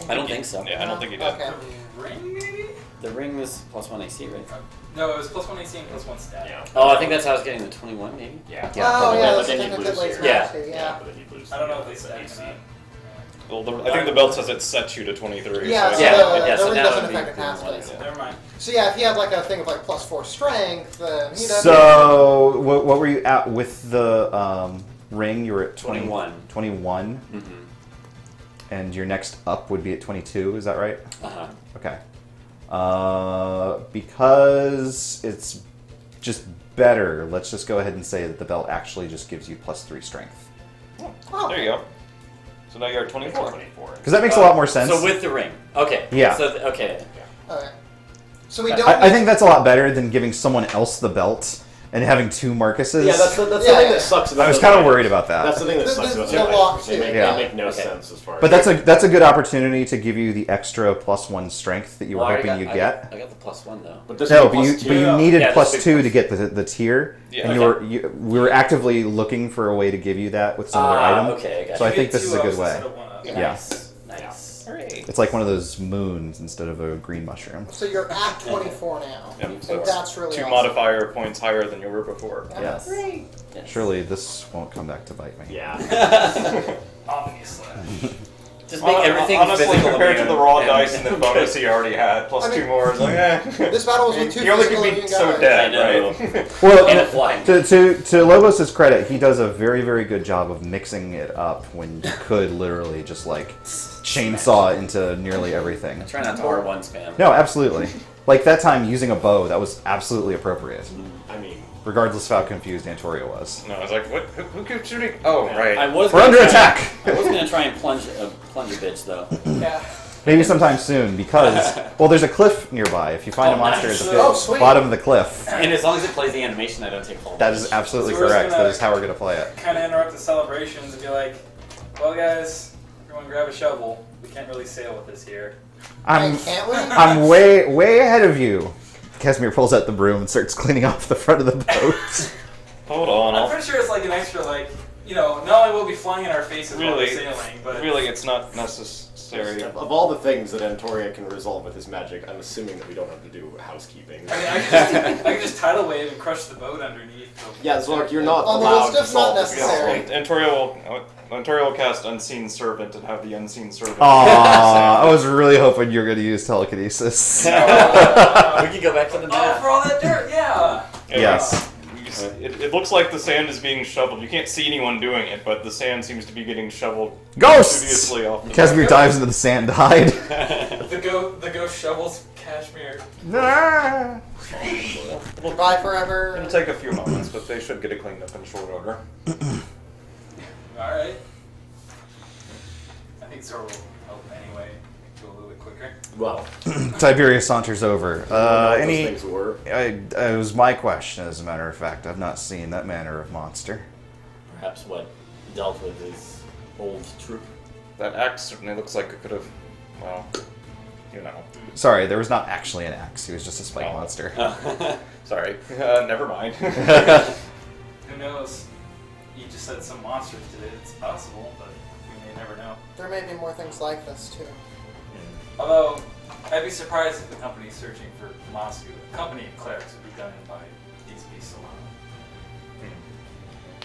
I don't think so. Yeah, I don't think he did. Okay. Ring, maybe? The ring was +1 AC, right? No, it was +1 AC and +1 stat. Yeah. Oh, I think that's how I was getting the 21, maybe? Yeah. Yeah, Oh, probably. yeah, But that's then a you technically lose late your- match, Yeah. yeah. But then he loses I don't know if the they stack AC. or not. Well, I think the belt says it sets you to 23. Yeah, so so Yeah, the yeah, so ring now doesn't it'd be affect a cast +1 base. AC. Never mind. So yeah, if he had like a thing of like +4 strength, then he'd have So, what were you at with the ring? You were at 21. 21? Mm-hmm. And your next up would be at 22, is that right? Uh-huh. Okay. Because it's just better, let's just go ahead and say that the belt actually just gives you +3 strength. Oh. There you go. So now you're at 24. Because that makes a lot more sense. So with the ring. Okay. Yeah. So, okay. Okay. So we don't. I think that's a lot better than giving someone else the belt and having 2 Marcuses. Yeah, that's the Yeah, thing yeah. that sucks about I was those kind of lines. worried about that. That's the thing that sucks about the those lock, lines. too. They make, Yeah. they make no Okay. sense as far as... But that's a good opportunity to give you the extra +1 strength that you were Well, I hoping got- you'd I get. got the +1, though. But this No, is but you +2. needed Yeah, plus that's 2 big to get the tier, Yeah. and we were actively looking for a way to give you that with some other item. Okay, I got So I you. think You this get is a 2 good ups way. instead of 1 up. Yeah. Nice. It's like one of those moons instead of a green mushroom. So you're at 24 now. Yep, so And it's that's really 2 awesome. modifier points higher than you were before. Yes. Great. Yes. Surely this won't come back to bite me. Yeah. Obviously. Just make everything honestly physical compared to immune the raw and- dice and the bonus he already had, plus I mean, 2 more. It's like, This battle was with 2 you only physical could be immune so guys. dead, I know. right? Well, And a flying. to Lobos' credit, he does a very, very good job of mixing it up when you could literally just like chainsaw into nearly everything. Try not to R1 spam. No, absolutely. Like that time using a bow, that was absolutely appropriate. I mean, Regardless of how confused Antoria was. No, I was like, what? Who keeps shooting? Oh, right. I was We're gonna under try- attack! I was gonna try and plunge a bitch though. Yeah. Maybe sometime soon, because, well, there's a cliff nearby. If you find Oh, a monster nice. at the Oh, sweet. bottom of the cliff, And as long as it plays the animation, I don't take full. that is absolutely So we're just correct. gonna- That is how we're going to play it. Kind of interrupt the celebrations and be like, well, guys, everyone grab a shovel. We can't really sail with this here. I'm, Can't we? I'm way ahead of you. Casimir pulls out the broom and starts cleaning off the front of the boat. Hold on. I'm pretty sure it's like an extra, like, you know, not only will it be flying in our faces while we're Really, sailing, but really, it's not necessary. of all the things that Antoria can resolve with his magic, I'm assuming that we don't have to do housekeeping. I mean, I could just tidal wave and crush the boat underneath. Yeah, Zork, you're not On the allowed list to of not solve this necessary. problem. Antoria will cast Unseen Servant and have the Unseen Servant. Aww, I was really hoping you were going to use telekinesis. We can go back to the Oh, map. for all that dirt, yeah. Yes. It looks like the sand is being shoveled. You can't see anyone doing it, but the sand seems to be getting shoveled Ghosts! studiously off the Casimir dives into the sand to hide. The ghost shovels Kashmir. Goodbye forever. It'll take a few moments, but they should get it cleaned up in short order. Alright. I think Zor will help anyway. Go a little bit quicker. Well, Tiberius saunters over. those Any? things were. It was my question, as a matter of fact. I've not seen that manner of monster. Perhaps what dealt with his old troop. That axe certainly looks like it could have, well, you know. Sorry, there was not actually an axe. He was just a spike Oh. monster. Sorry, never mind. Who knows? You just said some monsters did it. It's possible, but we may never know. There may be more things like this too. Although, I'd be surprised if the company's searching for Moscow. The company and clerics would be done in by these beasts alone.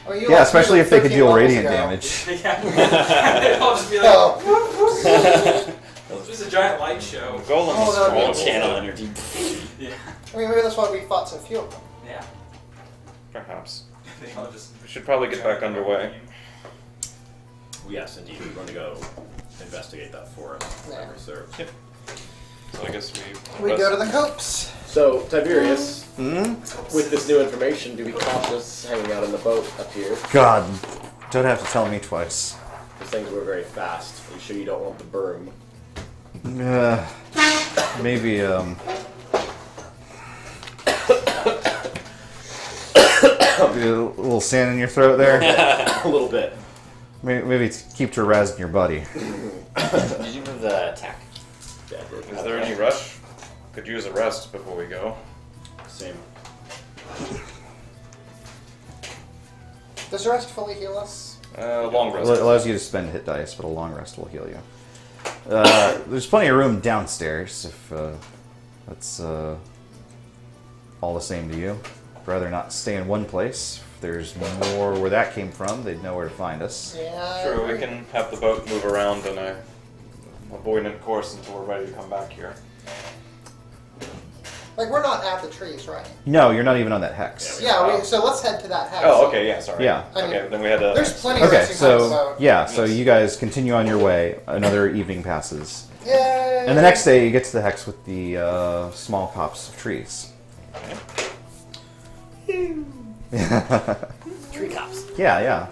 Oh, you Yeah, lost especially me if they could 13 deal levels radiant ago. damage. Yeah. They'd all just be like, Oh. it's just a giant light show. Golem Oh, is that'd be strong. cool. Channel energy. Yeah. I mean, maybe that's why we fought so few of them. Yeah. Perhaps. They all just. We should probably get back underway. Yes, indeed. We're going to go investigate that forest. Yeah. Whatever serves. So I guess We go to the copse. So, Tiberius, Hmm? with this new information, do we cautious hanging out on the boat up here? God, don't have to tell me twice. These things were very fast. Are you sure you don't want the broom? Maybe, a little sand in your throat there. A little bit. Maybe keep to razzing your buddy. Did you move the attack? Yeah, I did. Is there any rush? Could use a rest before we go. Same. Does the rest fully heal us? Long It rest. allows you to spend hit dice, but a long rest will heal you. There's plenty of room downstairs if that's all the same to you. I'd rather not stay in one place. If there's more where that came from, they'd know where to find us. Yeah. True, we can have the boat move around in a avoidant course until we're ready to come back here. Like, we're not at the trees, right? No, you're not even on that hex. Yeah, so let's head to that house. Oh, okay, yeah, sorry. Yeah. I mean, Okay, then we had to... There's plenty of Okay, resting time on the so boat. yeah, so you guys continue on your way. Another evening passes, Yay! and the next day you get to the hex with the small copse of trees. Tree cops. Yeah, yeah.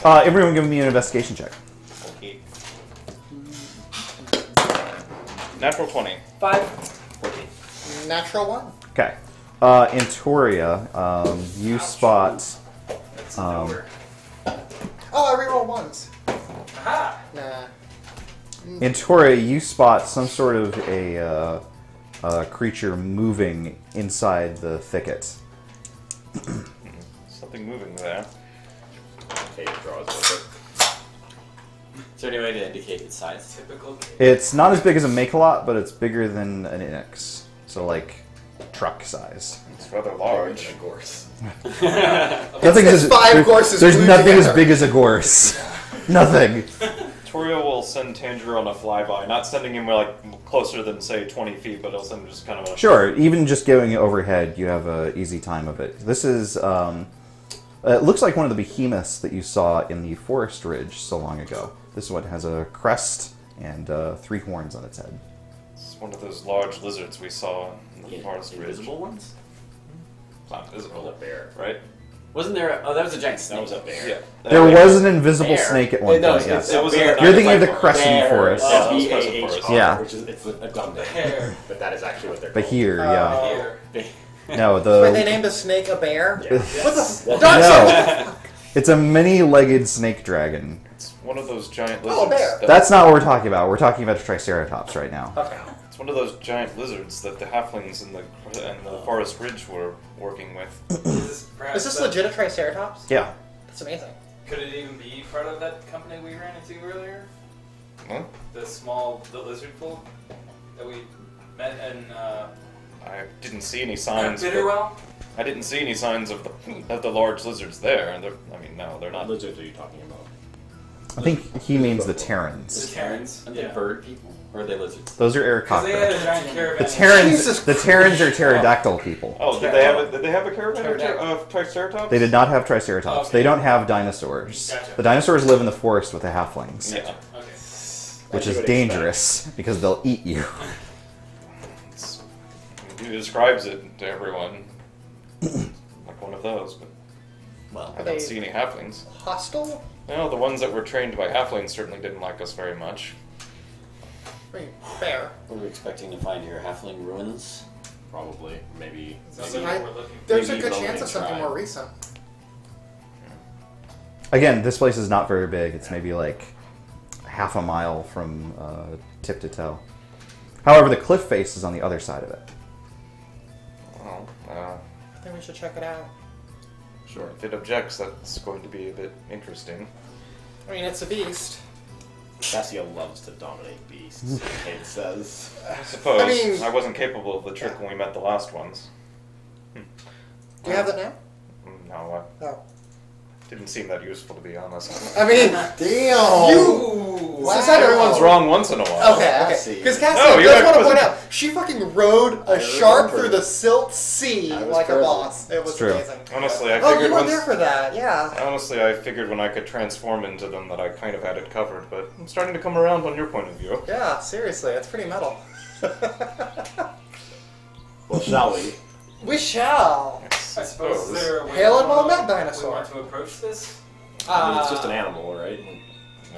Everyone, give me an investigation check. Okay. Natural 20. 14. Natural one. Okay. Antoria, you spot. That's nowhere. Oh, I reroll ones. Aha! Nah. Antoria, you spot some sort of a creature moving inside the thicket. Something moving there. Tape draws with it. Is there any way to indicate its size? Typical. It's not as big as a Make-A-Lot, but it's bigger than an Inex. So, like, truck-sized. It's rather large. Of course. It's 5 gorses. There's glued nothing together. as big as a gorse. Nothing. Torio will send Tanjiro on a flyby, not sending him like closer than say 20 feet, but he'll send him just kind of. Sure, even just going overhead, you have an easy time of it. This is, it looks like one of the behemoths that you saw in the forest ridge so long ago. This one has a crest and 3 horns on its head. It's one of those large lizards we saw in the forest ridge. Invisible ones? It's not visible, A bear. right? Wasn't there? Oh, that was a giant snake. That was a bear. Yeah. There was an invisible Bear. snake at one No, point, it's yes. It was a bear. a- You're thinking of the Bear. crescent forest. Oh, it's B-A-H-R, Yeah. which is it's a dumb name. Bear. But that is actually what they're But called. here, yeah. Here. No, Wait, they the... named a snake a bear? Yeah. What the? Well, Dark No. It's a many-legged snake dragon. It's one of those giant Oh, a lizards. bear. That's not what we're talking about. We're talking about a Triceratops right now. Okay. It's one of those giant lizards that the halflings in the forest ridge were working with. Is this legit a Triceratops? Yeah. That's amazing. Could it even be part of that company we ran into earlier? Huh? The lizard folk that we met in I didn't see any signs. Bitterwell? I didn't see any signs of the large lizards there. And no, they're What not. lizards are you talking about? I think he means the Terrans. The Terrans? Aren't they Yeah. bird people? Or are they lizards? Those are Because they had Aarakocra. a giant caravan. The Terrans are pterodactyl people. Oh, did they have a caravan of Triceratops? They did not have Triceratops. Okay. They don't have dinosaurs. Gotcha. The dinosaurs live in the forest with the halflings, Yeah. Okay. which As you is would dangerous because they'll eat you. He describes it to everyone like one of those, but Well, I don't see any halflings. Hostile? No, the ones that were trained by halflings certainly didn't like us very much. Wait, bear. were we expecting to find your halfling ruins? Probably. Maybe. That's See, what we're looking for. There's a Maybe good even chance of something try. more recent. Again, this place is not very big. It's maybe like half a mile from tip to toe. However, the cliff face is on the other side of it. Well, I think we should check it out. Sure. if it objects, that's going to be a bit interesting. I mean, it's a beast. Cassia loves to dominate beasts, Kate says. I suppose I mean- I wasn't capable of the trick when we met the last ones. Do you have that now? No, Oh. didn't seem that useful, to be honest. I mean, Damn! you. Wow. Everyone's wrong once in a while. Okay, okay. Cassie. Because No, Cassie you does want to wasn't- point out, she fucking rode a I shark remember. through the silt sea I was like a present. boss. It was It's true. amazing. Honestly, I Oh, figured you were once. there for that, yeah. Honestly, I figured when I could transform into them that I kind of had it covered, but I'm starting to come around on your point of view. Yeah, seriously, it's pretty metal. Well, shall we? We shall. I suppose is there a way Hail we and well wanna- met, dinosaur. we want to approach this? I mean, it's just an animal, right?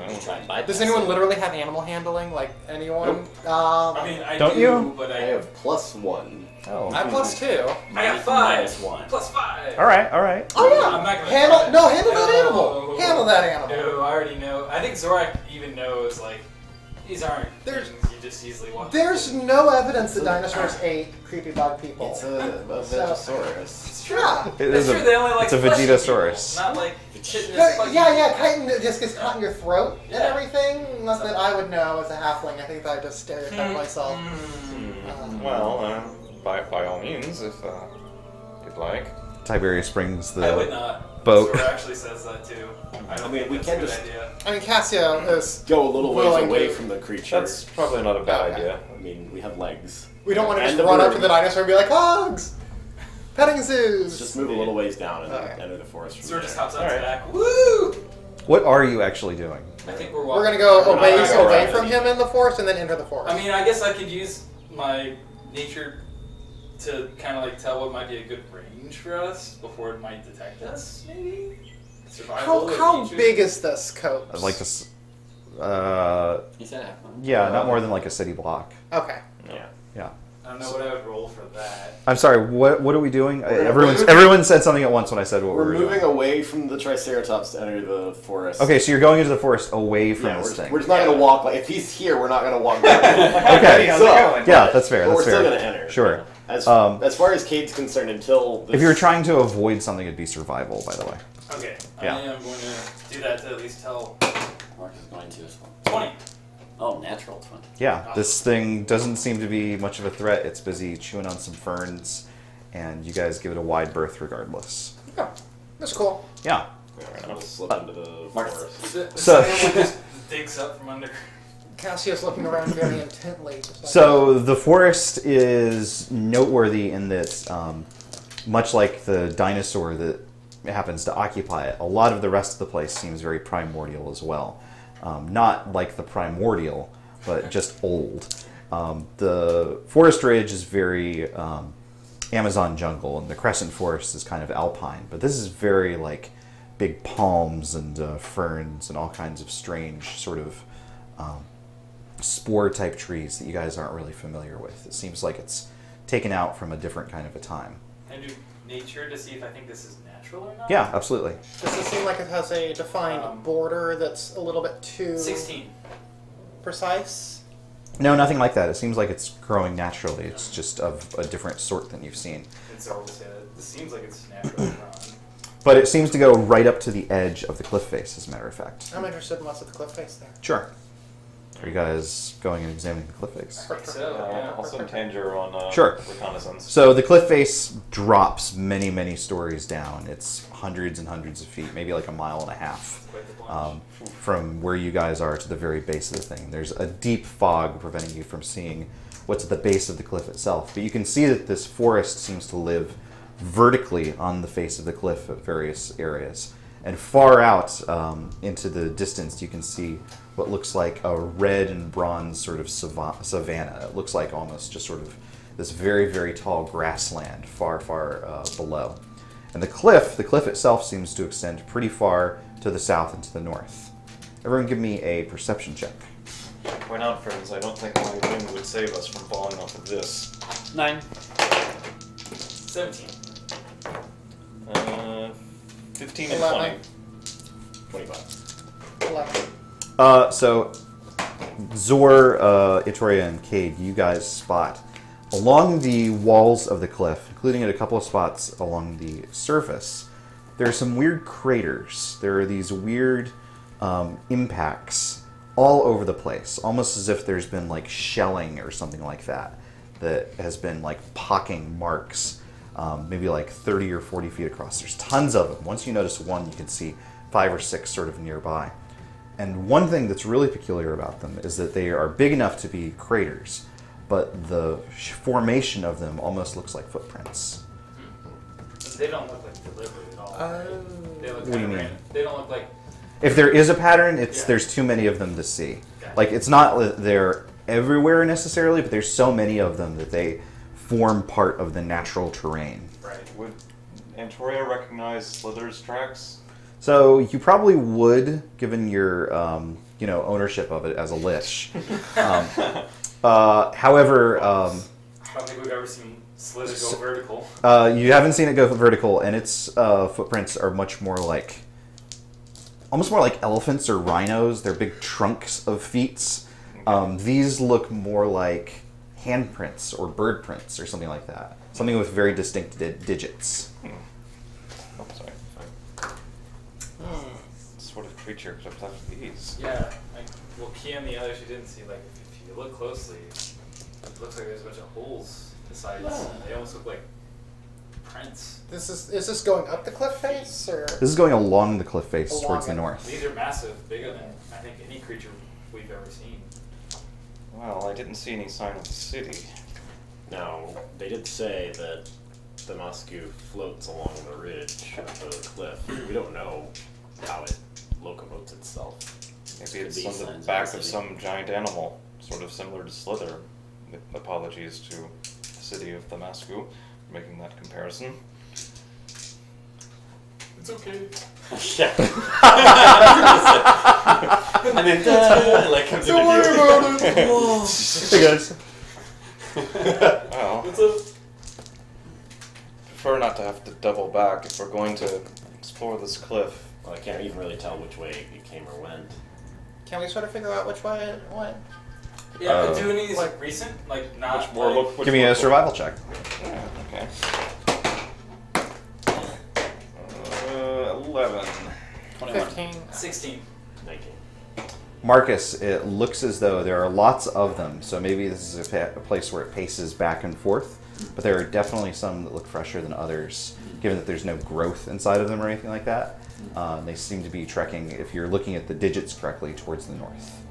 Just try and bypass Does anyone it. literally have animal handling? Like anyone? I mean, I Don't do, you? but I I have +1. Oh. I +2. I got 5. -1. Plus 5. All right, all right. Oh yeah. I'm not gonna handle try. handle that No. animal. Handle that animal. No, I already know. I think Zorak even knows, like, these aren't There's- things you just easily walk. There's no evidence that dinosaurs ate creepy bug people. It's a Vegosaurus. It's true. Yeah. It That's is true. They only like it's a fleshy Vegetasaurus. people, not like chitinous Yeah, buggy yeah, people. chitin just gets caught in your throat and Yeah. everything. Not that I would know as a halfling. I think that I just stereotype myself. Well, by all means, if you'd like. Tiberius brings I would the not. boat. Zorak actually says that too. I don't mean, think we that's can a good just- idea. I mean, Cassio is. Go a little ways Willing away to- from the creature. That's probably not a bad Okay. idea. I mean, we have legs. We don't want to And just the run up bird. to the dinosaur and be like, hugs! Petting zoos! Let's just move a little ways down and Okay. enter the forest. from Zorak just there. hops on All his right. back. Woo! What are you actually doing? I think we're walking. We're gonna go We're not away, gonna go away right. from him in the forest and then enter the forest. I mean, I guess I could use my nature to kind of like tell what might be a good range for us before it might detect us, maybe? Survival with how nature? big is this coat? I'd like to. He said half one. Yeah, not more than like a city block. Okay. Yeah. Yeah. I don't know what I would roll for that. I'm sorry. What are we doing? We're- Everyone said something at once when I said what we We're were moving doing. away from the Triceratops to enter the forest. Okay, so you're going into the forest away from Yeah, this we're thing. just not gonna walk. Like if he's here, we're not gonna walk. Back. Okay. How's So- it going? Yeah, that's fair. But That's we're fair. still gonna enter. Sure. As Um, far as Cade's concerned, until this, If you were trying to avoid something, it'd be survival. By the way. Okay, Yeah. I am going to do that to at least tell Mark is going to as well. 20. Oh, natural 20. Yeah, this thing doesn't seem to be much of a threat. It's busy chewing on some ferns. and you guys give it a wide berth regardless. Yeah, that's cool. Yeah. We'll slip into the forest. So- Someone just digs up from under. Cassio's looking around very intently. Just like, So the forest is noteworthy in that, much like the dinosaur that happens to occupy it, a lot of the rest of the place seems very primordial as well. Not like the primordial, but just old. The forest ridge is very Amazon jungle, and the crescent forest is kind of alpine. But this is very like big palms and ferns and all kinds of strange sort of spore type trees that you guys aren't really familiar with. It seems like it's taken out from a different kind of a time. Can I do nature to see if I think this is natural or not? Yeah, absolutely. does it seem like it has a defined border that's a little bit too 16. precise? No, nothing like that. It seems like it's growing naturally. It's just of a different sort than you've seen. And so this seems like it's naturally grown. But it seems to go right up to the edge of the cliff face, as a matter of fact. I'm interested in what's at the cliff face there. Sure. Are you guys going and examining the cliff face? I think so, yeah. Also Tanger on Sure. reconnaissance. So the cliff face drops many, many stories down. It's hundreds and hundreds of feet, maybe like a mile and a half, Quite the plunge. from where you guys are to the very base of the thing. There's a deep fog preventing you from seeing what's at the base of the cliff itself. But you can see that this forest seems to live vertically on the face of the cliff at various areas. And far out into the distance, you can see what looks like a red and bronze sort of savanna. It looks like almost just sort of this very, very tall grassland far, far below. And the cliff itself seems to extend pretty far to the south and to the north. Everyone give me a perception check. Point out, friends, I don't think my wind would save us from falling off of this. 9. 17. 15 and 11. 20. 25. 11. So, Zor, Itoria, and Cade, you guys spot along the walls of the cliff, including at a couple of spots along the surface, there are some weird craters. There are these weird impacts all over the place, almost as if there's been like shelling or something like that that has been like pocking marks, maybe like 30 or 40 feet across. There's tons of them. Once you notice one, you can see 5 or 6 sort of nearby. And one thing that's really peculiar about them is that they are big enough to be craters, but the formation of them almost looks like footprints. They don't look like deliberate at all. They look What do you mean? random. They don't look like. If there is a pattern, it's Yeah. there's too many of them to see. Gotcha. Like, it's not that they're everywhere necessarily, but there's so many of them that they form part of the natural terrain. Right. Would Antoria recognize Slither's tracks? So you probably would, given your ownership of it as a lich. However, I don't think we've ever seen Slither go vertical. you haven't seen it go vertical, and its footprints are much more like, almost more like elephants or rhinos. They're big trunks of feet. These look more like handprints or bird prints or something like that. Something with very distinct digits. Oh, sorry. What sort of creature could have left these? Yeah. Well, Kia and the others you didn't see, like, if you look closely, it looks like there's a bunch of holes in the sides. They almost look like prints. Is this going up the cliff face or? This is going along the cliff face Along towards the it. north. These are massive, bigger than, I think, any creature we've ever seen. Well, I didn't see any sign of the city. Now, they did say that the Moscow floats along the ridge of the cliff. We don't know how it locomotes itself. Maybe it's Could be on the signs of back the of city. some giant animal, sort of similar to Slither. Apologies to the city of Damascus for making that comparison. It's okay. Yeah. And then like comes Don't worry into about it. Hey guys. Well, What's up? prefer not to have to double back if we're going to explore this cliff. Well, I can't even really tell which way it came or went. Can we sort of figure out which way it went? Yeah, but do any of these like recent? Like not Which more look? Which Give me more a look- survival check. Yeah, okay. 11. 21. 15. 16. 19. Marcus, it looks as though there are lots of them, so maybe this is a place where it paces back and forth. but there are definitely some that look fresher than others, given that there's no growth inside of them or anything like that. They seem to be trekking, if you're looking at the digits correctly, towards the north.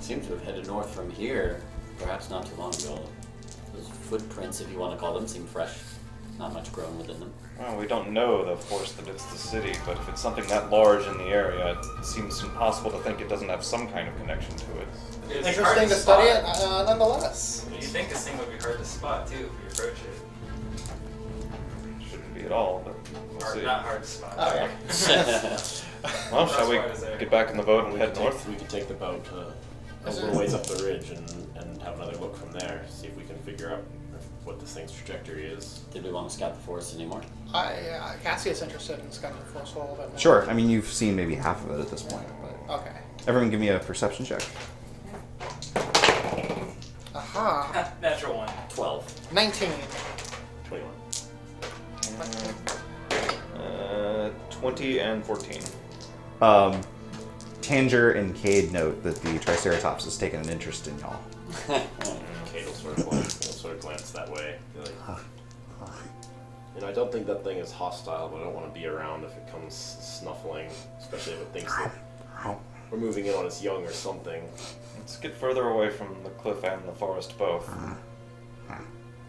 Seems to have headed north from here, perhaps not too long ago. Those footprints, if you want to call them, seem fresh. Not much grown within them. Well, we don't know, of course, that it's the city, but if it's something that large in the area, it seems impossible to think it doesn't have some kind of connection to it. It's hard Interesting to study it, nonetheless. You think this thing would be hard to spot too if you approach it? Shouldn't be at all, but we'll Hard, see. not hard to spot. Oh, yeah. Well, shall we Why is there? get back in the boat and head north? We could take the boat a little ways up the ridge and have another look from there. See if we can figure out what this thing's trajectory is. Did we want to scout the forest anymore? Cassia's interested in scouting the forest a little bit more. Sure, I mean, you've seen maybe half of it at this point, but... Okay. Everyone give me a perception check. Aha. Natural 1. 12. 19. 21. 20 and 14. Tanger and Cade note that the Triceratops has taken an interest in y'all. Kate will sort of glance that way. Be like, I don't think that thing is hostile, but I don't want to be around if it comes snuffling, especially if it thinks that we're moving in on its young or something. Let's get further away from the cliff and the forest both.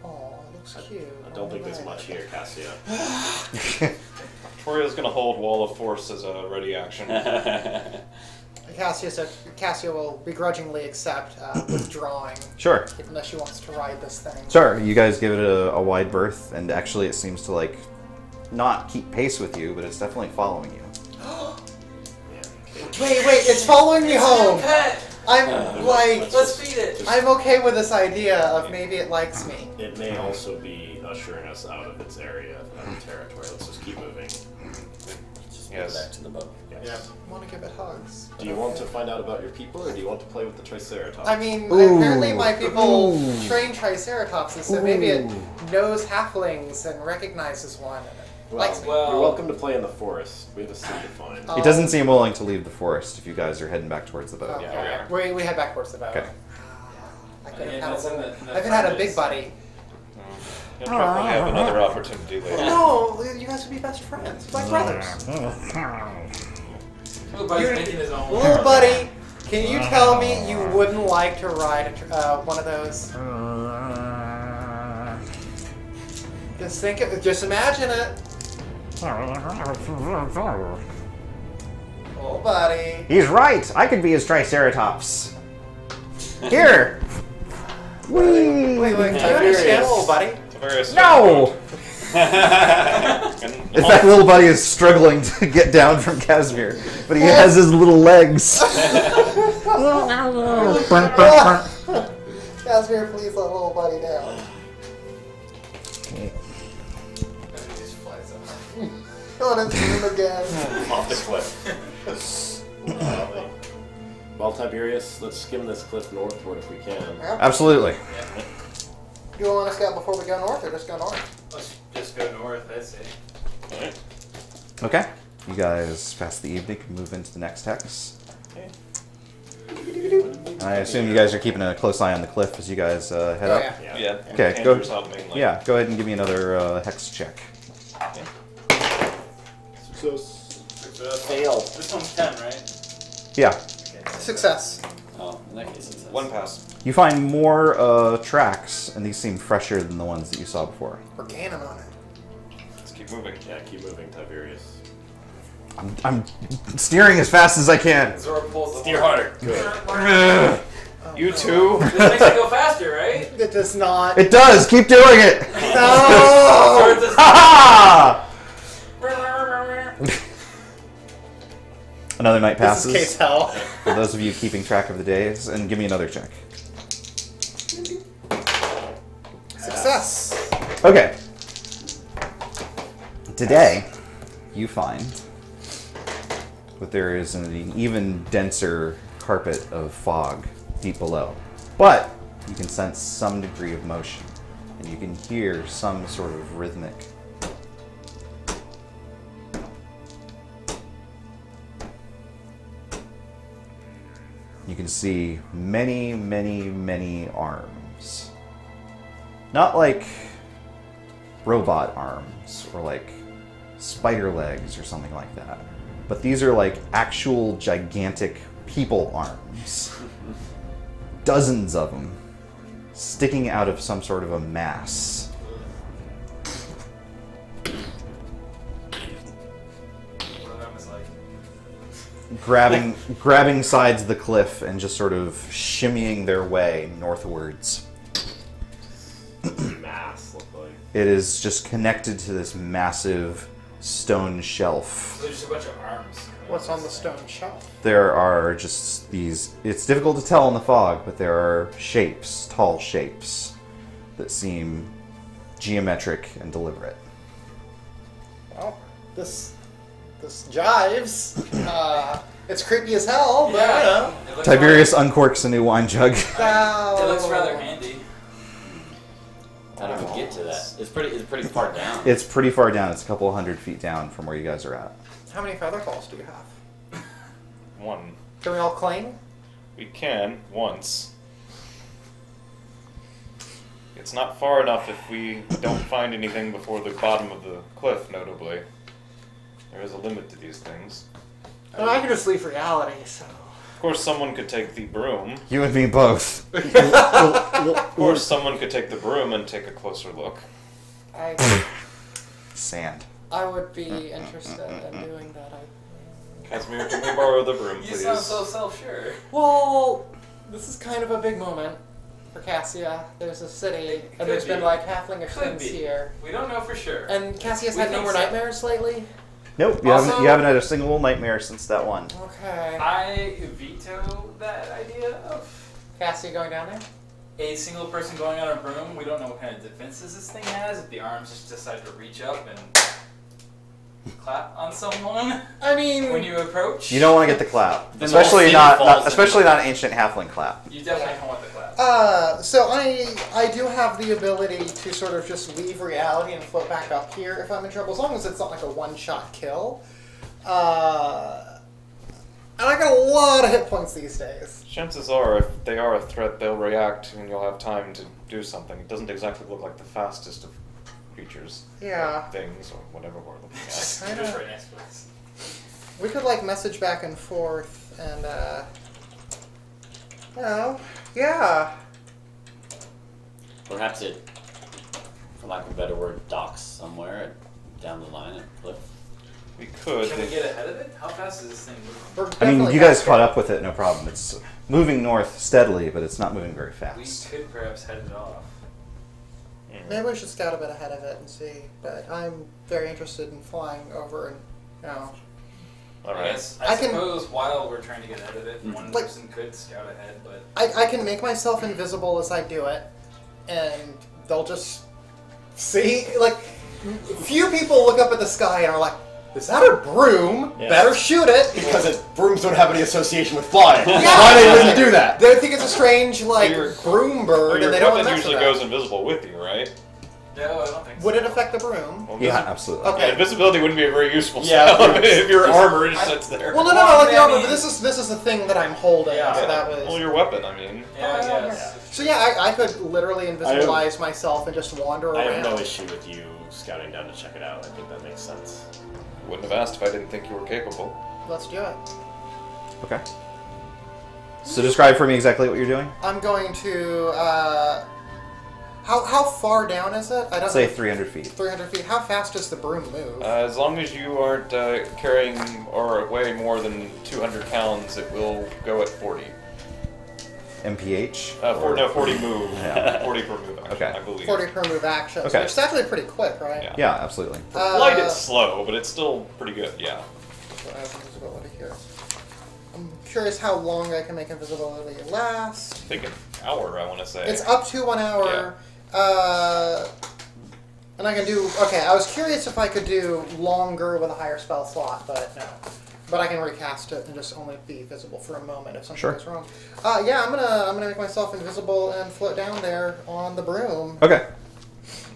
Oh, it looks cute. I don't think there's much here, Cassia. Victoria's gonna hold Wall of Force as a ready action. Cassia will begrudgingly accept withdrawing. Sure. Even though she wants to ride this thing. Sure, you guys give it a wide berth, and actually it seems to, like, not keep pace with you, but it's definitely following you. Wait, it's following me home! Pet! I'm like... Let's feed it! I'm okay with this idea of maybe it likes me. It may also be ushering us out of its area, out of territory. Let's just keep moving. Just Yes. go back to the boat. Yes. I want to give it hugs. Do you want to find out about your people, or do you want to play with the Triceratops? I mean, Ooh. apparently my people train Triceratopses, so maybe it knows halflings and recognizes one. And it likes me. Well- you're welcome to play in the forest. We have a city to find. Oh. It doesn't seem willing to leave the forest if you guys are heading back towards the boat. Okay. We head back towards the boat. Okay. I could Yeah, have that's in had the- a, in the I haven't had a fridges. big buddy. You'll probably have another opportunity later. No, you guys would be best friends, like brothers. Little buddy's making his own. Little buddy, can you tell me you wouldn't like to ride one of those? Just imagine it. Little buddy. He's right! I could be his Triceratops. Here! Whee! Wait, do you understand, little buddy? Tiberius, No! And In fact, little buddy is struggling to get down from Casimir, but he has his little legs. Casimir, please let little buddy down. On his room again. Off the cliff. Well, Tiberius, let's skim this cliff northward if we can. Absolutely. Do you want to scout before we go north, or just go north? Let's just go north, I'd say. Alright. Okay. You guys pass the evening and move into the next hex. I assume you guys are keeping a close eye on the cliff as you guys head up. Yeah. Yeah. Okay, go. Tanger's out mainly. Yeah, go ahead and give me another hex check. Fail. This one's 10, right? Yeah. Success. Oh, in that case, it's One pass. You find more tracks, and these seem fresher than the ones that you saw before. We're gaining on it. Let's keep moving. Yeah, keep moving, Tiberius. I'm steering as fast as I can. Zora pulls the Steer horn. harder. Good. You too? This makes it go faster, right? It does not. It does! Keep doing it! No! Or does- Ha Another night This is passes. case hell. For those of you keeping track of the days, and give me another check. Success. Okay. Today, you find that there is an even denser carpet of fog deep below. But you can sense some degree of motion, and you can hear some sort of rhythmic. You can see many, many, many arms. Not like robot arms or like spider legs or something like that. But these are like actual gigantic people arms. Dozens of them sticking out of some sort of a mass. Grabbing sides of the cliff and just sort of shimmying their way northwards. Mass look like. It is just connected to this massive stone shelf. So there's just a bunch of arms. What's on the stone shelf? There are just these... It's difficult to tell in the fog, but there are shapes, tall shapes, that seem geometric and deliberate. Well, this jives. It's creepy as hell, but you know. Tiberius uncorks a new wine jug. It looks rather handy. How do we get to that? It's pretty far down. It's pretty far down. It's a couple 100 feet down from where you guys are at. How many feather falls do you have? 1. Can we all cling? We can, once. It's not far enough if we don't find anything before the bottom of the cliff, notably. There is a limit to these things. Well, I can just leave reality, so... Of course, someone could take the broom. You and me both. Of course, someone could take the broom and take a closer look. Sand. I would be interested in doing that. Casimir, can we borrow the broom, You please? sound so self-sure. Well, this is kind of a big moment for Cassia. There's a city, and there's been like halflingish Could things be. here. We don't know for sure. And Cassia's We had no think more so. nightmares lately? Nope, you haven't had a single nightmare since that one. Okay. I veto that idea of Cassia going down there? a single person going on a broom. We don't know what kind of defenses this thing has. If the arms just decide to reach up and clap on someone I mean... when you approach. You don't want to get the clap, Then the whole especially city not falls especially in. not an ancient halfling clap. You definitely don't want the clap. So I do have the ability to sort of just leave reality and float back up here if I'm in trouble, as long as it's not like a one-shot kill. And I got a lot of hit points these days. Chances are, if they are a threat, they'll react and you'll have time to do something. It doesn't exactly look like the fastest of creatures. Yeah. Or things, or whatever we're looking at. Just Kinda. right next to us. We could like message back and forth and you know, yeah. Perhaps it, for lack of a better word, docks somewhere down the line at the cliff. We could. Can we get ahead of it? How fast is this thing moving? We're I mean, definitely you guys faster. caught up with it, no problem. It's moving north steadily, but it's not moving very We fast. could perhaps head it off. Maybe we should scout a bit ahead of it and see. But I'm very interested in flying over and, you know. All I right. guess, I I can- suppose while we're trying to get ahead of it, one Like- person could scout ahead, but I can make myself invisible as I do it, and they'll just see. Like, few people look up at the sky and are like, "Is that a broom? Yeah. Better shoot it." Because brooms don't have any association with flying. Yeah. Why they wouldn't do that? They think it's a strange, like, Your- broom Well, bird, your and they don't weapon mess usually with goes that. invisible with you, right? no, I don't think so. Would it affect the broom? Well, Yeah, absolutely. Okay. Yeah, invisibility wouldn't be a very useful Yeah, spell if if your armor just sits there. Well, no, Well, like the I armor, mean- but this is the thing that I'm holding. Yeah. So that was. Well, your weapon, I mean. Yeah, I guess. So yeah, I could literally invisibilize myself and just wander I around. have no issue with you scouting down to check it out. I think that makes sense. Wouldn't have asked if I didn't think you were capable. Let's do it. Okay. So describe for me exactly what you're doing. I'm going to. How far down is it? I don't Say know. 300 feet. 300 feet. How fast does the broom move? As long as you aren't carrying or weigh more than 200 pounds, it will go at 40. MPH? 40 move. Yeah. 40 per move, actually, Okay. I believe. 40 per move action. Okay. Which is actually pretty quick, right? Yeah. Yeah, absolutely. For flight, it's slow, but it's still pretty good, yeah. So I have invisibility here. I'm curious how long I can make invisibility last. I think an hour, I want to say. It's up to 1 hour. And I can do. Okay, I was curious if I could do longer with a higher spell slot, but no. But I can recast it and just only be visible for a moment if something Sure. goes wrong. Yeah, I'm gonna make myself invisible and float down there on the broom. Okay.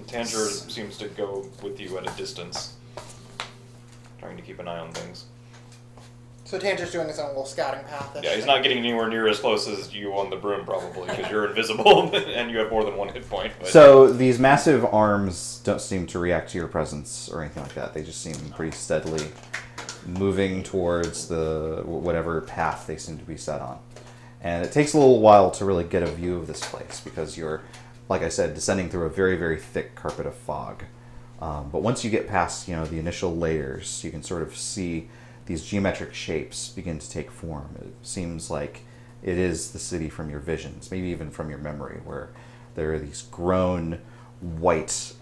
Tanger seems to go with you at a distance, trying to keep an eye on things. So Tanger's doing his own little scouting path. Yeah, he's not getting anywhere near as close as you on the broom, probably, because you're invisible and you have more than one hit point. But... So these massive arms don't seem to react to your presence or anything like that. They just seem pretty steadily moving towards the whatever path they seem to be set on. And it takes a little while to really get a view of this place because you're, like I said, descending through a very, very thick carpet of fog. But once you get past, the initial layers, you can sort of see these geometric shapes begin to take form. It seems like it is the city from your visions, maybe even from your memory, where there are these grown white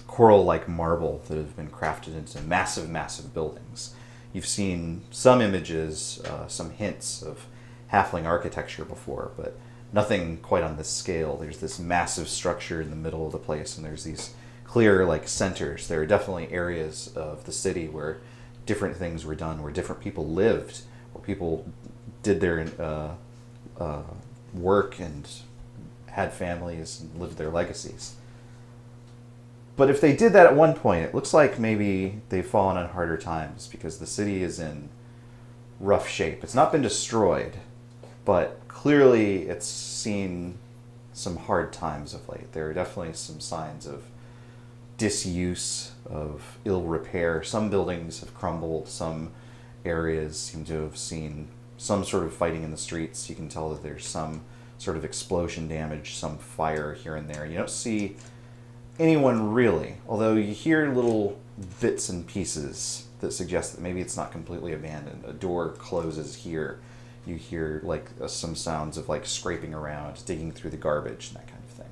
coral-like marble that have been crafted into massive, massive buildings. You've seen some images, some hints of halfling architecture before, but nothing quite on this scale. There's this massive structure in the middle of the place, and there's these clear, centers. There are definitely areas of the city where different things were done, where different people lived, where people did their work and had families and lived their legacies. But if they did that at one point, it looks like maybe they've fallen on harder times because the city is in rough shape. It's not been destroyed, but clearly it's seen some hard times of late. There are definitely some signs of disuse, of ill repair. Some buildings have crumbled, some areas seem to have seen some sort of fighting in the streets. You can tell that there's some sort of explosion damage, some fire here and there. You don't see anyone really, although you hear little bits and pieces that suggest that maybe it's not completely abandoned. A door closes here. You hear some sounds of scraping around, digging through the garbage, and that kind of thing.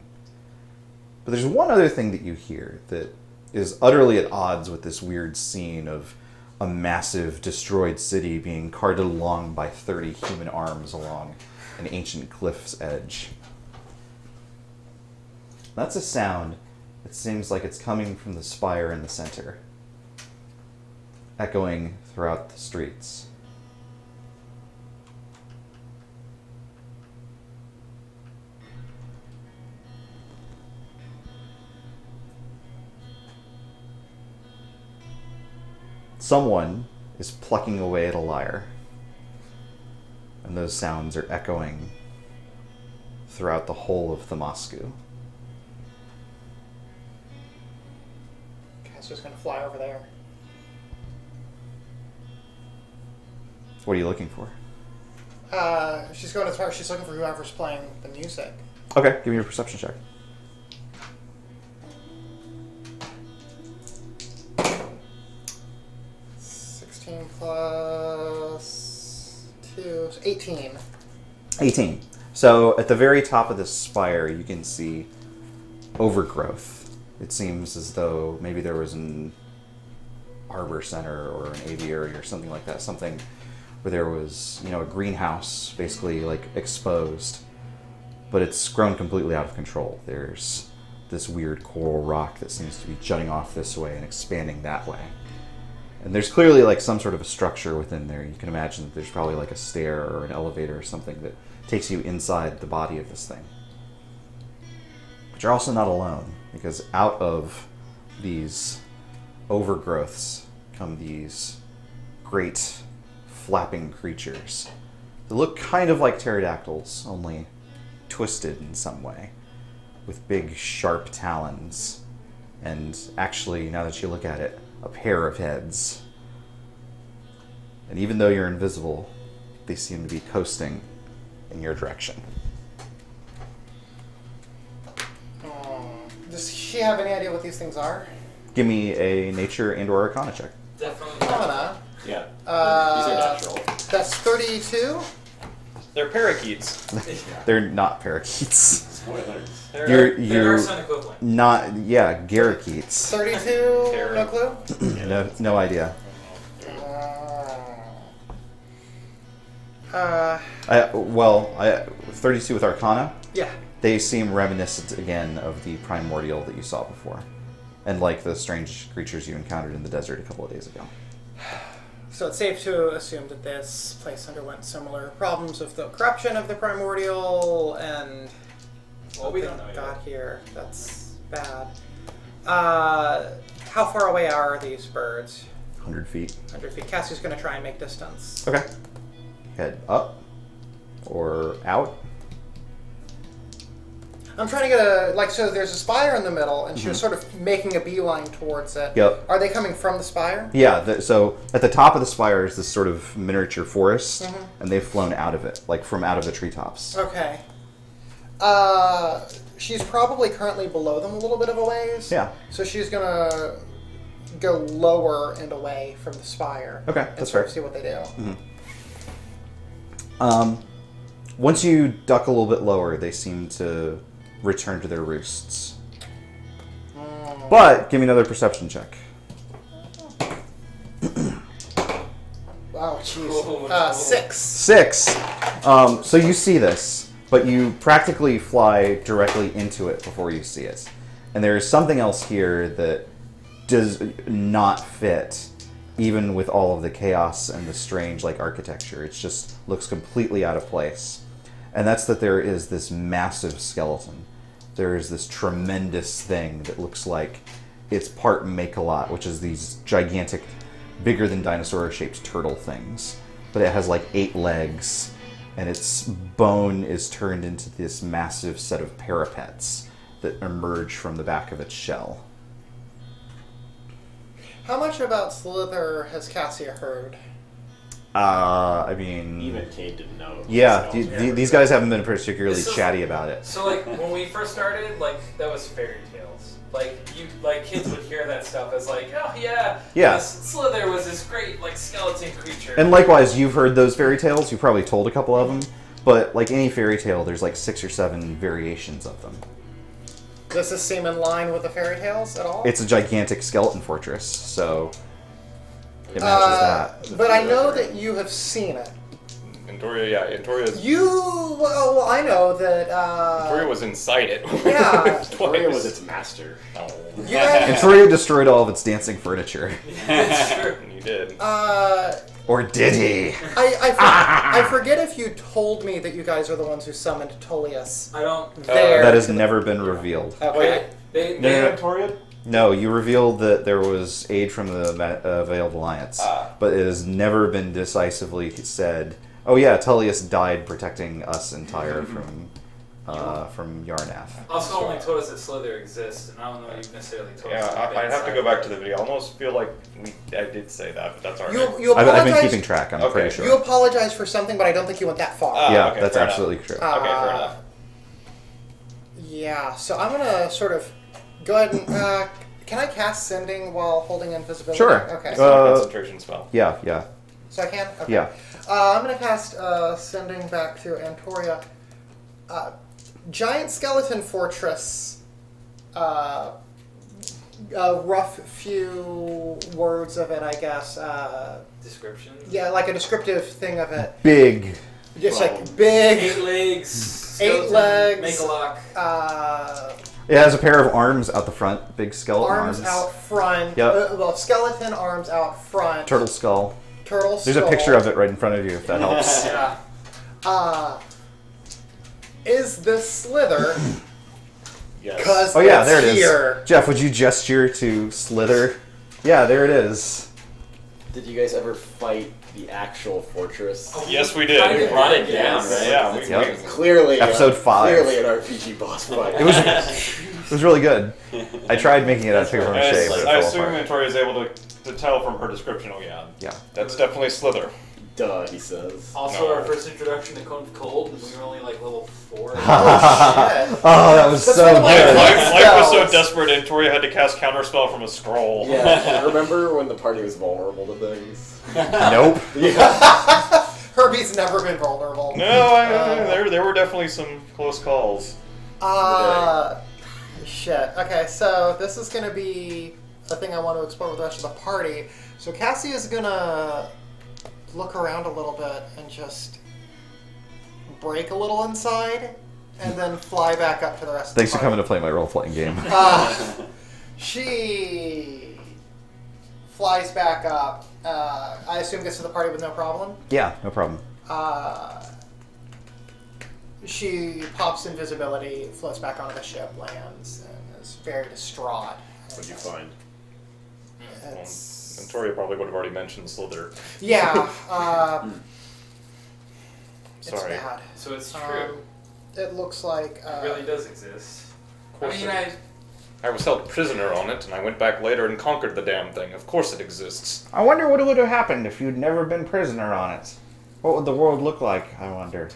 But there's one other thing that you hear that is utterly at odds with this weird scene of a massive destroyed city being carted along by 30 human arms along an ancient cliff's edge. That's a sound. It seems like it's coming from the spire in the center, echoing throughout the streets. Someone is plucking away at a lyre, and those sounds are echoing throughout the whole of Themyscira. Just gonna fly over there. What are you looking for? She's going as far as she's looking for whoever's playing the music. Okay, give me your perception check. Plus 2, so 18. 18. So at the very top of this spire, you can see overgrowth. It seems as though maybe there was an arbor center or an aviary or something like that. Something where there was, a greenhouse basically exposed, but it's grown completely out of control. There's this weird coral rock that seems to be jutting off this way and expanding that way. And there's clearly some sort of a structure within there. You can imagine that there's probably a stair or an elevator or something that takes you inside the body of this thing. But you're also not alone, because out of these overgrowths come these great flapping creatures that look kind of like pterodactyls, only twisted in some way, with big sharp talons, and actually, now that you look at it, a pair of heads. And even though you're invisible, they seem to be coasting in your direction. Does she have any idea what these things are? Give me a nature and or arcana check. Definitely. Phenomena. Yeah. These are natural. That's 32. They're parakeets. They're not parakeets. Spoilers. They're our son equivalent. Not, Garriqueets. 32, no clue? No idea. 32 with arcana? Yeah. They seem reminiscent again of the primordial that you saw before. And the strange creatures you encountered in the desert a couple of days ago. So it's safe to assume that this place underwent similar problems with the corruption of the primordial and Well, we don't know got here. That's bad. How far away are these birds? 100 feet. 100 feet. Cassie's going to try and make distance. Okay. Head up or out. I'm trying to get a, so there's a spire in the middle, and she was sort of making a beeline towards it. Yep. Are they coming from the spire? Yeah, so at the top of the spire is this sort of miniature forest, and they've flown out of it, like from out of the treetops. Okay. She's probably currently below them a little bit of a ways. Yeah. So she's going to go lower and away from the spire. Okay, and that's sort fair. of see what they do. Once you duck a little bit lower, they seem to return to their roosts. But give me another perception check. Oh, jeez. 6. 6. So you see this, but you practically fly directly into it before you see it. And there is something else here that does not fit, even with all of the chaos and the strange architecture. It just looks completely out of place. And that's that there is this massive skeleton. There is this tremendous thing that looks like it's part make-a-lot, which is these gigantic, bigger than dinosaur-shaped turtle things. But it has 8 legs, and its bone is turned into this massive set of parapets that emerge from the back of its shell. How much about Slither has Cassia heard? I mean... Even Cade didn't know. Yeah, these guys haven't been particularly chatty about it. So, when we first started, that was fairy tales. Kids would hear that stuff as oh, yeah. Slither was this great, skeleton creature. And likewise, you've heard those fairy tales. You probably told a couple of them. But, like any fairy tale, there's 6 or 7 variations of them. Does this seem in line with the fairy tales at all? It's a gigantic skeleton fortress, so it matches that. But I know that you have seen it. Antoria's... Well, I know that... Antoria was inside it. Yeah. Antoria was its master. Oh. Yeah. Antoria destroyed all of its dancing furniture. That's true. You did. Or did he? I forget if you told me that you guys are the ones who summoned Tullius. I don't... That has never been revealed. Okay. Antoria? No, you revealed that there was aid from the Veiled Alliance, but it has never been decisively said, oh yeah, Tullius died protecting us entire from Yarnath. Also only told us that Slither exists, and I don't know if you necessarily told us. Yeah, I'd have to go back to the video. I almost feel like I did say that, but that's alright. I've been keeping track, I'm pretty sure. You apologize for something, but I don't think you went that far. Yeah, okay, that's absolutely true. Okay, fair enough. Yeah, so I'm going to sort of go ahead and... can I cast Sending while holding invisibility? Sure. Okay. It's a concentration spell. Yeah. So I can? Okay. Yeah. I'm going to cast Sending back to Antoria. Giant skeleton fortress. A rough few words of it, I guess. Description? Yeah, like a descriptive thing of it. Big. Just big. 8 legs. 8 legs. Make a lock. It has a pair of arms out the front. Big skeleton arms. Arms out front. Yep. Skeleton arms out front. Turtle skull. Turtle skull. There's a picture of it right in front of you, if that helps. Yeah. Is this Slither? Yes. Oh yeah, there it is. Here. Jeff, would you gesture to Slither? Yeah, there it is. Did you guys ever fight the actual fortress? Yes, we did. We brought it down, right? Yeah, Yep. Clearly, Episode 5. Clearly, an RPG boss fight. It was really good. I tried making it out of paper mache, but it I fell assume apart. Antoria is able to tell from her description. Oh yeah. Yeah. That's definitely Slither. Duh, he says. Also, our first introduction to Cone of Cold, we were only level 4. Oh, shit. Oh, that was so one of my good. Life was so desperate, Antoria had to cast Counterspell from a scroll. Yeah, remember when the party was vulnerable to things? Nope. Yeah. Herbie's never been vulnerable. No, there were definitely some close calls. Shit. Okay, so this is going to be a thing I want to explore with the rest of the party. So Cassie is going to look around a little bit and just break a little inside and then fly back up to the rest Thanks of for the coming to play my role-playing game. She flies back up. I assume gets to the party with no problem. Yeah, no problem. She pops invisibility, floats back onto the ship, lands, and is very distraught. What'd you find? It's And Tori probably would have already mentioned Slither. Yeah. Sorry. It's bad. So it's true. It looks like... it really does exist. Of course I mean, I was held prisoner on it, and I went back later and conquered the damn thing. Of course it exists. I wonder what would have happened if you'd never been prisoner on it. What would the world look like, I wonder?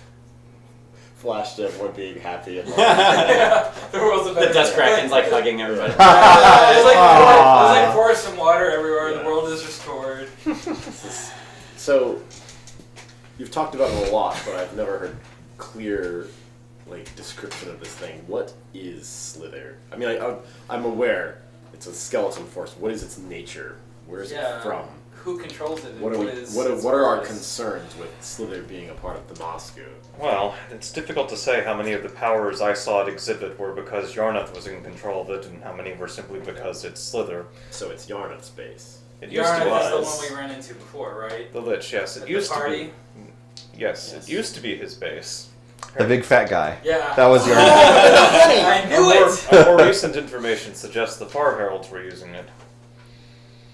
Flash to everyone being happy. And yeah, the world's a better The Dust place. Kraken's like hugging everybody. There's like forests and water everywhere. The world is restored. So, you've talked about it a lot, but I've never heard clear description of this thing. What is Slither? I mean, I'm aware it's a skeleton force. What is its nature? Where is it from? Who controls it? And what are our concerns with Slither being a part of the Moscow? Well, it's difficult to say how many of the powers I saw it exhibit were because Yarnath was in control of it, and how many were simply because it's Slither. So it's Yarnath's base. It used to be. Yarnath is the one we ran into before, right? The Lich, yes. It At used the to party? be. Yes, it used to be his base. The big fat guy. Yeah. That was your... I knew it! More recent information suggests the Far Heralds were using it.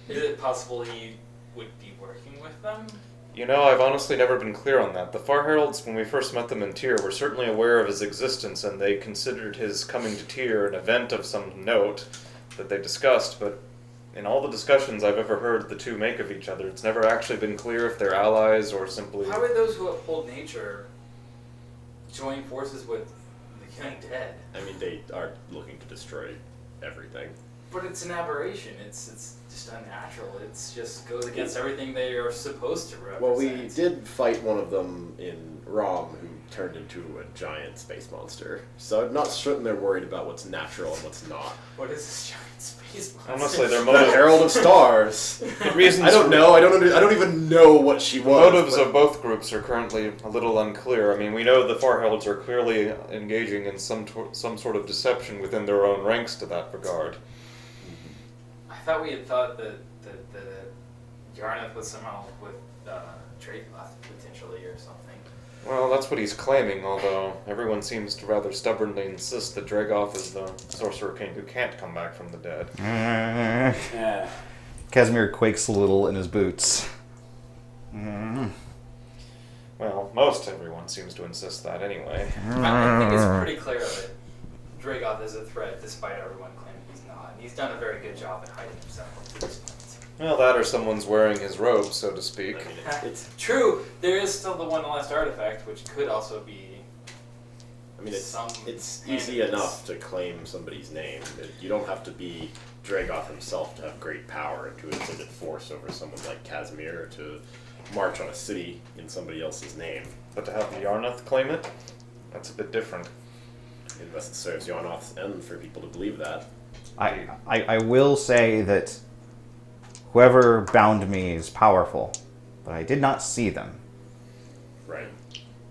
Is it possible he would be working with them? You know, I've honestly never been clear on that. The Far Heralds, when we first met them in Tyr, were certainly aware of his existence, and they considered his coming to Tyr an event of some note that they discussed, but in all the discussions I've ever heard the two make of each other, it's never actually been clear if they're allies or simply... How would those who uphold nature join forces with the undead? I mean, they are looking to destroy everything. But it's an aberration. It's just unnatural. It's just goes against everything they are supposed to represent. Well, we did fight one of them in Rom who turned into a giant space monster. So I'm not certain they're worried about what's natural and what's not. What is this giant space monster? Honestly, their The motive... Herald of Stars. The reasons I don't know. I don't even know what she The was. motives of both groups are currently a little unclear. I mean, we know the Far Heralds are clearly engaging in some sort of deception within their own ranks to that regard. I thought we had thought that Yarnath was somehow with Dracoth, potentially, or something. Well, that's what he's claiming, although everyone seems to rather stubbornly insist that Dragoth is the Sorcerer King who can't come back from the dead. Yeah. Casimir quakes a little in his boots. Well, most everyone seems to insist that anyway. I think it's pretty clear that Dragoth is a threat, despite everyone claiming he's not. And he's done a very good job at hiding himself up to this point. Well, that or someone's wearing his robe, so to speak. I mean, it's True, there is still the one last artifact, which could also be... it's easy enough to claim somebody's name. You don't have to be Dragoth himself to have great power and to exhibit force over someone like Casimir, or to march on a city in somebody else's name. But to have Yarnath claim it, that's a bit different. Unless it serves Yarnath's end for people to believe that. I will say that whoever bound me is powerful, but I did not see them. Right.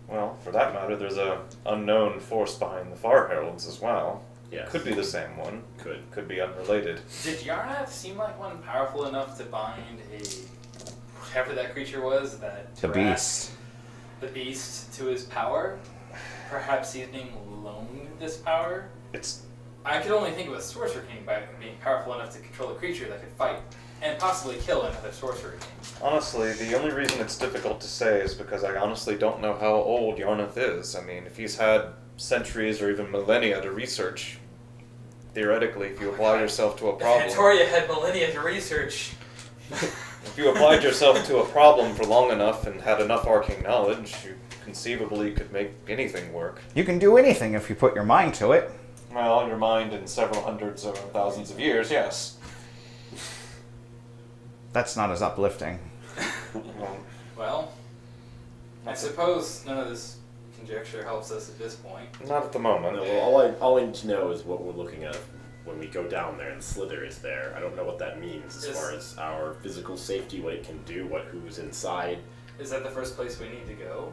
Well, for that matter, there's a unknown force behind the Far Heralds as well. Yes. Could be the same one. Could be unrelated. Did Yarnath seem like one powerful enough to bind whatever that creature was, The beast. The beast to his power? Perhaps he's being loaned this power? I could only think of a Sorcerer King by being powerful enough to control a creature that could fight and possibly kill another Sorcerer King. Honestly, the only reason it's difficult to say is because I honestly don't know how old Yarnath is. I mean, if he's had centuries or even millennia to research, theoretically, if you apply yourself to a problem... Victoria had millennia to research. If you applied yourself to a problem for long enough and had enough arcane knowledge, you conceivably could make anything work. You can do anything if you put your mind to it. Well, your mind in several hundreds or thousands of years, yes. That's not as uplifting. Well, I suppose none of this conjecture helps us at this point. Not at the moment. No, well, all I need to know is what we're looking at when we go down there and Slither is there. I don't know what that means as far as our physical safety, what it can do, who's inside. Is that the first place we need to go?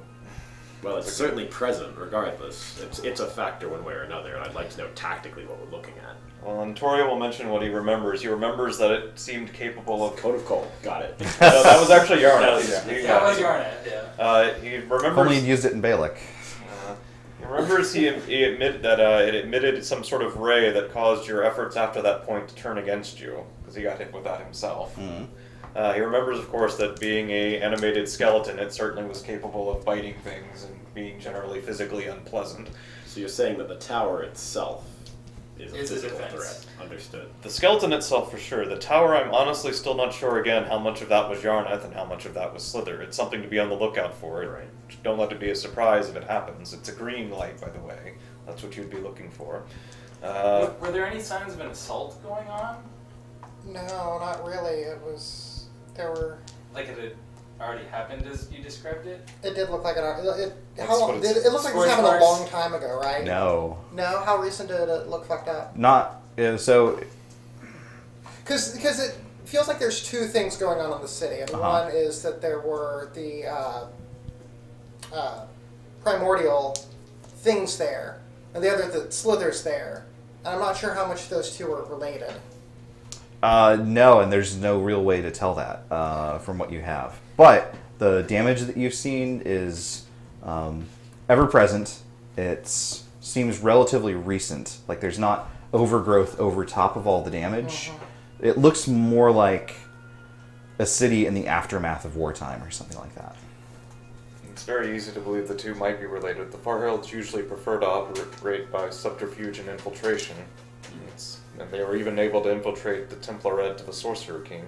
Well, it's certainly present, regardless. It's a factor one way or another, and I'd like to know tactically what we're looking at. Well, and Tori will mention what he remembers. He remembers that it seemed capable of... Code of Cold. Got it. No, that was actually Yarnath. That was Yarnath, yeah. He remembers... Only you'd used it in Balak. He remembers he admitted that it emitted some sort of ray that caused your efforts after that point to turn against you, because he got hit with that himself. He remembers, of course, that being a animated skeleton, it certainly was capable of biting things and being generally physically unpleasant. So you're saying that the tower itself is a Is a physical defense. threat. Understood. The skeleton itself, for sure. The tower, I'm honestly still not sure, again, how much of that was Yarneth and how much of that was Slither. It's something to be on the lookout for. Right. Don't let it be a surprise if it happens. It's a green light, by the way. That's what you'd be looking for. Were there any signs of an assault going on? No, not really. There were. Like it had already happened as you described it? It did look like it. That's How long? what it's- It looked like it was Scorch happened a marks? long time ago, right? No. No. How recent did it look fucked up? Not so. Because it feels like there's two things going on in the city, and one is that there were the primordial things there, and the other that Slither's there. And I'm not sure how much those two are related. No, and there's no real way to tell that from what you have. But the damage that you've seen is ever present. It seems relatively recent. Like there's not overgrowth over top of all the damage. It looks more like a city in the aftermath of wartime or something like that. It's very easy to believe the two might be related. The Farhelds usually prefer to operate by subterfuge and infiltration. And they were even able to infiltrate the Templaret of the Sorcerer King.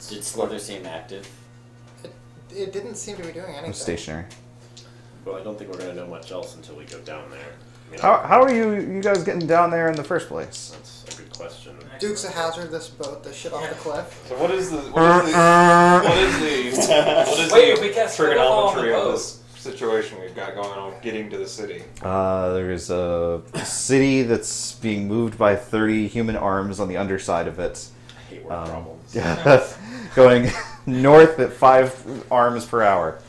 Did Slither seem active? It didn't seem to be doing anything. It's stationary. Well, I don't think we're going to know much else until we go down there. I mean, How are you guys getting down there in the first place? That's a good question. Dukes of Hazzard this boat, the shit off the cliff. So what is the Wait, if we cast trigonometry Fireball on the of this situation we've got going on with getting to the city? There's a city that's being moved by 30 human arms on the underside of it. I hate word problems. Going north at 5 arms per hour.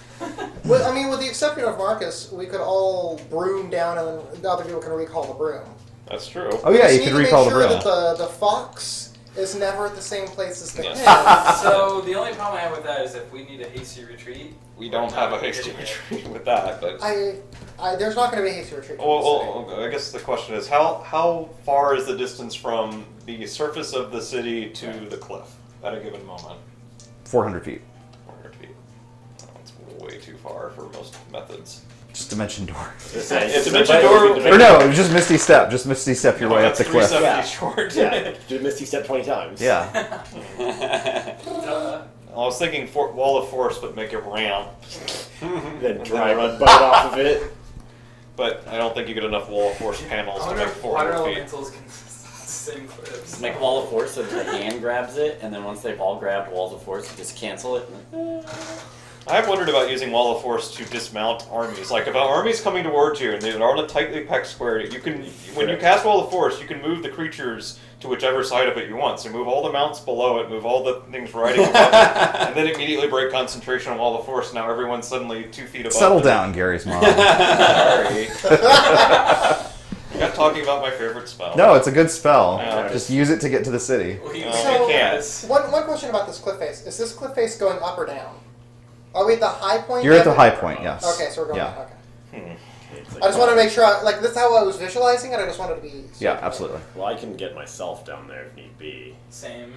Well, I mean, with the exception of Marcus, we could all broom down, and then the other people can recall the broom. That's true. Oh yeah, We you just could need to recall the make broom. sure that the fox is never at the same place as the Yes. hen. So the only problem I have with that is if we need a hasty retreat. We don't have a hasty retreat with that, but... There's not going to be a hasty retreat. Well, I guess the question is, how far is the distance from the surface of the city to the cliff at a given moment? 400 feet. 400 feet. Oh, that's way too far for most methods. Just dimension door. It's Dimension Door. Or no, just Misty Step. Just Misty Step your way up the cliff. 370 short. Yeah, do a Misty Step 20 times. Yeah. I was thinking Wall of Force, but make it ramp. Then drive a boat off of it. But I don't think you get enough Wall of Force panels I to wonder make if water 400 feet. elementals can sing clips. Make a wall of force so that the hand grabs it, and then once they've all grabbed walls of force, you just cancel it. I have wondered about using Wall of Force to dismount armies. Like, if an army's coming towards you and they're on a tightly packed square, you can, when you cast Wall of Force, you can move the creatures to whichever side of it you want. So move all the mounts below it, move all the things riding above it, and then immediately break concentration on Wall of Force. Now everyone's suddenly 2 feet above Settle it. down, Gary's mom. Sorry. You're not talking about my favorite spell. No, it's a good spell. Yeah. Just use it to get to the city. We you So, can't. one question about this cliff face. Is this cliff face going up or down? Are we at the high point? You're yet? at the high point, yes. Okay, so we're going Yeah. down. Okay. It's like, I just want to make sure, that's how I was visualizing it. I just wanted to be... Yeah, absolutely. well, I can get myself down there if need be. Same.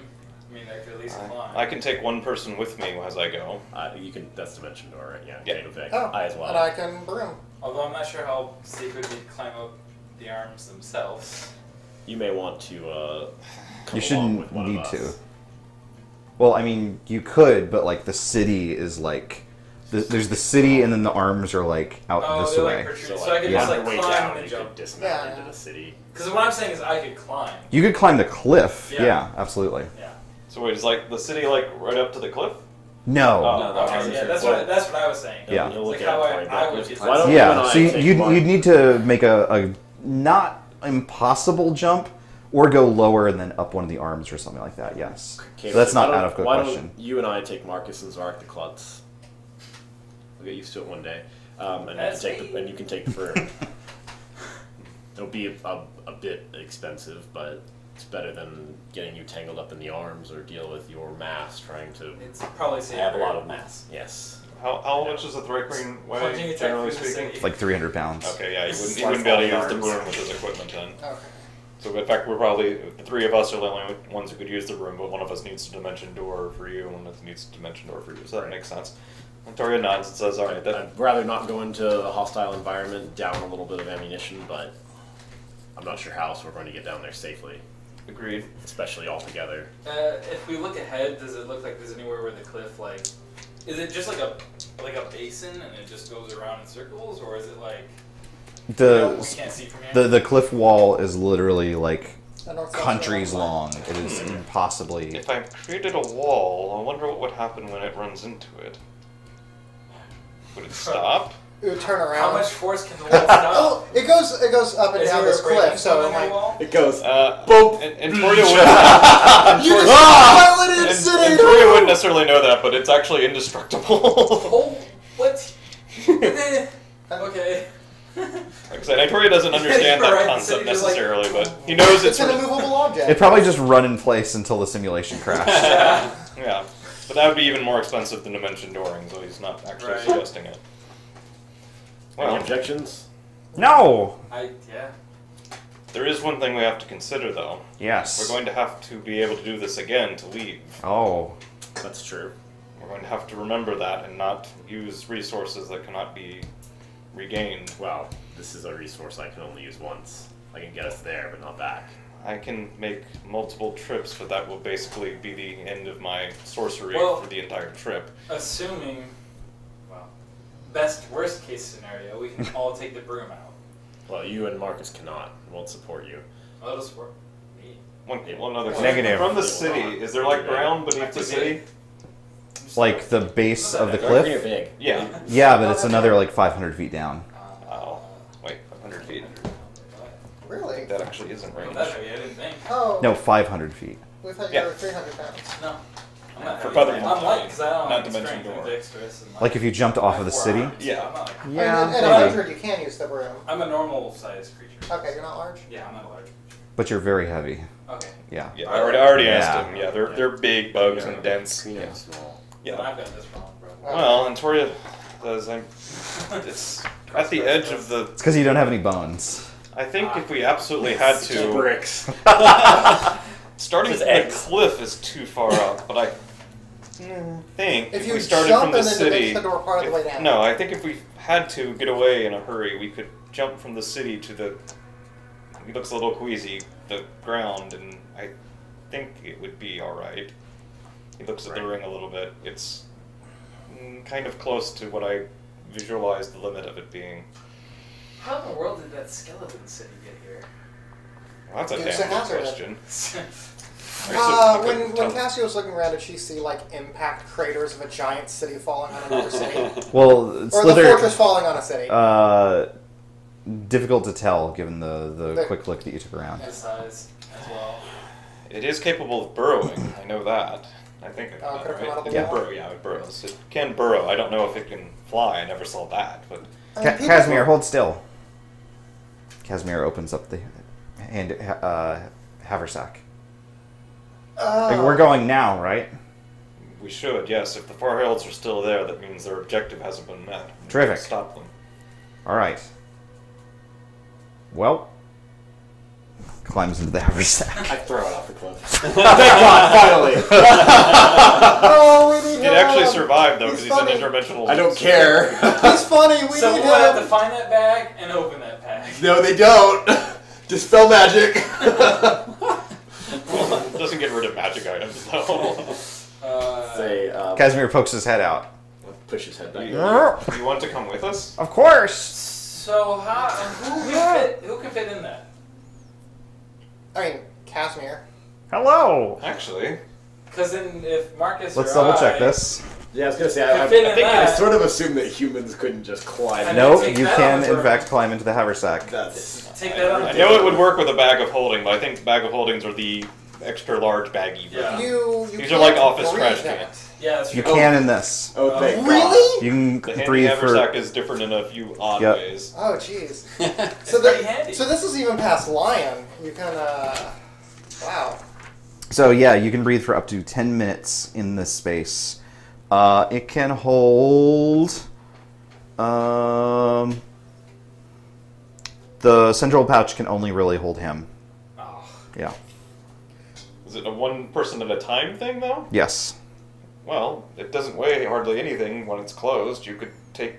I mean, I could at least climb. I can take one person with me as I go. You can. That's Dimension Door, right? Yeah. Yeah. Jade Vic. Oh, I as well. and I can broom. Although I'm not sure how safe it would be to climb up the arms themselves. You may want to. Come You along shouldn't with one need of to. us. Well, I mean, you could, but like the city is like... There's the city, and then the arms are like out this they're way. like protruding. So, So I could yeah. just on like your way climb down, and then you jump. could dismount Yeah. into the city. Because what I'm saying is I could climb. You could climb the cliff. Yeah. Yeah, absolutely. Yeah. So wait, is like the city like right up to the cliff? No. Oh. No, the arms. Yeah, that's what I was saying. Yeah. You'll It's look like at how it I like would that. get Why don't you and Yeah, I so take you'd one- need to make a not impossible jump, or go lower and then up one of the arms or something like that, yes. Okay, So that's why not don't- out of the why question. Don't you and I take Marcus and Zark the Klutz? We'll get used to it one day. And That's you can take the broom. It'll be a bit expensive, but it's better than getting you tangled up in the arms or deal with your mass trying to... It's probably I safer. have a lot of mass. Yes. How much does a Thrycreen Plunging weigh, attack generally through the speaking? city. Like 300 pounds. Okay, yeah, you wouldn't be able to use the broom with his equipment then. Okay. So in fact, we're probably, the three of us are the only ones who could use the room, but one of us needs a dimension door for you, and one of us needs a dimension door for you, so that makes sense. Victoria nods and says, alright, that... I'd rather not go into a hostile environment, down a little bit of ammunition, but I'm not sure how else we're going to get down there safely. Agreed. Especially all together. If we look ahead, does it look like there's anywhere where the cliff, like... Is it just like a basin and it just goes around in circles, or is it like... we can't see from here? The cliff wall is literally like A countries long. It is impossibly... If I created a wall, I wonder what would happen when it runs into it. Would it stop? It would turn around. How much force can the wall stop? Oh, it goes up and Is down there this a breaking cliff, so point it on the might... wall? It goes, Boom! And Toria would... You just piloted and city! Toria wouldn't necessarily know that, but it's actually indestructible. Oh, what? Okay. Like I said, Toria doesn't understand that Right, concept so you're just like- necessarily, but he knows It's it's... an immovable object. It'd probably just run in place until the simulation crashed. Yeah, but that would be even more expensive than dimension dooring, so he's not actually Right. suggesting it. any Well, objections? No! Yeah. there is one thing we have to consider, though. Yes. We're going to have to be able to do this again to leave. Oh. That's true. We're going to have to remember that and not use resources that cannot be regained. Well, this is a resource I can only use once. I can get us there, but not back. I can make multiple trips, but that will basically be the end of my sorcery Well- for the entire trip. Assuming, well, worst case scenario, we can all take the broom out. Well, you and Marcus cannot. Won't support you. Well, that'll support me. One other thing. Negative. From the city, is there like ground beneath the city? Like the base of the Dark green are cliff? big. Yeah. Yeah, but it's another like 500 feet down. Oh, wait, 500 feet. Really? That actually isn't range. That's heavy, I didn't think. Oh. No, 500 feet. We thought you Yeah. were 300 pounds. No. I'm not For heavy. feather I'm multiplying, light because I don't not have dimension strength and door. dexterous. And Like if you jumped off of the city? Yeah. I'm not like, Yeah, At maybe. 100, you can use the broom. I'm a normal sized creature. Okay, you're not large? Yeah, I'm not a large But you're very heavy. creature. Okay. Yeah. Yeah, I already Yeah. asked him. Yeah, they're big bugs and dense. Green Yeah. and small. Then Yeah. I've got this wrong, bro. Well, and Toria does. It's at the edge of the. It's because you don't have any bones. I think if we absolutely had to, Bricks. starting Just from the eggs. cliff is too far up. But I think If if you we started jump from the and then city, ditch the door part of the way down. no, I think if we had to get away in a hurry, we could jump from the city to the. It looks a little queasy, the ground, and I think it would be all right. He looks at the ring a little bit. It's kind of close to what I visualized the limit of it being. How in the world did that skeleton city get here? Well, that's a Dukes damn of good Hazzard. question. When Cassie was looking around, did she see like impact craters of a giant city falling on another city, Well, or the Slither. fortress falling on a city? Difficult to tell given the quick look that you took around. His size as well. It is capable of burrowing. I know that. I think I know could that, it come out of right? the It can wall? burrow. Yeah, it burrows. It can burrow. I don't know if it can fly. I never saw that, but Casimir, hold still. Casimir opens up the haversack. We're going now, right? we should. Yes, if the Far Heralds are still there, that means their objective hasn't been met. We Terrific. can stop them. All right. Well, climbs into the haversack. I throw it off the cliff. Thank God, finally! Oh, we need It actually help. survived though, because He's he's an funny. interdimensional. I don't care. He's funny. We So need we'll have to help. find that bag and open that bag. No, they don't. Dispel magic. It doesn't get rid of magic items though. Say, Casimir pokes his head out. push his head back. You want to come with us? Of course. So who can fit in that? I mean, Casimir. Hello. Actually, Because then if Marcus Let's or double I check this. Yeah, I was gonna say, could I fit in think I that, sort of assumed that humans couldn't just climb. And Nope, take you that can on in for- fact climb into the haversack. That's take that I on. know it would work with a bag of holding, but I think bag of holdings are the extra large baggy. Yeah. You These are can't like office breathe trash in it. cans. Yeah, that's You true. can in this. oh, thank God. Really? You can The handy breathe haversack for. is different in a few odd Yep. ways. Oh, jeez. It's So, pretty handy. so this is even past Lion. You can, wow. So yeah, you can breathe for up to 10 minutes in this space. It can hold. The central pouch can only really hold him. Oh. Yeah. Is it a one person at a time thing, though? Yes. Well, it doesn't weigh hardly anything when it's closed. You could take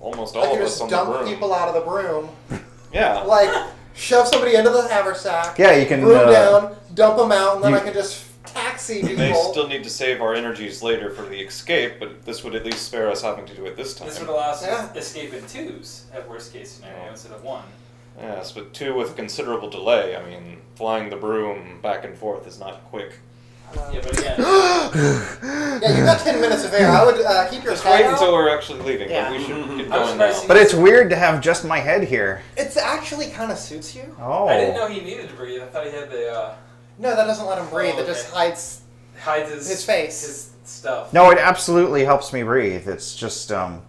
almost all I of could us just on the dump broom. people out of the broom. Yeah. Like, shove somebody into the haversack. Yeah, you can, broom down, dump them out, and then you- I can just taxi people. They still need to save our energies later for the escape, but this would at least spare us having to do it this time. This would allow us Yeah. to escape in twos at worst case scenario instead of one. Yes, but two with considerable delay. I mean, flying the broom back and forth is not quick. Yeah, but again, Yeah, you've got 10 minutes of air. I would keep your Just head wait out. until we're actually leaving, Yeah. but we should get I'm going surprised now. But it's weird to have just my head here. It's actually kind of suits you. Oh. I didn't know he needed to breathe. I thought he had the No, that doesn't let him breathe. Oh, It just okay. hides. hides his face. his stuff. No, it absolutely helps me breathe. It's just Not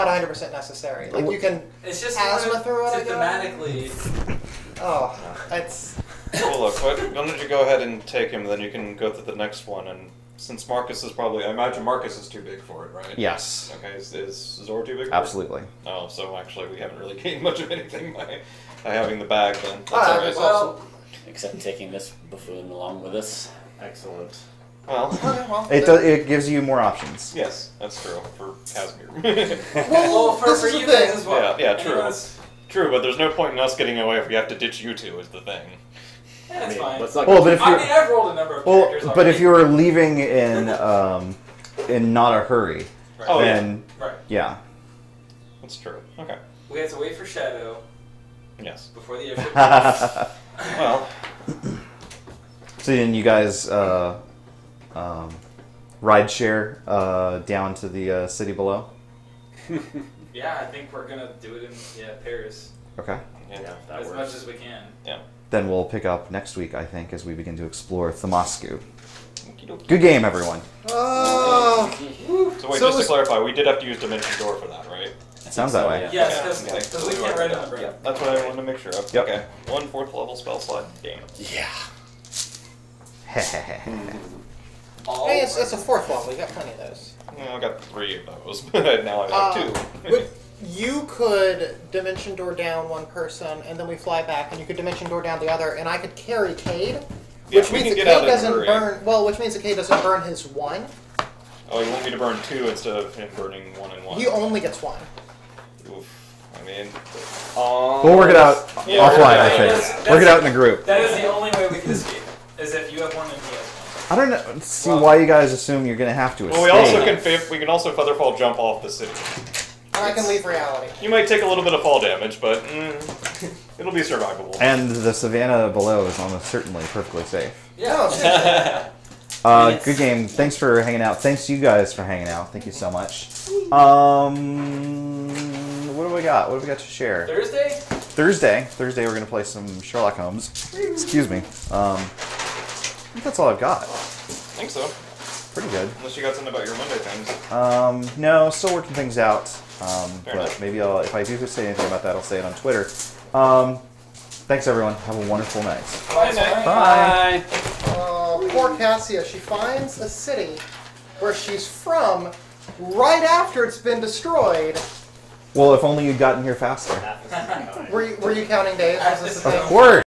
100% necessary. Like, you can It's just asthma through it, I guess? thematically. Oh, it's... Well, look, why don't you go ahead and take him, then you can go to the next one, and since Marcus is probably... I imagine Marcus is too big for it, right? yes, Okay, is Zor too big for absolutely. it? Oh, so actually we haven't really gained much of anything by having the bag, then. That's Ah, alright. well, Except taking this buffoon along with us. Excellent. Well, okay, well, It gives you more options. yes, that's true, for Casimir. Well, for this is you the guys thing. as well. Yeah, true. Anyways, True, but there's no point in us getting away if we have to ditch you two, is the thing. yeah, it's fine. Let's not Well, go but if I you mean, I've rolled a number of well, characters but if already. you were leaving in not a hurry, Right. Oh, then Right. yeah. That's true. Okay. We have to wait for Shadow Yes. before the airship comes. Well, So then you guys ride share down to the city below. Yeah, I think we're gonna do it in Paris Okay. yeah. that as works. much as we can. Then we'll pick up next week, I think, as we begin to explore Thamasku. Okey-dokey. Good game, everyone. Oh, So wait, So just to is- clarify, we did have to use Dimension Door for that, right? Sounds that way. Yes, Yeah. because we can't write it on the brain. Yeah, that's what I wanted to make sure of. Yep. Okay. 1 4th level spell slot. Damn. Yeah. All hey, it's a 4th level. You got plenty of those. Yeah, I got 3 of those, but now I have 2. But you could Dimension Door down one person, and then we fly back, and you could Dimension Door down the other, and I could carry Cade, Yeah, which we means can the get out Cade in a doesn't hurry. burn. Well, which means the Cade doesn't burn his 1. Oh, you want me to burn 2 instead of him burning 1 and 1? He only gets 1. Oof. I mean... We'll work it out Yeah, offline, I that's- think. Work it out in a group. That is the only way we can escape. Is if you have one and he has one. I don't know. See why you guys assume you're going to have to escape. Well, we also can we can also featherfall jump off the city. And I can leave reality. You might take a little bit of fall damage, but it'll be survivable. And the savannah below is almost certainly perfectly safe. No, seriously. Good game. Thanks for hanging out. Thanks you guys for hanging out. Thank you so much. What do we got? What do we got to share? Thursday? Thursday we're going to play some Sherlock Holmes. Excuse me. I think that's all I've got. I think so. Pretty good. Unless you got something about your Monday things. No, still working things out. But enough. maybe if I do say anything about that, I'll say it on Twitter. Thanks everyone. Have a wonderful night. Bye. Bye. Poor Cassia. She finds a city where she's from right after it's been destroyed. Well, if only you'd gotten here faster. Were you counting days? Was this a Of thing? course.